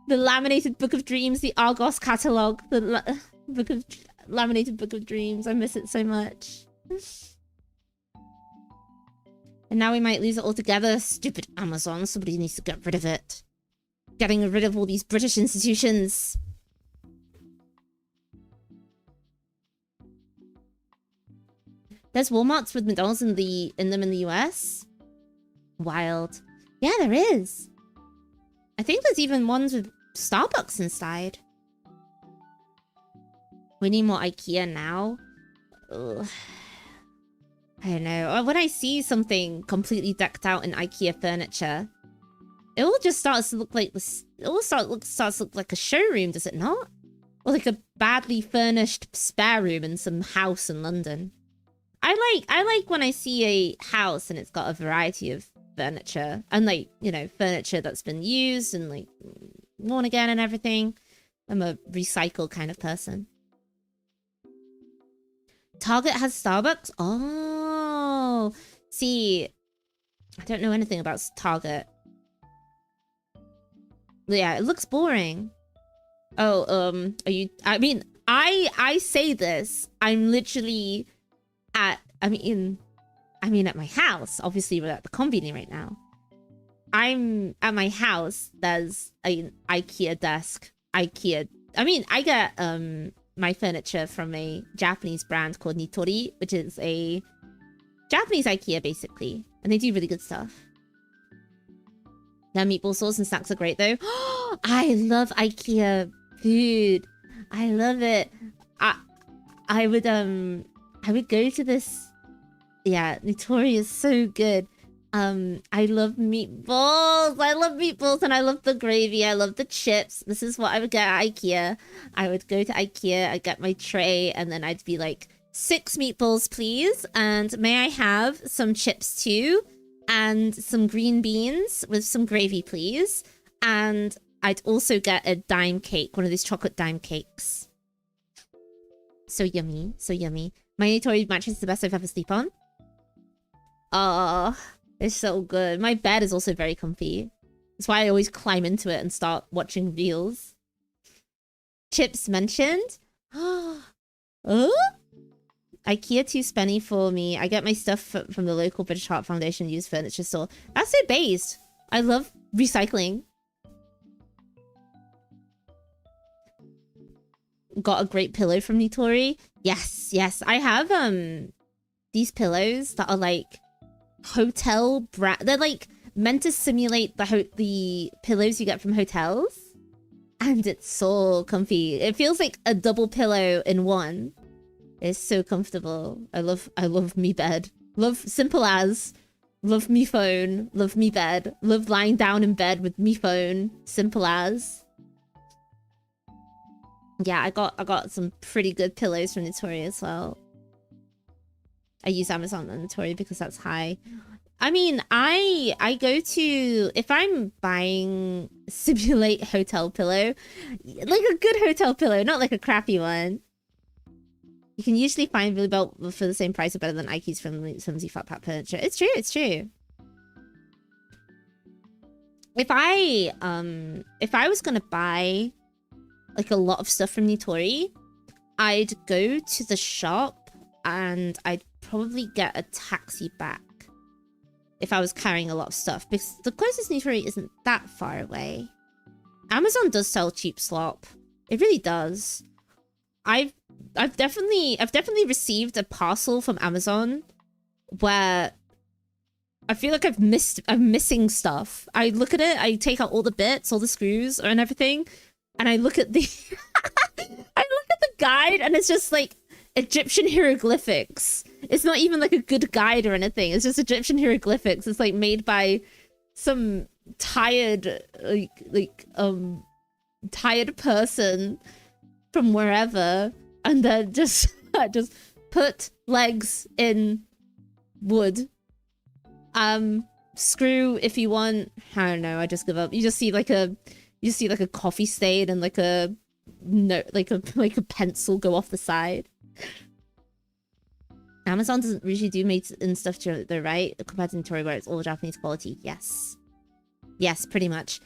The laminated Book of Dreams, the Argos catalogue, the laminated Book of Dreams. I miss it so much. And now we might lose it altogether. Stupid Amazon. Somebody needs to get rid of it. Getting rid of all these British institutions. There's Walmarts with McDonald's in them in the US. Wild. Yeah, there is. I think there's even ones with Starbucks inside. We need more IKEA now. Ugh. I don't know. When I see something completely decked out in IKEA furniture, it all just starts to look like this. It all starts to look like a showroom, does it not? Or like a badly furnished spare room in some house in London. I like when I see a house and it's got a variety of furniture and like, you know, furniture that's been used and like worn again and everything. I'm a recycle kind of person. Target has Starbucks? Oh, see, I don't know anything about Target. Yeah, it looks boring. Oh, are you, I mean, I say this, I'm literally at, I mean at my house. Obviously we're at the conbini right now. I'm at my house. There's an IKEA desk. I get my furniture from a Japanese brand called Nitori, which is a Japanese IKEA basically, and they do really good stuff. Their meatball sauce and snacks are great though. I love IKEA food. I love it. I would go to this. Yeah, Nitori is so good. I love meatballs. I love meatballs and I love the gravy. I love the chips. This is what I would get at IKEA. I would go to IKEA, I'd get my tray, and then I'd be like, 6 meatballs, please. And may I have some chips too? And some green beans with some gravy, please. And I'd also get a dime cake, one of these chocolate dime cakes. So yummy, so yummy. My Nitori mattress is the best I've ever sleep on. Oh, it's so good. My bed is also very comfy. That's why I always climb into it and start watching reels. Chips mentioned. Oh, IKEA too spenny for me. I get my stuff from the local British Heart Foundation used furniture store. That's so based. I love recycling. Got a great pillow from Nitori. Yes, yes. I have these pillows that are like hotel brand. They're like meant to simulate the pillows you get from hotels, and it's so comfy. It feels like a double pillow in one. It's so comfortable. I love me bed. Love simple as. Love me phone. Love me bed. Love lying down in bed with me phone. Simple as. Yeah, I got some pretty good pillows from Nitori as well. I use Amazon and Nitori because that's high. I mean, I go to, if I'm buying simulate hotel pillow, like a good hotel pillow, not like a crappy one. You can usually find really well for the same price or better than Ike's flimsy flat pack furniture. It's true, it's true. If I was gonna buy like a lot of stuff from Nitori, I'd go to the shop and I'd probably get a taxi back if I was carrying a lot of stuff, because the closest Nitori isn't that far away. Amazon does sell cheap slop. It really does. I've definitely received a parcel from Amazon where I feel like I'm missing stuff. I look at it, I take out all the bits, all the screws and everything, and I look at the guide, and it's just like Egyptian hieroglyphics. It's not even like a good guide or anything. It's just Egyptian hieroglyphics. It's like made by some tired tired person from wherever, and then just put legs in wood. Screw if you want. I don't know. I just give up. You just see like a coffee stain and like a note, like a pencil go off the side. Amazon doesn't usually do made in stuff though, right? Compared to Nitori where it's all Japanese quality. Yes. Yes, pretty much.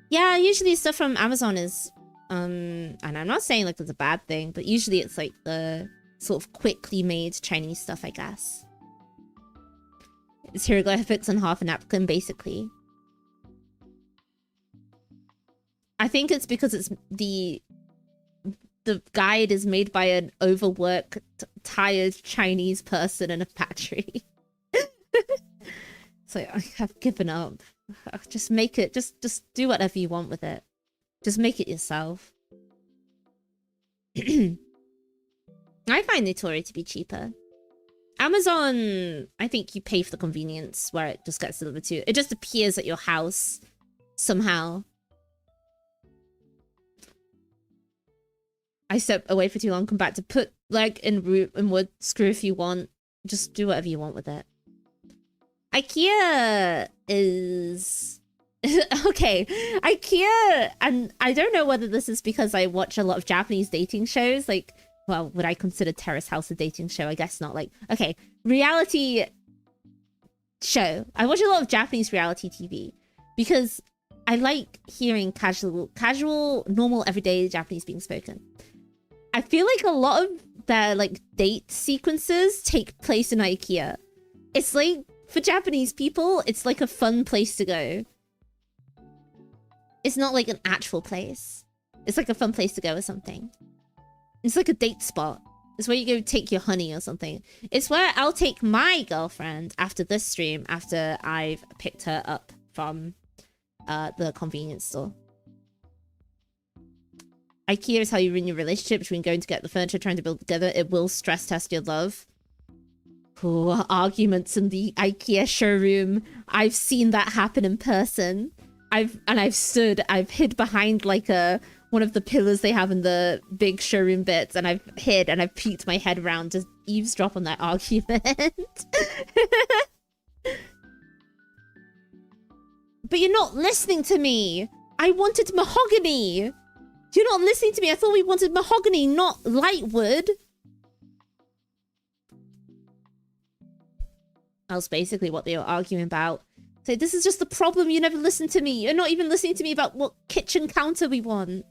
Yeah, usually stuff from Amazon is and I'm not saying like it's a bad thing, but usually it's like the sort of quickly made Chinese stuff, I guess. It's hieroglyphics and half a napkin, basically. I think it's because it's the guide is made by an overworked, tired Chinese person in a factory. So I have given up. Just make it. Just do whatever you want with it. Just make it yourself. I find Nitori to be cheaper. Amazon, I think you pay for the convenience where it just gets delivered to you. It just appears at your house somehow. I step away for too long, come back to put leg in wood, screw if you want. Just do whatever you want with it. IKEA is... okay, IKEA, and I don't know whether this is because I watch a lot of Japanese dating shows, like Well, would I consider Terrace House a dating show? I guess not. Like, okay, reality show. I watch a lot of Japanese reality TV because I like hearing casual, normal, everyday Japanese being spoken. I feel like a lot of their like date sequences take place in IKEA. It's like, for Japanese people, it's like a fun place to go. It's not like an actual place. It's like a fun place to go or something. It's like a date spot. It's where you go take your honey or something. It's where I'll take my girlfriend after this stream, after I've picked her up from the convenience store. IKEA is how you ruin your relationship between going to get the furniture, trying to build together. It will stress test your love. Ooh, arguments in the IKEA showroom. I've seen that happen in person. I've hid behind like one of the pillars they have in the big showroom bits, and I've hid and I've peeked my head around to eavesdrop on that argument. But you're not listening to me. I wanted mahogany. You're not listening to me. I thought we wanted mahogany, not light wood. That was basically what they were arguing about. So this is just the problem. You never listen to me. You're not even listening to me about what kitchen counter we want.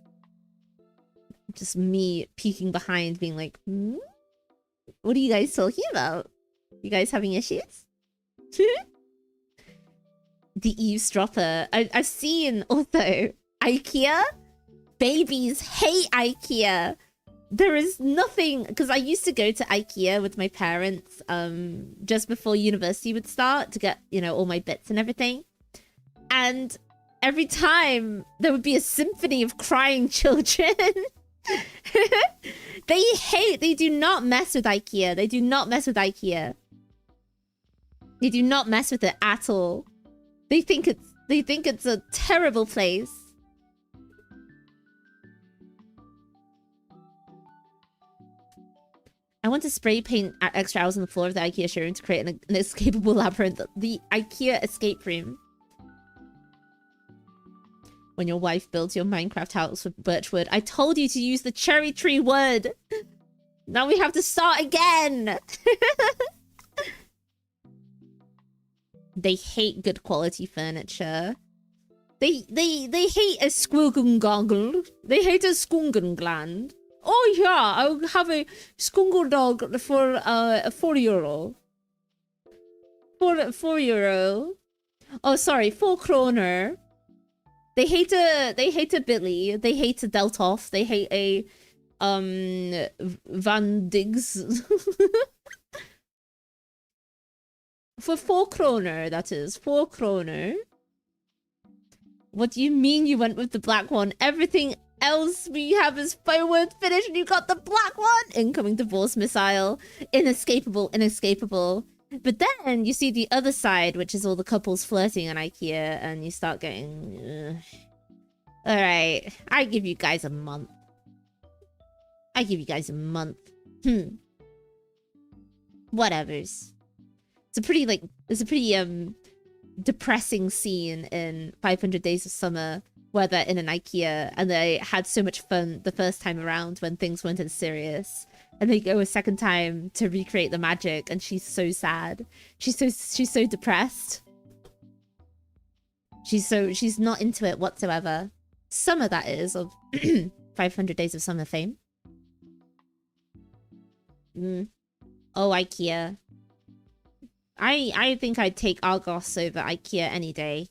Just me peeking behind, being like, what are you guys talking about? You guys having issues? The eavesdropper. I've seen also IKEA. Babies hate IKEA. There is nothing, because I used to go to IKEA with my parents just before university would start to get, you know, all my bits and everything. And every time there would be a symphony of crying children. They do not mess with IKEA. They do not mess with IKEA. They do not mess with it at all. They think it's a terrible place. I want to spray paint extra hours on the floor of the IKEA showroom to create an escapable labyrinth. The IKEA escape room. When your wife builds your Minecraft house with birch wood. I told you to use the cherry tree wood. Now we have to start again. They hate good quality furniture. They hate a squiggle. They hate a skungengland. Oh yeah, I'll have a skungel dog for €4. €4. Oh sorry, 4 kroner. They hate a Billy. They hate a Deltoff. They hate a Van Diggs. For 4 kroner, that is 4 kroner. What do you mean you went with the black one? Everything else we have is forward finish and you got the black one. Incoming divorce missile. Inescapable. But then you see the other side, which is all the couples flirting on IKEA, and you start getting... Alright, I give you guys a month. Whatevers. It's a pretty depressing scene in 500 Days of Summer where they're in an IKEA and they had so much fun the first time around when things weren't as serious. And they go a second time to recreate the magic, and she's so sad. She's so depressed. She's not into it whatsoever. Summer, that is, of 500 Days of Summer fame. Oh, IKEA. I think I'd take Argos over IKEA any day.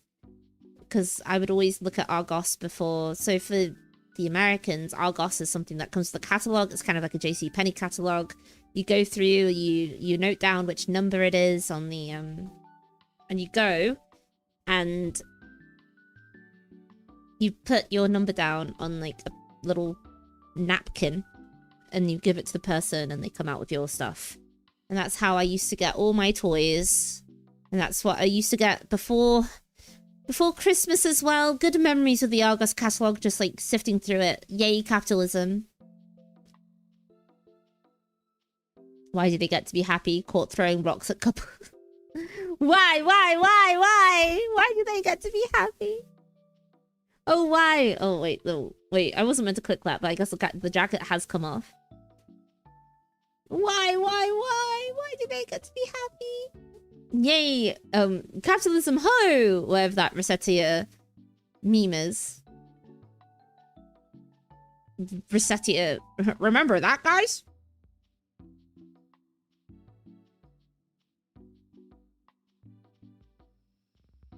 Because I would always look at Argos before. So for the Americans, Argos is something that comes to the catalogue. It's kind of like a JCPenney catalogue. You go through, you note down which number it is on the... and you go, and you put your number down on like a little napkin, and you give it to the person, and they come out with your stuff. And that's how I used to get all my toys. And that's what I used to get before Christmas as well. Good memories of the Argos catalogue, just like sifting through it. Yay, capitalism. Why do they get to be happy? Caught throwing rocks at couples. Why? Why do they get to be happy? Oh, why? Oh, wait, no. Wait, I wasn't meant to click that, but I guess the jacket has come off. Why do they get to be happy? Yay, capitalism ho! Whatever that Resetia meme is. Resetia, remember that, guys?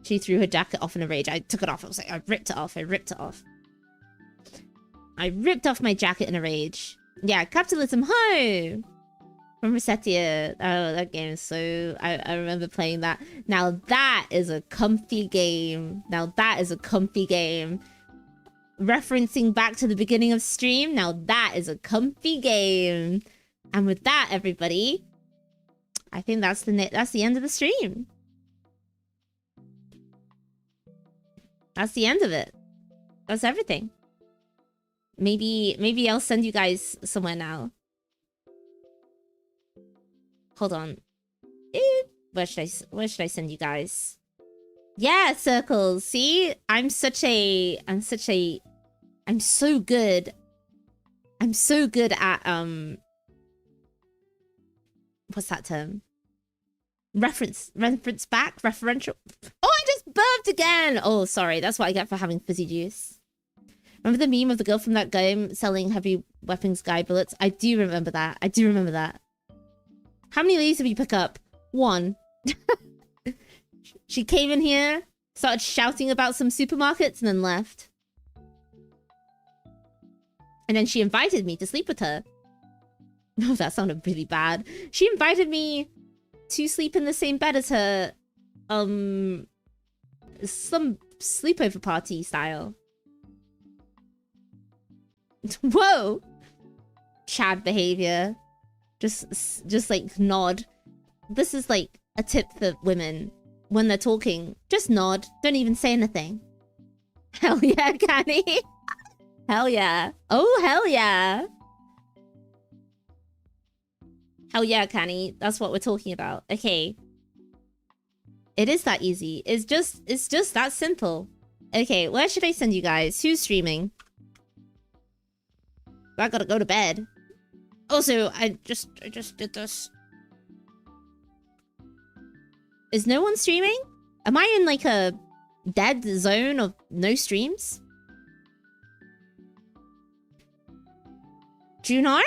She threw her jacket off in a rage. I took it off. I was like, I ripped it off. I ripped off my jacket in a rage. Yeah, capitalism ho! From Resetia. Oh, that game is so... I remember playing that. Now that is a comfy game. Referencing back to the beginning of stream. Now that is a comfy game. And with that, everybody, I think that's the end of the stream. That's the end of it. That's everything. Maybe I'll send you guys somewhere now. Hold on. Where should I send you guys? Yeah, circles. See? I'm so good. I'm so good at what's that term? Reference back? Referential? Oh, I just burped again! Oh, sorry. That's what I get for having fizzy juice. Remember the meme of the girl from that game selling heavy weapons guy bullets? I do remember that. How many of these did we pick up? 1. She came in here, started shouting about some supermarkets, and then left. And then she invited me to sleep with her. Oh, that sounded really bad. She invited me to sleep in the same bed as her, some sleepover party style. Whoa! Chad behavior. Just like nod. This is like a tip for women. When they're talking, just nod. Don't even say anything. Hell yeah, Canny. Hell yeah. Oh, hell yeah. Hell yeah, Canny. That's what we're talking about. Okay. It is that easy. It's just that simple. Okay, where should I send you guys? Who's streaming? I gotta go to bed. Also, I just did this. Is no one streaming? Am I in like a dead zone of no streams? Junar?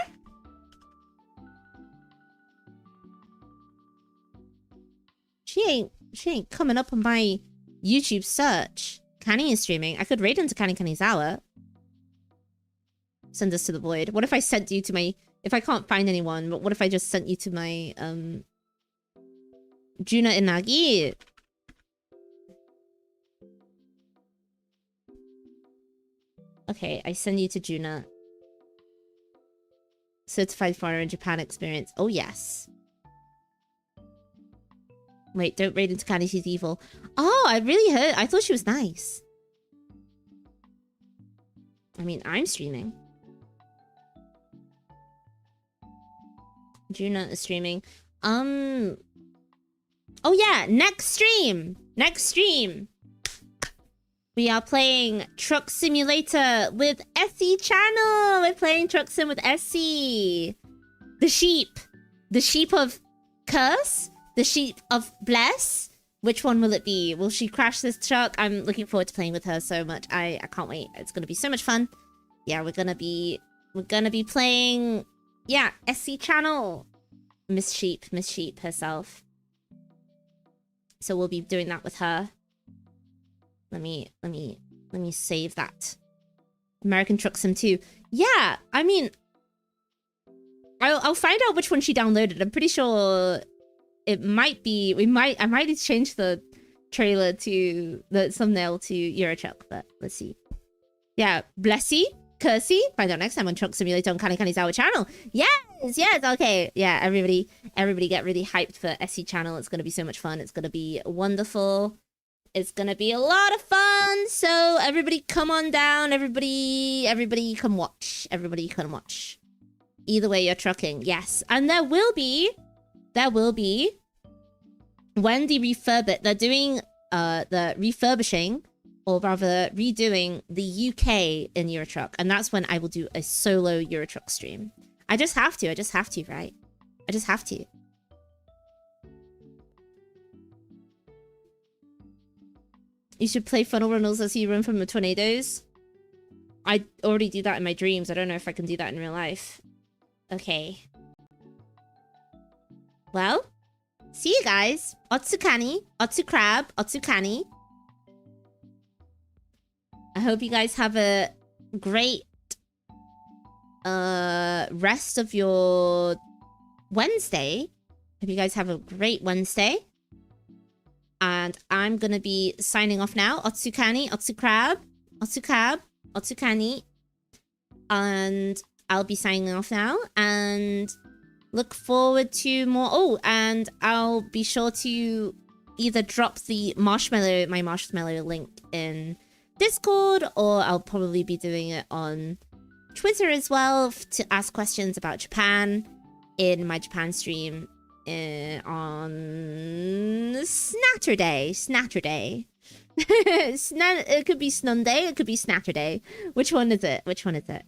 She ain't coming up on my YouTube search. Canny is streaming. I could raid into Canny's hour. Send us to the void. What if I sent you to my... If I can't find anyone, but what if I just sent you to my, Juna Inagi? Okay, I send you to Juna. Certified foreigner in Japan experience. Oh, yes. Wait, don't raid into Candy, she's evil. Oh, I really heard. I thought she was nice. I mean, I'm streaming. Juna is streaming. Oh yeah, next stream. We are playing Truck Simulator with Essie channel. We're playing Truck Sim with Essie. The sheep of curse, the sheep of bless. Which one will it be? Will she crash this truck? I'm looking forward to playing with her so much. I can't wait. It's gonna be so much fun. Yeah, we're gonna be playing. Yeah, Essie channel. Miss Sheep herself. So we'll be doing that with her. Let me save that. American Truck Sim 2. Yeah, I mean, I'll find out which one she downloaded. I'm pretty sure it might be. I might need to change the trailer to the thumbnail to Eurotruck, but let's see. Yeah, Blessy. Cursey, find out next time on Truck Simulator on Canny's Hour channel. Yes, okay. Yeah, everybody get really hyped for Essie channel. It's gonna be so much fun. It's gonna be wonderful. It's gonna be a lot of fun. So everybody come on down. Everybody come watch. Everybody come watch. Either way, you're trucking. Yes. And there will be when the refurb, they're doing the refurbishing, or rather redoing the UK in Eurotruck. And that's when I will do a solo Eurotruck stream. I just have to, right? I just have to. You should play funnel runnels as you run from the tornadoes. I already do that in my dreams. I don't know if I can do that in real life. Okay. Well, see you guys. Otsukani, Otsukrab, Otsukani. I hope you guys have a great rest of your Wednesday. Hope you guys have a great Wednesday. And I'm gonna be signing off now. Otsukani, Otsukrab, Otsukab, Otsukani. And I'll be signing off now. And look forward to more. Oh, and I'll be sure to either drop the marshmallow, my marshmallow link in Discord, or I'll probably be doing it on Twitter as well to ask questions about Japan in my Japan stream on Snatterday. It could be Snunday, it could be Snatterday. Which one is it?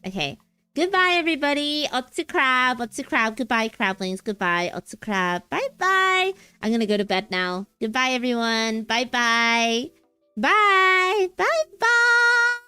Okay. Goodbye, everybody. Otsukrab. Goodbye, crablings. Goodbye, Otsukrab. Bye-bye. I'm gonna go to bed now. Goodbye, everyone. Bye-bye. Bye. Bye-bye.